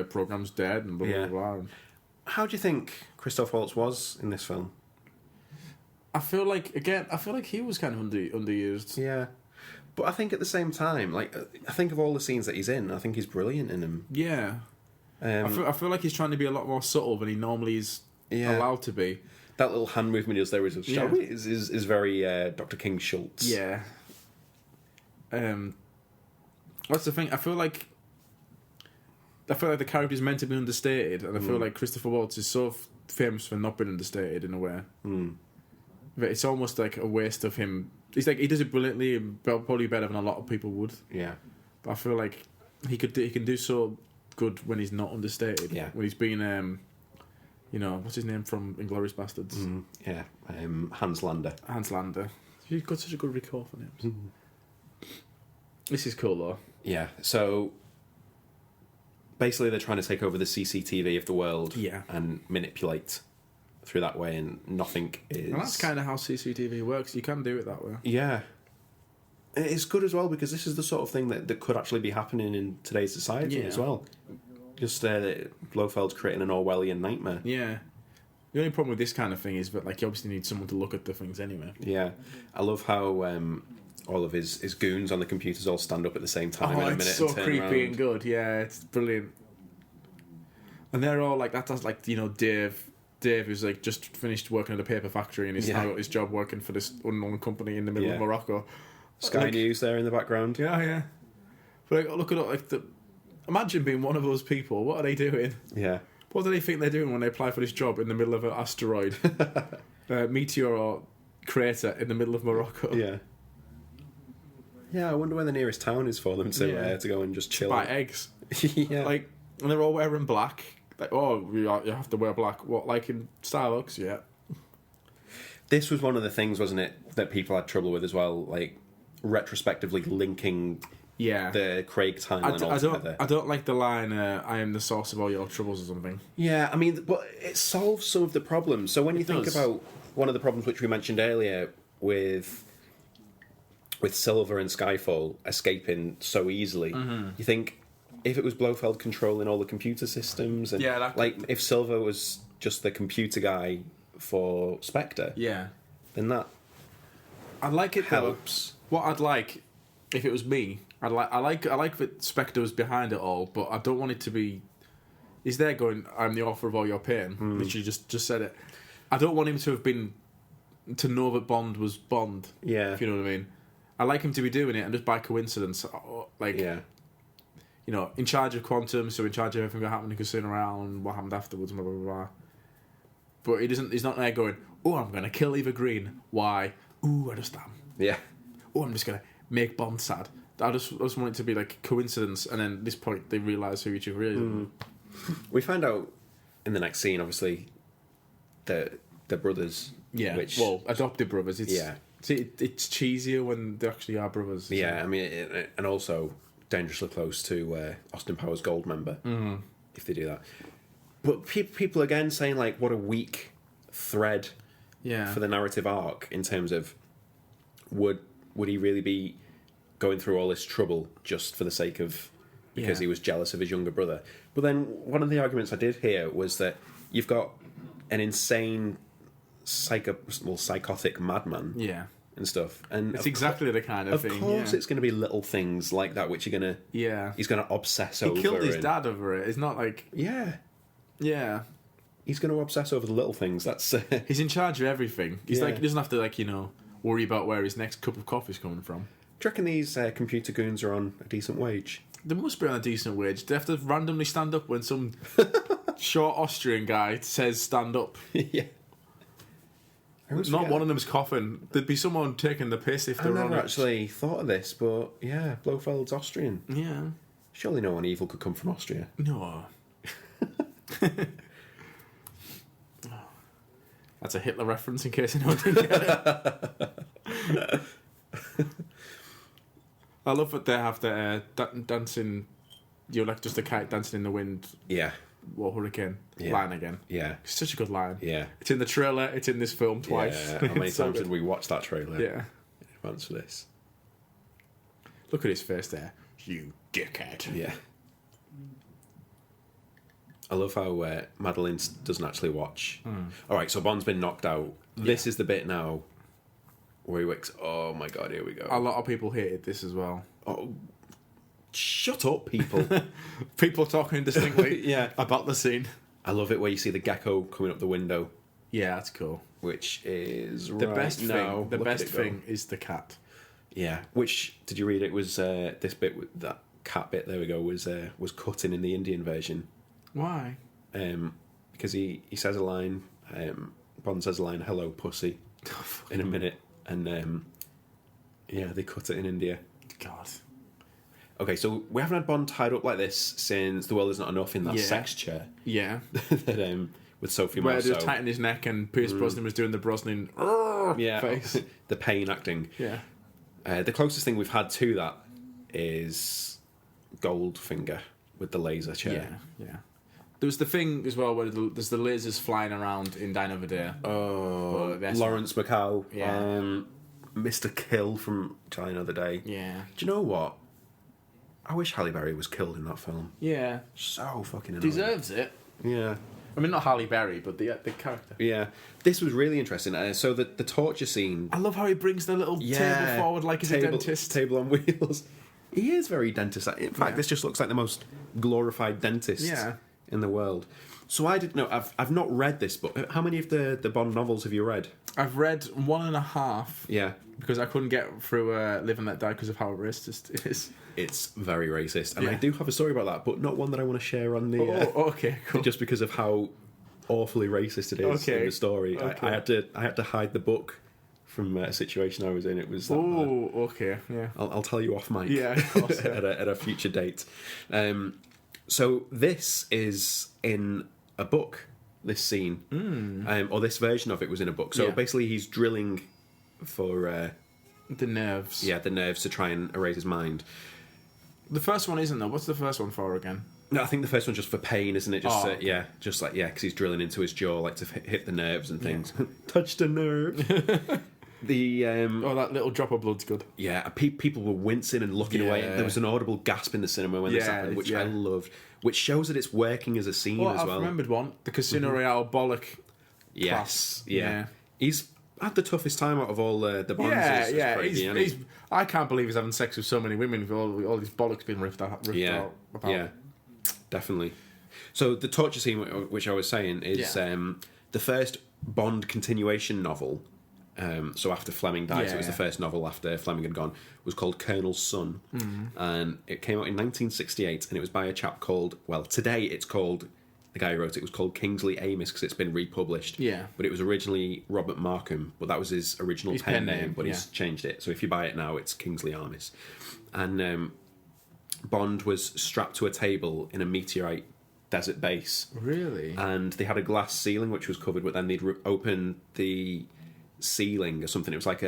program's dead and blah blah blah. How do you think Christoph Waltz was in this film? I feel like he was kind of underused. Yeah. But I think at the same time, I think of all the scenes that he's in, I think he's brilliant in them. Yeah. I feel like he's trying to be a lot more subtle than he normally is allowed to be. That little hand movement is there is very Dr. King Schultz. Yeah. What's the thing? I feel like the character's meant to be understated, and I feel like Christopher Waltz is so famous for not being understated in a way. That it's almost like a waste of him. He's like he does it brilliantly, probably better than a lot of people would. Yeah. But I feel like he can do so good when he's not understated. Yeah. When he's being what's his name from Inglourious Bastards? Yeah. Hans Lander. Hans Lander. You've got such a good recall for names. This is cool though. Yeah. So basically, they're trying to take over the CCTV of the world. Yeah. And manipulate through that way, and nothing is. And that's kind of how CCTV works. You can do it that way. Yeah. And it's good as well because this is the sort of thing that could actually be happening in today's society as well. Just Blofeld's creating an Orwellian nightmare. Yeah. The only problem with this kind of thing is that you obviously need someone to look at the things anyway. Yeah. I love how all of his goons on the computers all stand up at the same time in a minute. It's so and turn creepy around. and good. Yeah, it's brilliant. And they're all like that's like Dave who's like just finished working at a paper factory and he's now got his job working for this unknown company in the middle of Morocco. Sky News there in the background. Yeah. But look at it, imagine being one of those people. What are they doing? Yeah. What do they think they're doing when they apply for this job in the middle of an asteroid, meteor or crater in the middle of Morocco? Yeah. Yeah, I wonder where the nearest town is for them to go and just chill. Buy eggs. Yeah. And they're all wearing black. You have to wear black. What, like in Starbucks? Yeah. This was one of the things, wasn't it, that people had trouble with as well, like retrospectively linking the Craig timeline all together. I don't like the line, I am the source of all your troubles or something. Yeah, I mean, but it solves some of the problems. So when you think about one of the problems which we mentioned earlier with Silver and Skyfall escaping so easily, you think if it was Blofeld controlling all the computer systems, and if Silver was just the computer guy for Spectre, then that I'd like it helps. Though. What I'd like if it was me, I like that Spectre was behind it all, but I don't want it to be. He's there going, "I'm the author of all your pain." Literally just said it. I don't want him to have been to know that Bond was Bond. Yeah, if you know what I mean. I like him to be doing it, and just by coincidence, in charge of Quantum, so in charge of everything that happened in Casino Royale and what happened afterwards, blah blah blah. But he's not there going, "Oh, I'm going to kill Eva Green." Why? Ooh, I just am. Yeah. Oh, I'm just going to make Bond sad. I just want it to be like coincidence, and then at this point they realise who each other is. We find out in the next scene, obviously, the brothers. Yeah. Which, adopted brothers. It's, See, it's cheesier when they actually are brothers. Yeah, I mean, and also dangerously close to Austin Powers Goldmember, if they do that. But people again saying, like, what a weak thread for the narrative arc in terms of would he really be going through all this trouble just for the sake of because he was jealous of his younger brother? But then one of the arguments I did hear was that you've got an insane psychotic madman and stuff, and it's exactly the kind of thing. Of course, it's going to be little things like that which you're going to he's going to obsess over. He killed his dad over it. It's not like he's going to obsess over the little things. That's he's in charge of everything. He's like, he doesn't have to, like, worry about where his next cup of coffee's coming from. Do you reckon these computer goons are on a decent wage? They must be on a decent wage. They have to randomly stand up when some short Austrian guy says stand up. Yeah. Not one of them's coughing. There'd be someone taking the piss if they were on it. I've never actually thought of this, but yeah, Blofeld's Austrian. Yeah. Surely no one evil could come from Austria. No. That's a Hitler reference in case anyone didn't get it. I love that they have the dancing, like just a kite dancing in the wind. Yeah. Or hurricane line again. Yeah. It's such a good line. Yeah. It's in the trailer, it's in this film twice. Yeah. How many times did we watch that trailer? Yeah. In advance for this. Look at his face there. You dickhead. Yeah. I love how Madeline doesn't actually watch. Alright, so Bond's been knocked out. This is the bit now where he wakes. Oh my god, here we go. A lot of people hated this as well. Oh, shut up, people. People talking distinctly about the scene. I love it where you see the gecko coming up the window. Yeah, that's cool. Which is the best thing. The best thing is the cat. Yeah. Which, did you read it was this bit with that cat bit? There we go. Was cut in the Indian version. Why? Because he says a line. Bond says a line, "Hello, pussy," in a minute, and they cut it in India. God. Okay, so we haven't had Bond tied up like this since The World Is Not Enough in that sex chair. Yeah. That, with Sophie Marceau. Where they were tightening his neck and Pierce Brosnan was doing the Brosnan face. The pain acting. Yeah. The closest thing we've had to that is Goldfinger with the laser chair. Yeah. There was the thing as well where there's the lasers flying around in Die Another Day. Oh, Lawrence Bacall. Yeah. Mr. Kill from Die Another Day. Yeah. Do you know what? I wish Halle Berry was killed in that film. Yeah. So fucking annoying. Deserves it. Yeah. I mean, not Halle Berry, but the character. Yeah. This was really interesting. So the torture scene... I love how he brings the little table forward like he's a dentist. Table on wheels. He is very dentist. In fact, this just looks like the most glorified dentist in the world. So I didn't know... I've not read this book. How many of the Bond novels have you read? I've read 1.5. Yeah. Because I couldn't get through Live and Let Die because of how racist it is. It's very racist. And I do have a story about that, but not one that I want to share on the... okay, cool. Just because of how awfully racist it is in the story. Okay. I had to hide the book from a situation I was in. It was... okay, yeah. I'll tell you off mic. Yeah, of course. at a future date. So this is in a book, this scene. Or this version of it was in a book. So basically he's drilling for... the nerves. Yeah, the nerves to try and erase his mind. The first one isn't, though. What's the first one for again? No, I think the first one's just for pain, isn't it? Just because he's drilling into his jaw, like to hit the nerves and things. Touched a nerve. That little drop of blood's good. Yeah, people were wincing and looking away. There was an audible gasp in the cinema when this happened, which I loved. Which shows that it's working as a scene as well. I've remembered one. The Casino Royale bollock. Yes, yeah. He's had the toughest time out of all the Bonds. I can't believe he's having sex with so many women with all these bollocks being ripped out. About. Yeah, definitely. So the torture scene, which I was saying, is the first Bond continuation novel. So after Fleming died, so it was the first novel after Fleming had gone, was called Colonel's Son. And it came out in 1968, and it was by a chap called, today it's called... The guy who wrote it was called Kingsley Amis because it's been republished. Yeah. But it was originally Robert Markham, but that was his original pen name, but he's changed it. So if you buy it now, it's Kingsley Amis. And Bond was strapped to a table in a meteorite desert base. Really? And they had a glass ceiling which was covered, but then they'd open the ceiling or something. It was like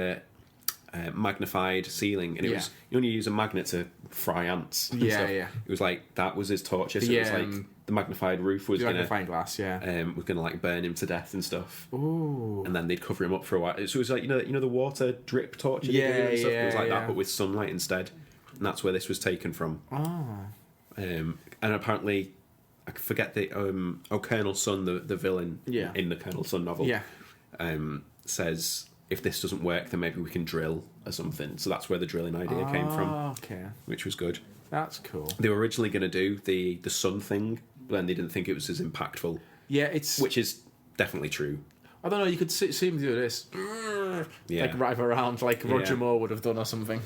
magnified ceiling, and it was you only use a magnet to fry ants. And stuff. It was like that was his torture. So it was like the magnified roof was going to magnifying glass, was going to like burn him to death and stuff. Ooh. And then they'd cover him up for a while. So it was like you know the water drip torture. And stuff? It was like that, but with sunlight instead. And that's where this was taken from. And apparently, I forget the Colonel Sun, the villain in the Colonel Sun novel, says if this doesn't work, then maybe we can drill or something. So that's where the drilling idea came from. Okay, which was good. That's cool. They were originally going to do the sun thing, but then they didn't think it was as impactful. Yeah, which is definitely true. I don't know. You could see him do this, like drive around like Roger Moore would have done or something.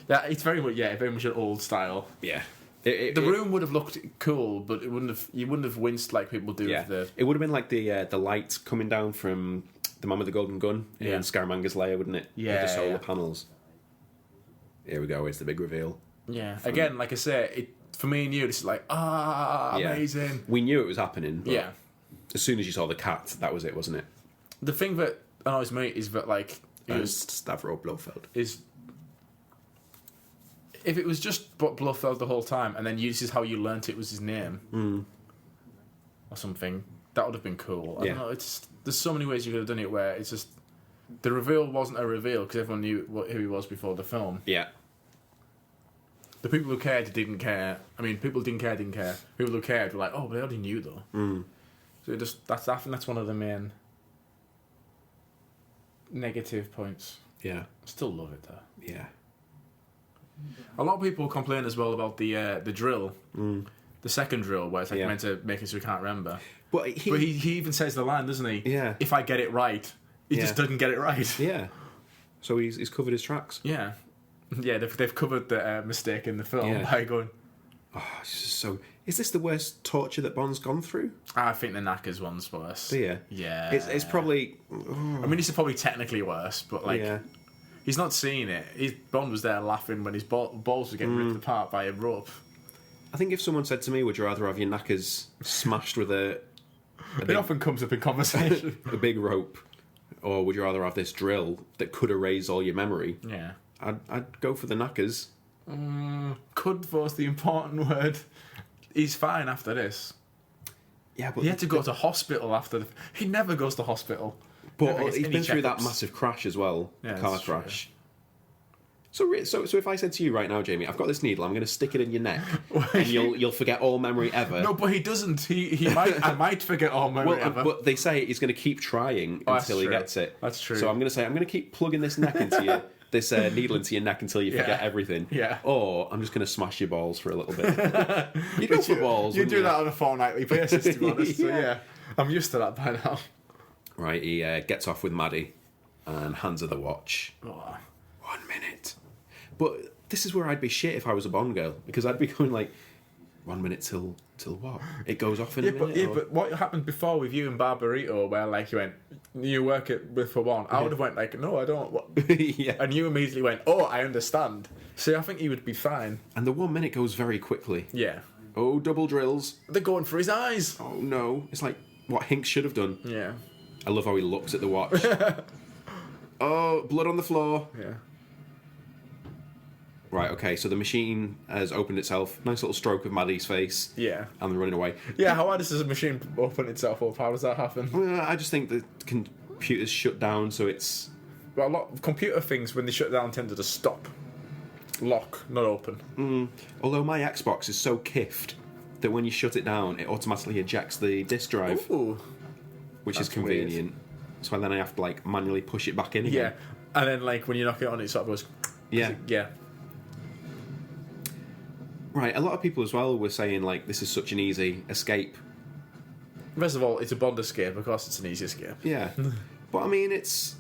Yeah, it's very much an old style. Yeah. The room would have looked cool, but you wouldn't have winced like people do. Yeah. It would have been like the light coming down from the Man with the Golden Gun in Scaramanga's lair, wouldn't it? Yeah. With the solar panels. Here we go. It's the big reveal. Yeah. Again, like I say, for me and you, this is like amazing. We knew it was happening. But as soon as you saw the cat, that was it, wasn't it? The thing that annoys me is that like Stavro Blofeld is. If it was just Blofeld the whole time, and then this is how you learnt it was his name, or something, that would have been cool. I don't know. There's so many ways you could have done it where it's just the reveal wasn't a reveal because everyone knew who he was before the film. Yeah. The people who cared didn't care. I mean, people who didn't care. People who cared were like, "Oh, but they already knew though." So I think that's one of the main negative points. Yeah. I still love it though. Yeah. A lot of people complain as well about the drill, the second drill, where it's like meant to make it so we can't remember. But he even says the line, doesn't he? Yeah. If I get it right, he just doesn't get it right. Yeah. So he's covered his tracks. Yeah. Yeah, they've covered the mistake in the film by going. Oh, so is this the worst torture that Bond's gone through? I think the Knackers one's worse. Yeah. Yeah. It's probably. I mean, this is probably technically worse, but like. Yeah. He's not seeing it. Bond was there laughing when his balls were getting ripped apart by a rope. I think if someone said to me, would you rather have your knackers smashed with it often comes up in conversation. a big rope, or would you rather have this drill that could erase all your memory? Yeah. I'd go for the knackers. Could was the important word. He's fine after this. Yeah, but he had to go to hospital after. He never goes to hospital. But he's been through that massive crash as well, car crash. So if I said to you right now, Jamie, I've got this needle, I'm going to stick it in your neck, and you'll forget all memory ever. No, but he doesn't. He might. I might forget all memory ever. But they say he's going to keep trying until he gets it. That's true. So I'm going to say I'm going to keep plugging this neck into you, this needle into your neck until you forget everything. Yeah. Or I'm just going to smash your balls for a little bit. You go for balls. You do that on a fortnightly basis, to be honest. So yeah, I'm used to that by now. Right, he gets off with Maddie and hands her the watch. Oh. 1 minute. But this is where I'd be shit if I was a Bond girl, because I'd be going like, 1 minute till what? It goes off in a minute? But what happened before with you and Barbarito, where like you went, you work for one, I would have went like, no, I don't. What? And you immediately went, oh, I understand. So I think he would be fine. And the 1 minute goes very quickly. Yeah. Oh, double drills. They're going for his eyes. Oh no. It's like what Hinks should have done. Yeah. I love how he looks at the watch. Oh, blood on the floor. Yeah. Right, okay, so the machine has opened itself. Nice little stroke of Maddie's face. Yeah. And they're running away. Yeah, how does a machine open itself up? How does that happen? I just think the computer's shut down, so it's... Well, a lot of computer things, when they shut down, tend to just stop. Lock, not open. Although my Xbox is so kiffed that when you shut it down, it automatically ejects the disk drive. Ooh. Which is convenient. Weird. So then I have to like manually push it back in again. Yeah, and then like when you knock it on, it sort of goes. Yeah. Yeah. Right. A lot of people as well were saying like this is such an easy escape. First of all, it's a Bond escape. Of course, it's an easy escape. Yeah, but I mean, it's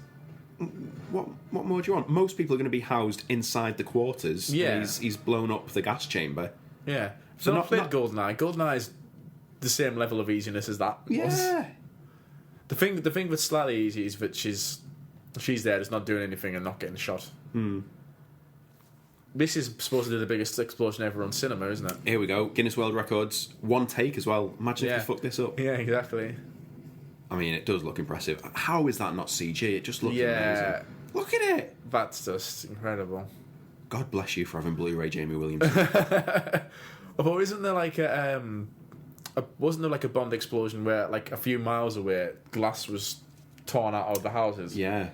what more do you want? Most people are going to be housed inside the quarters. Yeah. And he's blown up the gas chamber. Yeah. So not played GoldenEye. GoldenEye's the same level of easiness as that was. Yeah. The thing that's slightly easy is that she's there, just not doing anything and not getting shot. This is supposedly the biggest explosion ever on cinema, isn't it? Here we go. Guinness World Records. One take as well. Imagine if you fuck this up. Yeah, exactly. I mean, it does look impressive. How is that not CG? It just looks amazing. Look at it. That's just incredible. God bless you for having Blu-ray Jamie Williams. Although isn't there like wasn't there like a Bond explosion where like a few miles away glass was torn out of the houses? Yeah.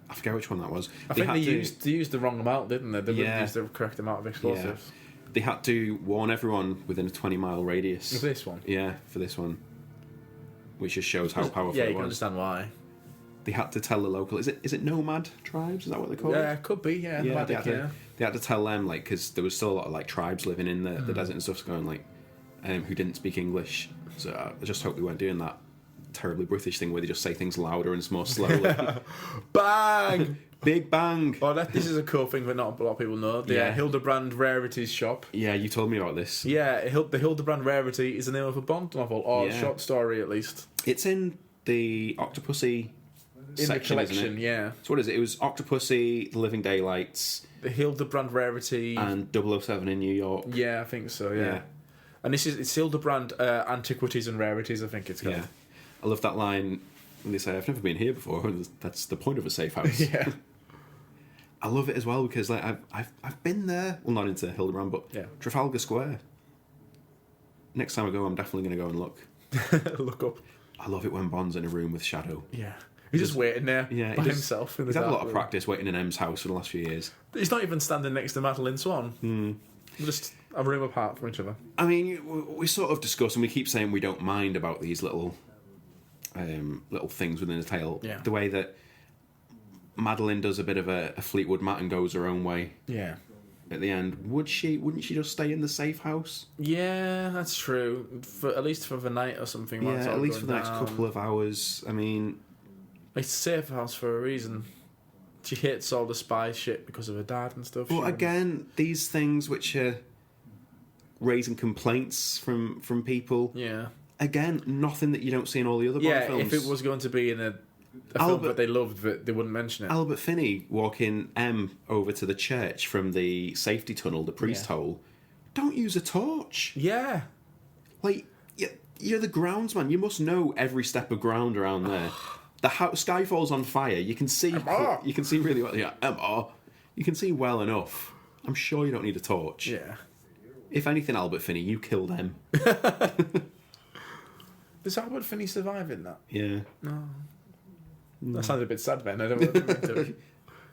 I forget which one that was. I think they used the wrong amount, didn't they? They didn't use the correct amount of explosives. Yeah. They had to warn everyone within a 20-mile radius. Of this one? Yeah, for this one. Which just shows how powerful yeah, it was. you can understand why. They had to tell the local... Is it nomad tribes? Is that what they're called? Yeah, it could be, yeah. Nomadic, they had to tell them, like, because there was still a lot of, like, tribes living in the desert and stuff going, like, who didn't speak English. So I just hope they weren't doing that terribly British thing where they just say things louder and more slowly. Bang! Big bang! Oh, this is a cool thing that not a lot of people know. The Hildebrand Rarities shop. Yeah, you told me about this. Yeah, the Hildebrand Rarity is the name of a Bond novel, or a short story at least. It's in the Octopussy section, the collection, isn't it? yeah. So what is it? It was Octopussy, The Living Daylights... The Hildebrand Rarity... And 007 in New York. Yeah, I think so, yeah. And it's Hildebrand Antiquities and Rarities, I think it's called. Yeah. I love that line when they say, I've never been here before. That's the point of a safe house. Yeah. I love it as well because like I've been there. Well, not into Hildebrand, but Trafalgar Square. Next time I go, I'm definitely going to go and look. Look up. I love it when Bond's in a room with Shadow. Yeah. He's just waiting there by himself. He's had a lot of practice waiting in M's house for the last few years. He's not even standing next to Madeline Swan. Just a room apart from each other. I mean, we sort of discuss, and we keep saying we don't mind about these little things within the tale. Yeah. The way that Madeline does a bit of a Fleetwood Mac and goes her own way. Yeah. At the end, wouldn't she just stay in the safe house? Yeah, that's true. At least for the night or something. Yeah, at least for the next couple of hours. I mean, it's a safe house for a reason. She hates all the spy shit because of her dad and stuff. Well, again, these things which are raising complaints from people. Yeah. Again, nothing that you don't see in all the other Bond films. If it was going to be in a film that they loved, but they wouldn't mention it. Albert Finney walking M over to the church from the safety tunnel, the priest hole. Don't use a torch. Yeah. Like, you're the groundsman. You must know every step of ground around there. The sky falls on fire. You can see. You can see really well. Yeah, you can see well enough. I'm sure you don't need a torch. Yeah. If anything, Albert Finney, you killed them. Does Albert Finney survive in that? Yeah. No. That sounded a bit sad, then. I don't want to.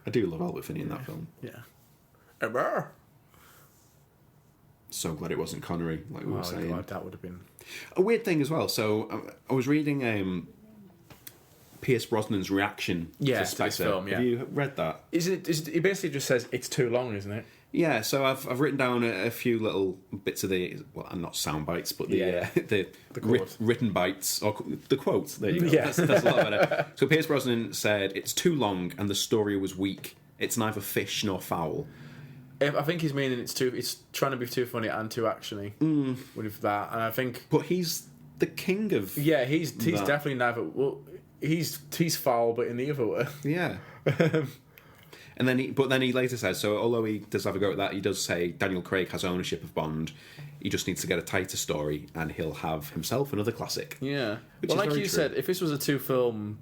I do love Albert Finney in that film. Yeah. So glad it wasn't Connery, like we were saying. God, that would have been a weird thing as well. So I was reading Pierce Brosnan's reaction to Spectre. This film. Yeah. Have you read that? He basically just says it's too long, isn't it? Yeah, so I've written down a few little bits of not sound bites, but the written bites, or the quotes. There you go. Yeah. That's a lot better. So Pierce Brosnan said, it's too long and the story was weak. It's neither fish nor fowl. I think he's meaning it's trying to be too funny and too actiony with that, and I think. But he's the king of. Yeah, he's definitely neither. Well, he's foul, but in the other way. Yeah. And then he later says, so although he does have a go at that, he does say Daniel Craig has ownership of Bond. He just needs to get a tighter story, and he'll have himself another classic. Yeah. Well, like you said, if this was a 2-film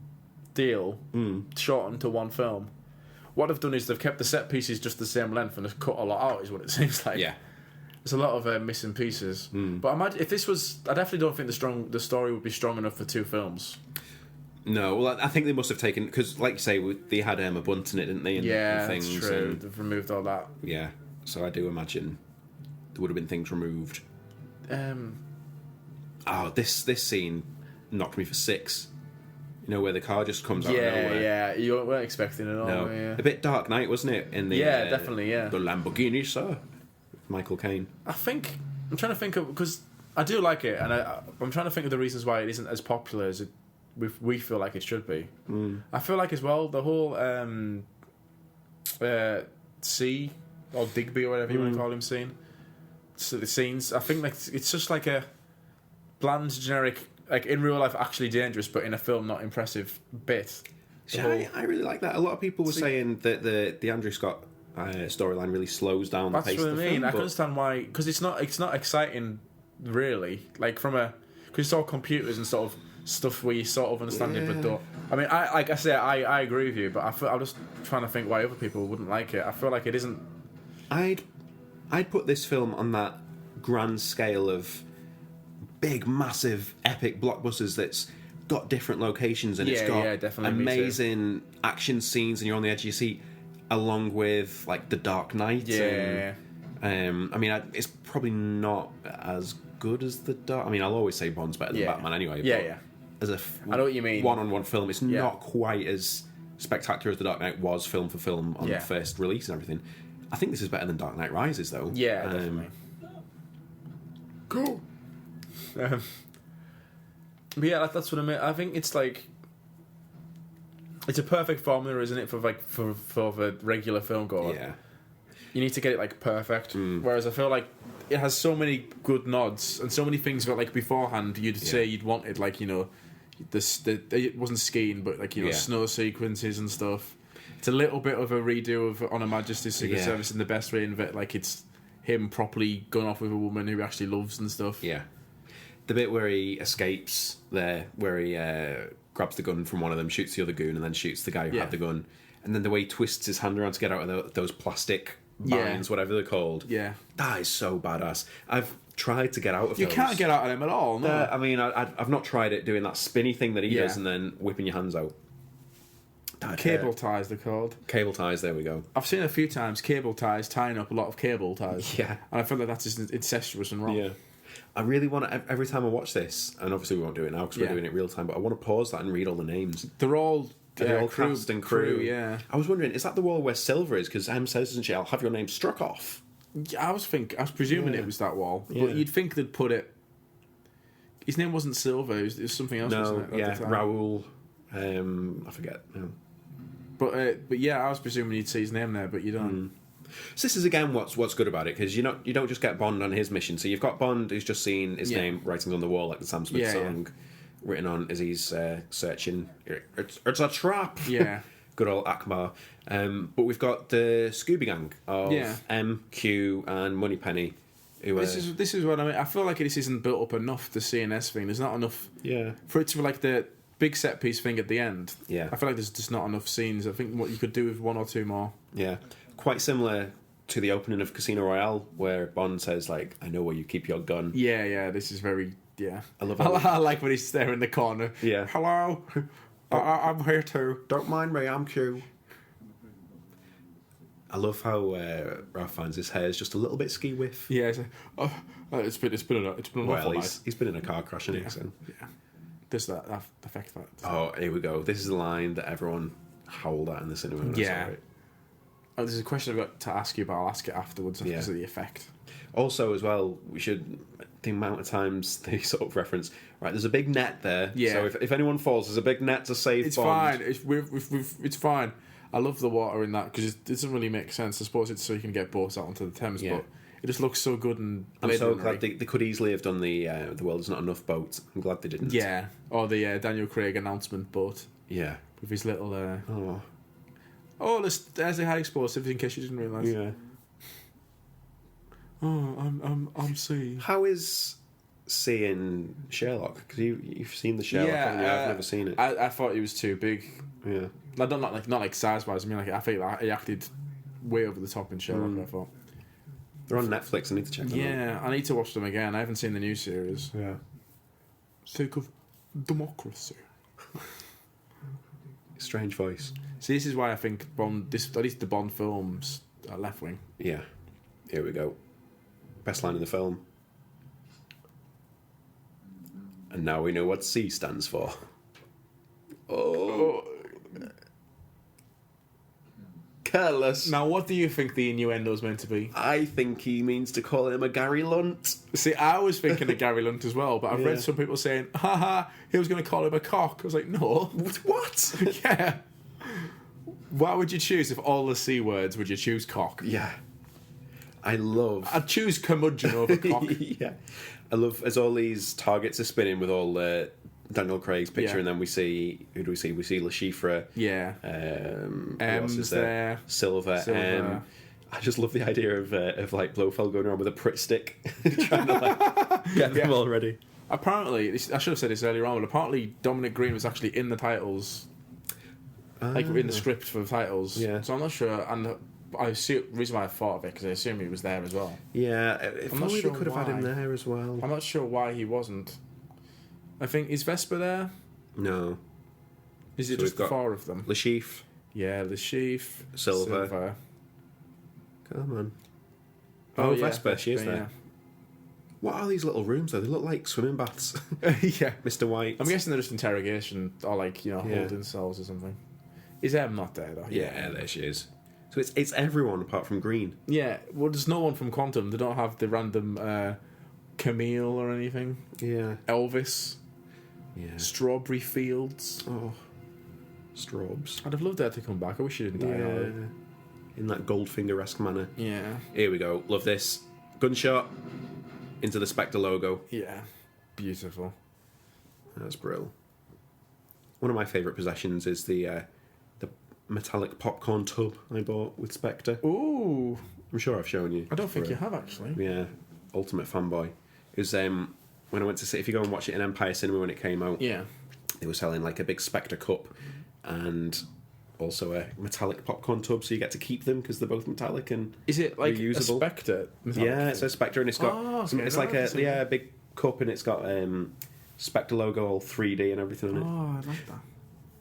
deal, shortened to 1 film, what they've done is they've kept the set pieces just the same length and they've cut a lot out, is what it seems like. Yeah. There's a lot of missing pieces. But imagine if this was, I definitely don't think the story would be strong enough for 2 films. No, well, I think they must have taken, because, like you say, they had a bunt in it, didn't they? And things, that's true. They've removed all that. Yeah, so I do imagine there would have been things removed. This scene knocked me for 6. You know, where the car just comes out of nowhere. Yeah, you weren't expecting it all. No. Yeah. A bit Dark Knight, wasn't it? In the definitely, yeah. The Lamborghini, sir. Michael Caine. I'm trying to think of, because I do like it, and I'm trying to think of the reasons why it isn't as popular as we feel like it should be. I feel like as well the whole C or Digby or whatever you want to call him scene. So the scenes, I think like it's just like a bland, generic, like in real life actually dangerous, but in a film not impressive bit. I really like that. A lot of people were saying that the Andrew Scott storyline really slows down the pace of the film. I can understand why, because it's not exciting really. Like because it's all computers and sort of stuff where you sort of understand it but don't. I mean, I agree with you, but I'm just trying to think why other people wouldn't like it. I feel like it isn't. I'd put this film on that grand scale of big, massive, epic blockbusters that's got different locations and it's got definitely, amazing action scenes and you're on the edge of your seat, along with like The Dark Knight. I mean, it's probably not as good as The Dark. I mean, I'll always say Bond's better than Batman anyway. Yeah. As a I know what you mean. One-on-one film, it's not quite as spectacular as The Dark Knight was film for film on the first release and everything. I think this is better than Dark Knight Rises, though. Yeah, definitely. Cool. But yeah, that's what I mean. I think it's like it's a perfect formula, isn't it, for the regular film goer? Yeah. You need to get it like perfect. Whereas I feel like it has so many good nods and so many things that like beforehand you'd say you'd wanted, like, you know, it wasn't skiing, but like, you know, snow sequences and stuff. It's a little bit of a redo of On Her Majesty's Secret Service in the best way, in that like it's him properly going off with a woman who he actually loves and stuff. Yeah. The bit where he escapes there, where he grabs the gun from one of them, shoots the other goon, and then shoots the guy who had the gun, and then the way he twists his hand around to get out of those plastic binds, whatever they're called. Yeah. That is so badass. I've tried to get out of those. You can't get out of them at all, no. I mean, I've not tried it doing that spinny thing that he does and then whipping your hands out. Cable ties, they're called. Cable ties, there we go. I've seen a few times cable ties tying up a lot of cable ties. Yeah. And I feel like that's just incestuous and wrong. Yeah. I really want to, every time I watch this, and obviously we won't do it now because we're doing it real time, but I want to pause that and read all the names. They're all cast and crew. Yeah. I was wondering, is that the wall where Silver is? Because M says, doesn't she, I'll have your name struck off. Yeah, I was presuming it was that wall. But you'd think they'd put it... His name wasn't Silver, it was something else, wasn't it? Raoul. I forget. No. But yeah, I was presuming you'd see his name there, but you don't. So this is again what's good about it, because you don't just get Bond on his mission. So you've got Bond who's just seen his name writing on the wall like the Sam Smith song written on as he's searching. It's a trap. Yeah. Good old Akbar. But we've got the Scooby Gang of M, Q, and Moneypenny. This is what I mean. I feel like this isn't built up enough. The CNS thing. There's not enough. For it to be like the big set piece thing at the end. Yeah. I feel like there's just not enough scenes. I think what you could do with one or two more. Yeah. Quite similar to the opening of Casino Royale, where Bond says, like, I know where you keep your gun. Yeah, this is very, I love it. I like when he's there in the corner. Yeah. Hello, I'm here too. Don't mind me, I'm Q. I love how Ralph finds his hair is just a little bit ski whiff. Yeah, it's been an awful night. He's been in a car crash, hasn't he? So. Yeah. There's that effect. Oh, here we go. This is the line that everyone howled at in the cinema when I saw it. Oh, there's a question I've got to ask you, but I'll ask it afterwards because of the effect. Also, as well, we should... The amount of times they sort of reference... Right, there's a big net there. Yeah. So if anyone falls, there's a big net to save Bond. It's fine. It's fine. I love the water in that, because it doesn't really make sense. I suppose it's so you can get boats out onto the Thames, but it just looks so good and... I'm so glad they could easily have done the world is not enough boat. I'm glad they didn't. Yeah. Or the Daniel Craig announcement boat. Yeah. With his little... Oh, there's the high explosive in case you didn't realise. Yeah. Oh, I'm C. How is C in Sherlock? Because you've seen the Sherlock, haven't you? I've never seen it. I thought he was too big. Yeah. Not like size wise. I mean, like I think he acted way over the top in Sherlock. I thought. They're on Netflix. I need to check them out. Yeah, I need to watch them again. I haven't seen the new series. Yeah. Sake of democracy. Strange voice. See, this is why I think Bond, at least the Bond films, are left wing. Yeah. Here we go. Best line in the film. And now we know what C stands for. Oh. Careless. Now, what do you think the innuendo is meant to be? I think he means to call him a Gary Lunt. See, I was thinking of Gary Lunt as well, but I've read some people saying, haha, he was going to call him a cock. I was like, no. What? Yeah. Why would you choose, if all the C words, would you choose cock? Yeah. I'd choose curmudgeon over cock. Yeah. I love, as all these targets are spinning with all Daniel Craig's picture, and then we see, who do we see? We see Le Chiffre. Yeah. M's there. Silver. I just love the idea of like Blofeld going around with a Pritt stick, trying to like get them all ready. Apparently, I should have said this earlier on, but apparently Dominic Green was actually in the titles, like in the script for the titles. Yeah. So I'm not sure, and I assume reason why I thought of it because I assume he was there as well. Yeah, if I'm not only sure they could have had him why. there as well. I'm not sure why he wasn't. I think is Vesper there? No. Is it So just we've the got 4 of them? Lashif, Yeah, the Chief, Silver. Come on. Oh, Oh, yeah, Vesper, she is Vesper, there. What are these little rooms though? They look like swimming baths. Yeah. Mr. White. I'm guessing they're just interrogation or like Yeah. holding cells or something. Is Em not there though? Yeah, there she is. So it's everyone apart from Green. Yeah. Well, there's no one from Quantum. They don't have the random Camille or anything. Yeah. Elvis. Yeah. Strawberry Fields. Oh. Strobes. I'd have loved her to come back. I wish she didn't die. Yeah. In that Goldfinger-esque manner. Yeah. Here we go. Love this. Gunshot into the Spectre logo. Yeah. Beautiful. That's brilliant. One of my favourite possessions is the metallic popcorn tub I bought with Spectre. Ooh. I'm sure I've shown you. I don't think before. you have actually. Yeah, ultimate fanboy. It was when I went to see. If you go and watch it in Empire Cinema when it came out, Yeah. they were selling like a big Spectre cup and also a metallic popcorn tub, so you get to keep them because they're both metallic and Is it like reusable. a Spectre? Yeah, it's a Spectre and it's got it's like a big cup and it's got Spectre logo all 3D and everything on it. Oh, I like that.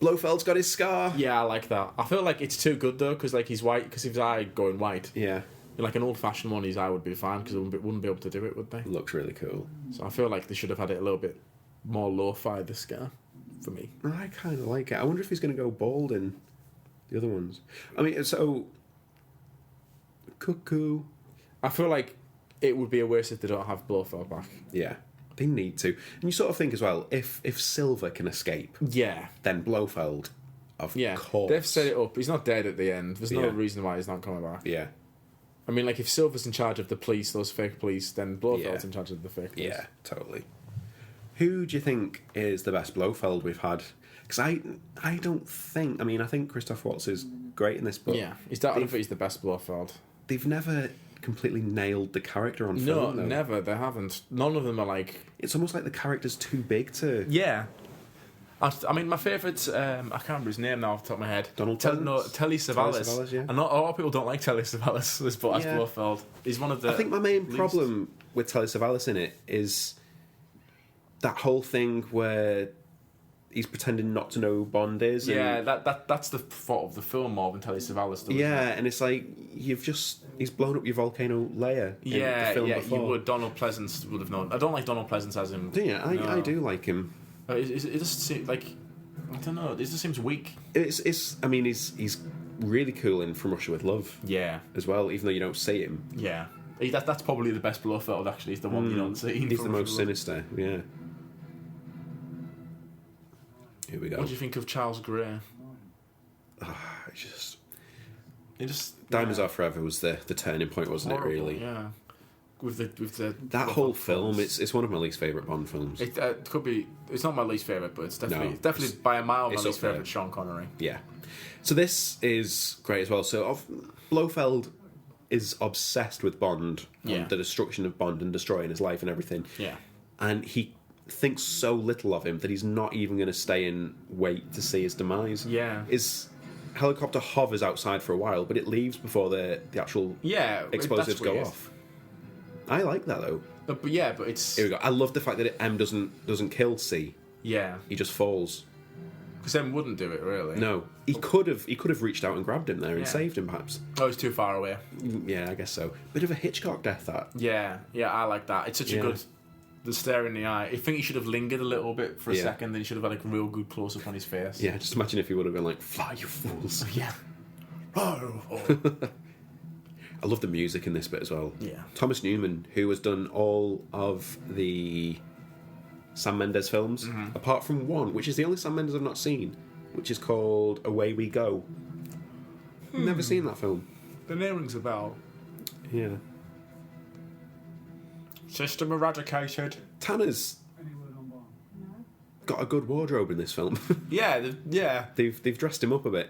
Blofeld's got his scar. Yeah, I like that. I feel like it's too good though, because like he's white. Because if his eye going white, Yeah, like an old-fashioned one, his eye would be fine because they wouldn't be able to do it, would they? it looks really cool. So I feel like they should have had it a little bit more lo-fi. The scar, for me. I kind of like it. I wonder if he's going to go bald in the other ones. I mean, so Cuckoo. I feel like it would be a waste if they don't have Blofeld back. Yeah, they need to. And you sort of think as well, if Silver can escape, Yeah, then Blofeld, of yeah. course. They've set it up. He's not dead at the end. There's no Yeah. reason why he's not coming back. Yeah, I mean, like if Silver's in charge of the police, those fake police, then Blofeld's Yeah. in charge of the fake police. yeah, totally. Who do you think is the best Blofeld we've had? Because I don't think. I mean, I think Christoph Waltz is great in this, but Yeah, I don't think he's the best Blofeld. they've never completely nailed the character on No, film. though. never. They haven't. None of them are like. It's almost like the character's too big to. Yeah. I mean, my favourite, I can't remember his name now off the top of my head. Donald Telly Pleasance? Savalas. Savalas, yeah. And not a lot of people don't like Telly Savalas as Yeah. Blofeld. He's one of the. I think my main least- problem with Telly Savalas in it is that whole thing where he's pretending not to know who Bond is. Yeah, and, that's the fault of the film more than Telly Savalas does. yeah, and it's like he's blown up your volcano layer. In Yeah, the film yeah, before. you would. Donald Pleasance would have known. I don't like Donald Pleasance as him. Yeah, I do like him. It just seems like I don't know. It just seems weak. It's. I mean, he's really cool in From Russia with Love Yeah, as well. Even though you don't see him, yeah. That's probably the best Blofeld. Actually, he's the one you don't see. he's the most sinister. Yeah. Here we go. What do you think of Charles Gray? It's just He just Diamonds Are Forever was the turning point, wasn't horrible, it? Really. Yeah. With the That whole film, it's one of my least favourite Bond films. It could be. It's not my least favorite, but it's definitely No, it's definitely by a mile my it's least up there. favorite. Sean Connery. Yeah. So this is great as well. So Blofeld is obsessed with Bond Yeah. and the destruction of Bond and destroying his life and everything. Yeah. And he thinks so little of him that he's not even going to stay and wait to see his demise. Yeah. His helicopter hovers outside for a while, but it leaves before the actual Yeah. explosives that's go weird. off. I like that though. But it's Here we go. I love the fact that M doesn't kill C. yeah. He just falls. Because M wouldn't do it really. No, he could have reached out and grabbed him there and Yeah. saved him, perhaps. Oh, he's too far away. Yeah, I guess so. Bit of a Hitchcock death, that. Yeah. Yeah. I like that. It's such a Yeah. good. The stare in the eye. I think he should have lingered a little bit for a Yeah. second. Then he should have had like a real good close up on his face. Yeah, just imagine if he would have been like, "Fly, you fools!" Yeah. Oh. I love the music in this bit as well. Yeah. Thomas Newman, who has done all of the Sam Mendes films, Mm-hmm. apart from one, which is the only Sam Mendes I've not seen, which is called Away We Go. Never seen that film. The name rings a bell. Yeah. System eradicated. Tanner's got a good wardrobe in this film. Yeah. Yeah. They've dressed him up a bit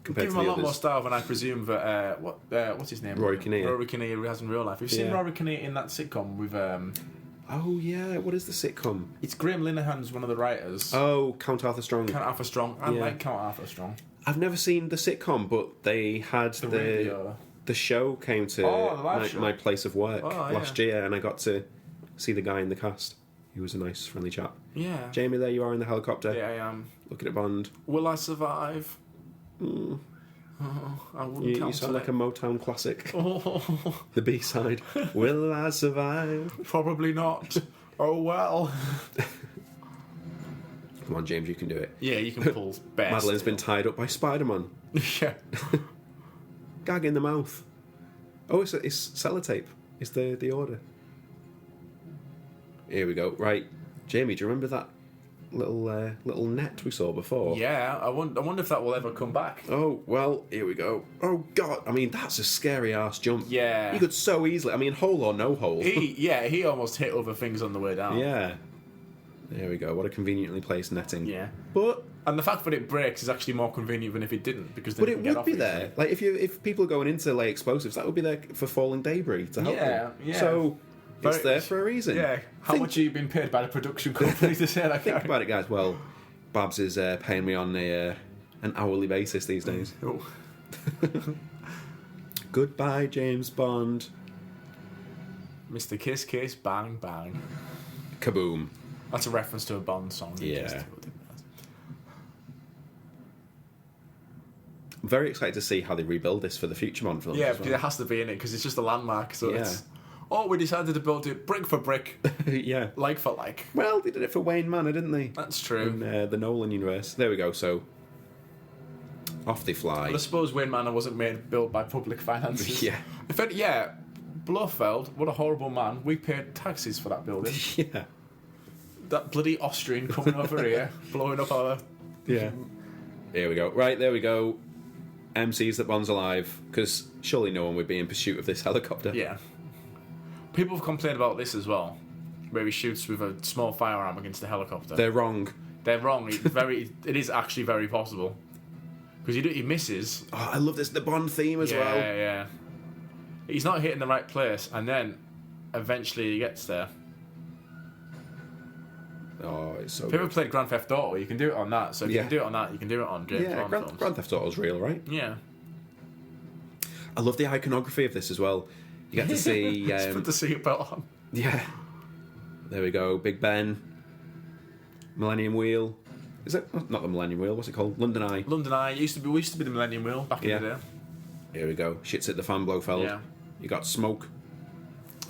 compared Give to him a the lot more others. style than I presume that what's his name? Rory Kinnear. Rory Kinnear has in real life. We've seen Yeah. Rory Kinnear in that sitcom with Oh yeah, what is the sitcom? It's Graham Linehan's one of the writers. Oh, Count Arthur Strong. Count Arthur Strong. I like Count Arthur Strong. I've never seen the sitcom, but they had the show came to my place of work last year, and I got to see the guy in the cast. He was a nice, friendly chap. Yeah. Jamie, there you are in the helicopter. Yeah, I am. Looking at Bond. Will I survive? Oh, I wouldn't You sound like a Motown classic. The B-side. Will I survive? Probably not. Oh, well. Come on, James, you can do it. Yeah, you can pull best. Madeline's been tied up by Spider-Man. Yeah. Gag in the mouth. Oh, it's sellotape. It's the order. Here we go. Right. Jamie, do you remember that little net we saw before? Yeah, I wonder if that will ever come back. Oh, well, here we go. Oh, God. I mean, that's a scary-ass jump. Yeah. You could so easily... I mean, hole or no hole. He almost hit other things on the way down. Yeah. There we go. What a conveniently placed netting. Yeah. But... And the fact that it breaks is actually more convenient than if it didn't, because then But it would be there. Easily. Like, if people are going into, like, explosives, that would be there for falling debris to help them. Yeah. So... It's there for a reason. Yeah. How much are you being paid by the production company to say that? Think about it, guys. Well, Babs is paying me on an hourly basis these days. Oh. Goodbye, James Bond. Mr. Kiss Kiss Bang Bang. Kaboom. That's a reference to a Bond song. Yeah. I'm very excited to see how they rebuild this for the future Bond films. Yeah, as well. it has to be in it because it's just a landmark. So Yeah. it's. Oh, we decided to build it brick for brick, Yeah. like for like. Well, they did it for Wayne Manor, didn't they? That's true. In the Nolan universe. There we go. So off they fly. But I suppose Wayne Manor wasn't built by public finances. Yeah. In fact, yeah, Blofeld, what a horrible man. We paid taxes for that building. Yeah. That bloody Austrian coming over here, blowing up our... Yeah. Here we go. Right, there we go. MC's that Bond's alive, because surely no one would be in pursuit of this helicopter. Yeah. People have complained about this as well, where he shoots with a small firearm against the helicopter. They're wrong. They're wrong. It is actually very possible. Because he misses. Oh, I love this. The Bond theme as well. Yeah. He's not hitting the right place, and then eventually he gets there. Oh, it's so If you ever good. played Grand Theft Auto, you can do it on that. So if you Yeah. can do it on that, you can do it on James Yeah, Bond films. Grand Theft Auto's real, right? Yeah. I love the iconography of this as well. You get to see... Just put the seatbelt on. Yeah. There we go. Big Ben. Millennium Wheel. Is it not the Millennium Wheel? What's it called? London Eye. London Eye. We used to be the Millennium Wheel back in the day. Here we go. Shit's at the fan, Blofeld. Yeah. You got smoke.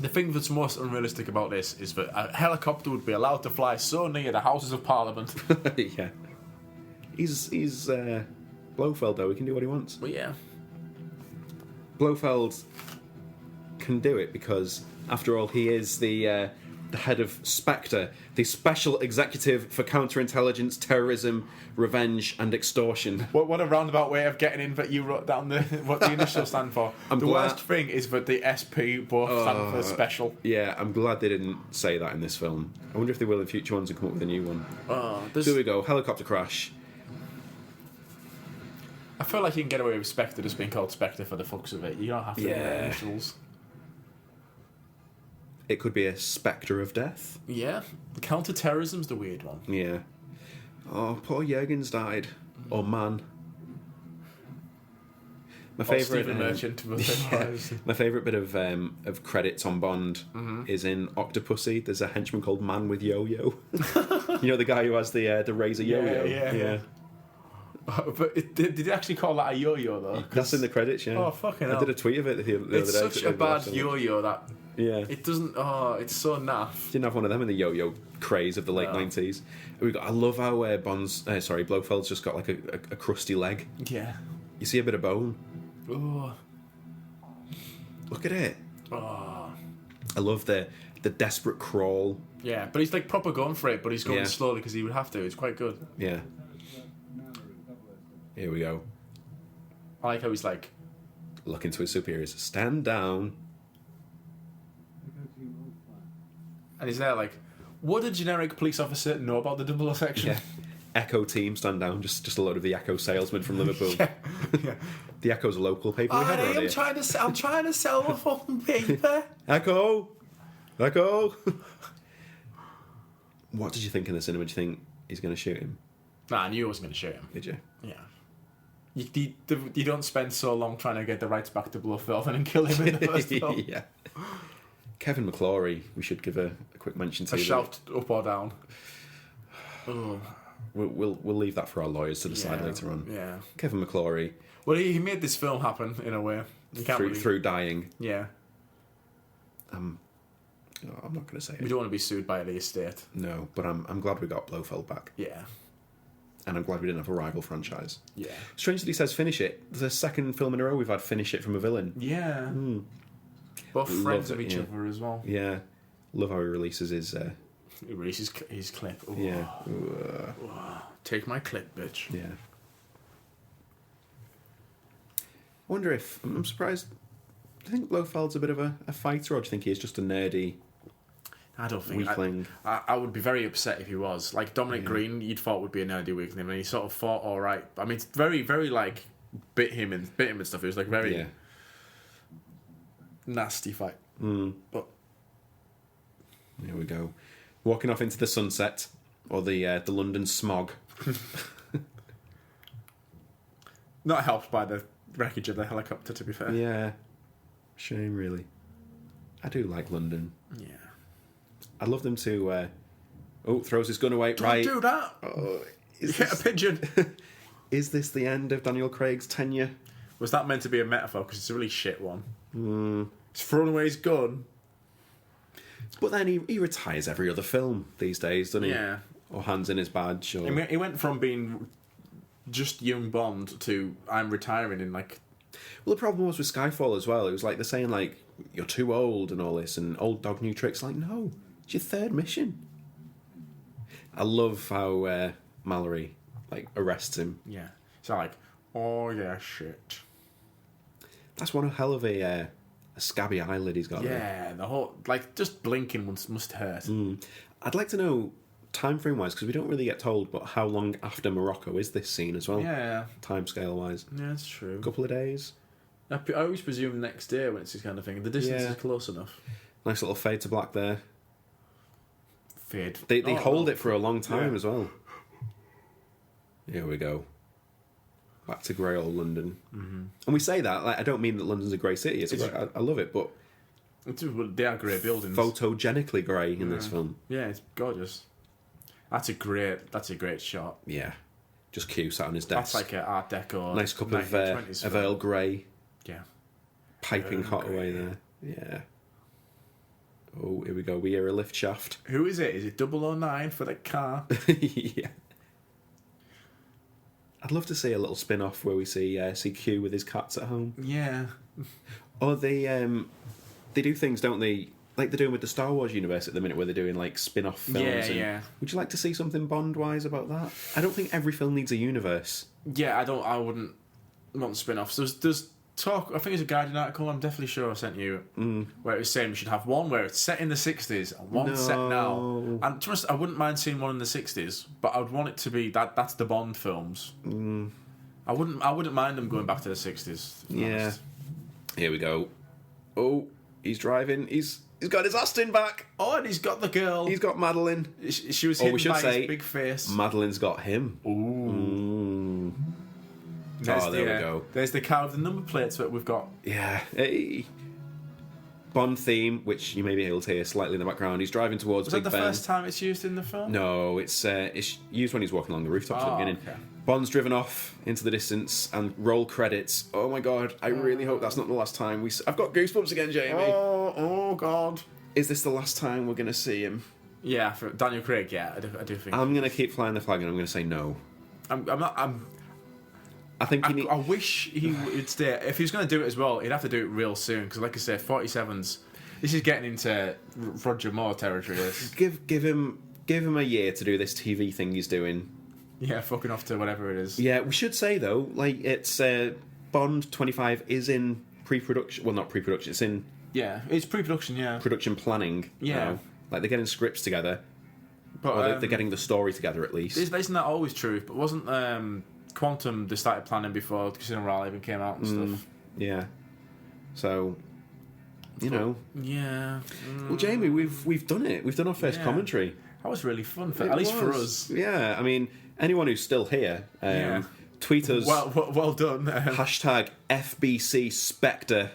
The thing that's most unrealistic about this is that a helicopter would be allowed to fly so near the Houses of Parliament. Yeah. He's Blofeld though. He can do what he wants. But yeah. Blofeld can do it because, after all, he is the head of Spectre, the Special Executive for Counterintelligence, Terrorism, Revenge, and Extortion. What a roundabout way of getting in that you wrote down what the initials stand for. The worst thing is that the SP both stand for special. Yeah, I'm glad they didn't say that in this film. I wonder if they will in future ones and come up with a new one. Here we go, helicopter crash. I feel like you can get away with Spectre just being called Spectre for the fucks of it. You don't have to do the initials. It could be a Spectre of Death. Yeah. Counter-terrorism's the weird one. Yeah. Oh, poor Jurgens died. Or man. My favourite Stephen Merchant. My favourite bit of credits on Bond is in Octopussy. There's a henchman called Man with Yo-Yo. You know the guy who has the razor yo-yo? Yeah. But did they actually call that a yo-yo though? That's in the credits, yeah. Oh, fucking hell. I did a tweet of it the other day. It's such a bad yo-yo that... Yeah. It doesn't... Oh, it's so naff. Didn't have one of them in the yo-yo craze of the late 90s. I love how Blofeld's just got like a crusty leg. Yeah. You see a bit of bone. Oh. Look at it. Oh. I love the desperate crawl. Yeah, but he's like proper going for it, but he's going slowly because he would have to. It's quite good. Yeah. Here we go. I like how he's like... Looking to his superiors. Stand down. And he's there like, would a generic police officer know about the double section? Yeah. Echo team, stand down. Just a load of the Echo salesmen from Liverpool. Yeah. The Echo's a local paper we have around here. I'm trying to sell the fucking paper. Echo! What did you think in the cinema? Did you think he's going to shoot him? Nah, I knew I wasn't going to shoot him. Did you? Yeah. You don't spend so long trying to get the rights back to Blofeld and then kill him in the first film. Yeah. Kevin McClory, we should give a quick mention to. A shout up or down. Oh. We'll leave that for our lawyers to decide later on. Yeah. Kevin McClory. Well, he made this film happen in a way. You can't Through dying. Yeah. I'm not going to say it. We don't want to be sued by the estate. No, but I'm glad we got Blofeld back. Yeah. And I'm glad we didn't have a rival franchise. Yeah. Strange that he says finish it. There's a second film in a row we've had finish it from a villain. Yeah. Both friends of each other as well. Yeah. Love how he releases his... He releases his clip. Ooh. Yeah. Take my clip, bitch. Yeah. I wonder if... I'm surprised... Do you think Blofeld's a bit of a fighter, or do you think he's just a nerdy... I don't think weakling. I would be very upset if he was. Like Dominic Green, you'd thought would be a nerdy weakling, and he sort of fought all right. I mean, it's very, very like bit him and stuff. It was like very nasty fight. But here we go, walking off into the sunset or the London smog. Not helped by the wreckage of the helicopter, to be fair. Yeah, shame really. I do like London. Yeah. I'd love them to... throws his gun away. Don't do that! Oh, Hit a pigeon! Is this the end of Daniel Craig's tenure? Was that meant to be a metaphor? Because it's a really shit one. He's thrown away his gun. But then he retires every other film these days, doesn't he? Yeah. Or hands in his badge. Or... He went from being just young Bond to I'm retiring in like... Well, the problem was with Skyfall as well. It was like they're saying, like, you're too old and all this, and old dog, new tricks. Like, no. It's your third mission. I love how Mallory arrests him. Yeah. So like, oh yeah, shit. That's one hell of a scabby eyelid he's got. Yeah, there. the whole just blinking must hurt. I'd like to know time frame wise, because we don't really get told, but how long after Morocco is this scene as well? Yeah. Time scale wise. Yeah, that's true. A couple of days. I always presume next day when it's this kind of thing. The distance is close enough. Nice little fade to black there. Fade. They hold it for a long time as well. Here we go. Back to grey old London. And we say that, I don't mean that London's a grey city. I love it, but they are grey buildings. Photogenically grey in this film. Yeah, it's gorgeous. That's a great shot. Yeah. Just Q sat on his desk. That's like an Art Deco. Nice cup of Earl Grey. Yeah. Piping hot away there. Yeah. Oh, here we go. We hear a lift shaft. Who is it? Is it 009 for the car? Yeah. I'd love to see a little spin-off where we see Q with his cats at home. Yeah. Or they do things, don't they? Like they're doing with the Star Wars universe at the minute, where they're doing like spin-off films. Yeah. Would you like to see something Bond-wise about that? I don't think every film needs a universe. Yeah, I wouldn't want spin-offs. There's talk. I think there's a Guardian article. I'm definitely sure I sent you where it was saying we should have one where it's set in the 60s and one set now. And to be honest, I wouldn't mind seeing one in the 60s, but I would want it to be that's the Bond films. I wouldn't mind them going back to the 60s. Yeah. Honest. Here we go. Oh, he's driving. He's got his Aston back. Oh, and he's got the girl. He's got Madeline. She was hidden by his big face. Madeline's got him. Ooh. There we go. There's the car with the number plates that we've got. Yeah. Hey. Bond theme, which you may be able to hear slightly in the background. He's driving towards Big Ben. Was that the first time it's used in the film? No, it's used when he's walking along the rooftops at the beginning. Okay. Bond's driven off into the distance and roll credits. Oh my god, I really hope that's not the last time I've got goosebumps again, Jamie. Oh god. Is this the last time we're going to see him? Yeah, for Daniel Craig, yeah, I do think. I'm going to keep flying the flag and I'm going to say no. I wish he would stay. If he was going to do it as well, he'd have to do it real soon. Because, like I said, 47's. This is getting into Roger Moore territory. This. Give him a year to do this TV thing he's doing. Yeah, fucking off to whatever it is. Yeah, we should say though, like it's Bond 25 is in pre-production. Well, not pre-production. It's in. Yeah, it's pre-production. Yeah, production planning. Yeah, like they're getting scripts together. But or they're getting the story together at least. Isn't that always true? But wasn't Quantum they started planning before Casino Royale even came out and stuff? Yeah. So you know. Yeah. Well, Jamie, we've done it. We've done our first commentary. That was really fun, at least for us. Yeah, I mean, anyone who's still here, tweet us. Well done. Hashtag FBC Spectre.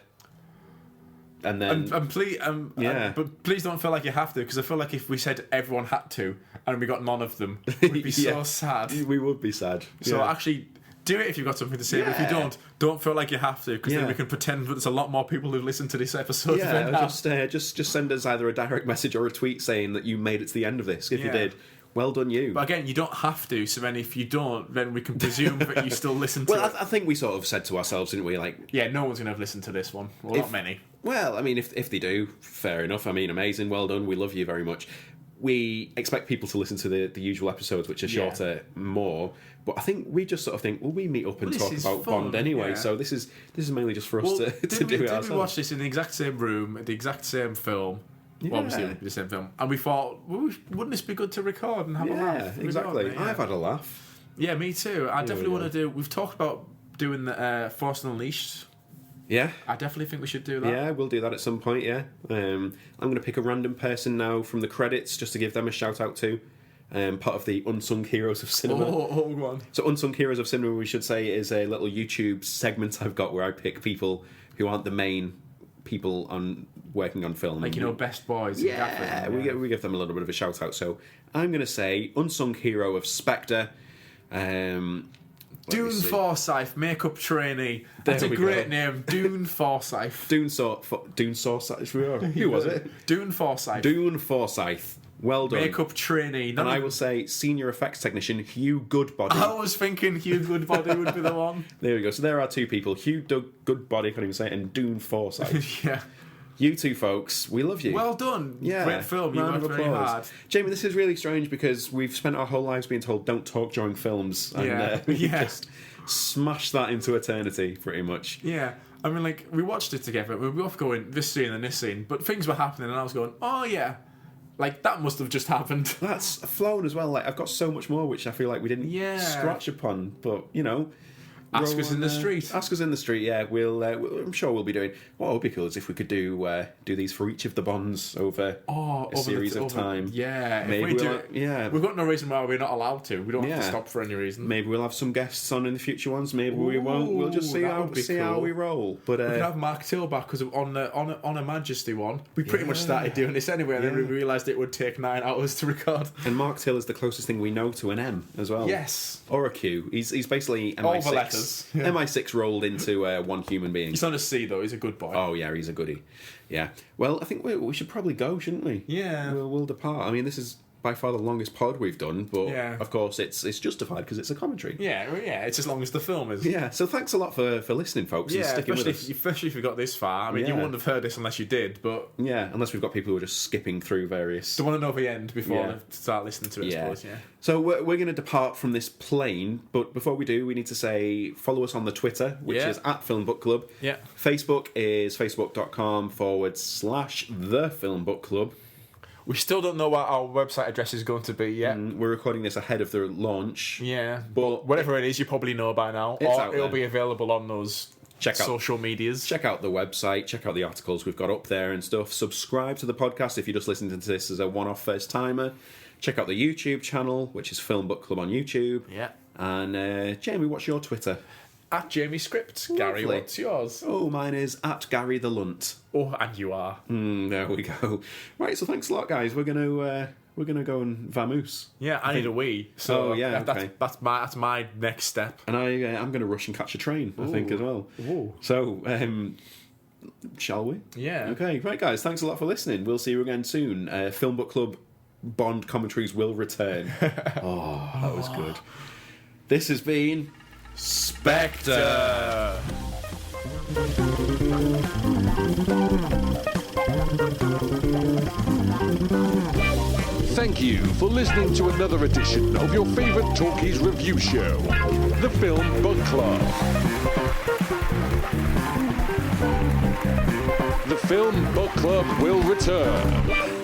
And then, but please don't feel like you have to, because I feel like if we said everyone had to and we got none of them, we'd be so sad. We would be sad. So actually, do it if you've got something to say. But if you don't feel like you have to, because then we can pretend that there's a lot more people who've listened to this episode. Yeah, just send us either a direct message or a tweet saying that you made it to the end of this. If you did, well done you. But again, you don't have to. So then, if you don't, then we can presume that you still listen to it. Well, I think we sort of said to ourselves, didn't we? Like, yeah, no one's going to have listened to this one. Well, not many. Well, I mean, if they do, fair enough. I mean, amazing, well done. We love you very much. We expect people to listen to the usual episodes, which are shorter, more. But I think we just sort of think, well, we meet up and talk about Bond anyway. Yeah. So this is mainly just for us to do it ourselves. We watched this in the exact same room, the exact same film. Yeah. Well, obviously the same film, and we thought, well, wouldn't this be good to record and have a laugh? Exactly. I've had a laugh. Yeah, me too. I definitely want to do. We've talked about doing the Force Unleashed. Yeah, I definitely think we should do that. Yeah, we'll do that at some point. Yeah, I'm going to pick a random person now from the credits just to give them a shout out to. Part of the Unsung Heroes of Cinema. Oh, go on. So Unsung Heroes of Cinema, we should say, is a little YouTube segment I've got where I pick people who aren't the main people on working on film. Like, best boys. Yeah, we give them a little bit of a shout out. So I'm going to say Unsung Hero of Spectre. Dune Forsyth, makeup trainee. That's a great name. Dune Forsyth. Dune Forsyth. Who was it? Dune Forsyth. Dune Forsyth. Well done. Makeup trainee. I will say senior effects technician Hugh Goodbody. I was thinking Hugh Goodbody would be the one. There we go. So there are two people. Hugh Goodbody, can't even say it, and Dune Forsyth. Yeah. You two folks, we love you. Well done. Yeah. Great film. You worked very hard. Jamie, this is really strange because we've spent our whole lives being told don't talk during films. And we just smashed that into eternity, pretty much. Yeah. I mean, like, we watched it together. We were both going, this scene and this scene. But things were happening and I was going, oh, yeah. Like, that must have just happened. That's flown as well. Like, I've got so much more which I feel like we didn't scratch upon. But, ask us in the street. Ask us in the street, yeah. I'm sure we'll be doing. What would be cool is if we could do these for each of the Bonds over a series of time. Yeah, maybe we've got no reason why we're not allowed to. We don't have to stop for any reason. Maybe we'll have some guests on in the future ones. Maybe we won't. We'll just see how we roll. But we could have Mark Till back because on a Majesty one, we pretty much started doing this anyway, and then we realised it would take 9 hours to record. And Mark Till is the closest thing we know to an M as well. Yes, or a Q. He's basically MI6. Yeah. MI6 rolled into one human being. He's not a C though. He's a good boy. Oh yeah, he's a goodie. Yeah. Well, I think we should probably go, shouldn't we? Yeah. We'll depart. I mean, this is by far the longest pod we've done, but of course it's justified because it's a commentary. Yeah. It's as long as the film is. Yeah. So thanks a lot for listening, folks, and sticking with us. Especially if you got this far. I mean, you wouldn't have heard this unless you did, but unless we've got people who are just skipping through various. They want to know the end before they start listening to it. Yeah. I suppose, So we're going to depart from this plane, but before we do, we need to say follow us on the Twitter, which is @FilmBookClub. Yeah. Facebook is facebook.com/thefilmbookclub. We still don't know what our website address is going to be yet. We're recording this ahead of the launch. Yeah, but whatever it is, you probably know by now. Or it'll be available on those social medias. Check out the website, check out the articles we've got up there and stuff. Subscribe to the podcast if you're just listening to this as a one-off first timer. Check out the YouTube channel, which is Film Book Club on YouTube. Yeah. And Jamie, what's your Twitter? @JamieScript. Gary, what's yours? Oh, mine is @GaryTheLunt. Oh, and you are. There we go. Right, so thanks a lot, guys. We're gonna go and vamoose. Yeah, I need a wee. So okay. That's my next step. And I'm gonna rush and catch a train. I think as well. Ooh. So shall we? Yeah. Okay, right, guys. Thanks a lot for listening. We'll see you again soon. Film Book Club Bond commentaries will return. Oh, that was good. This has been Spectre. Thank you for listening to another edition of your favourite talkies review show, The Film Book Club. The Film Book Club will return.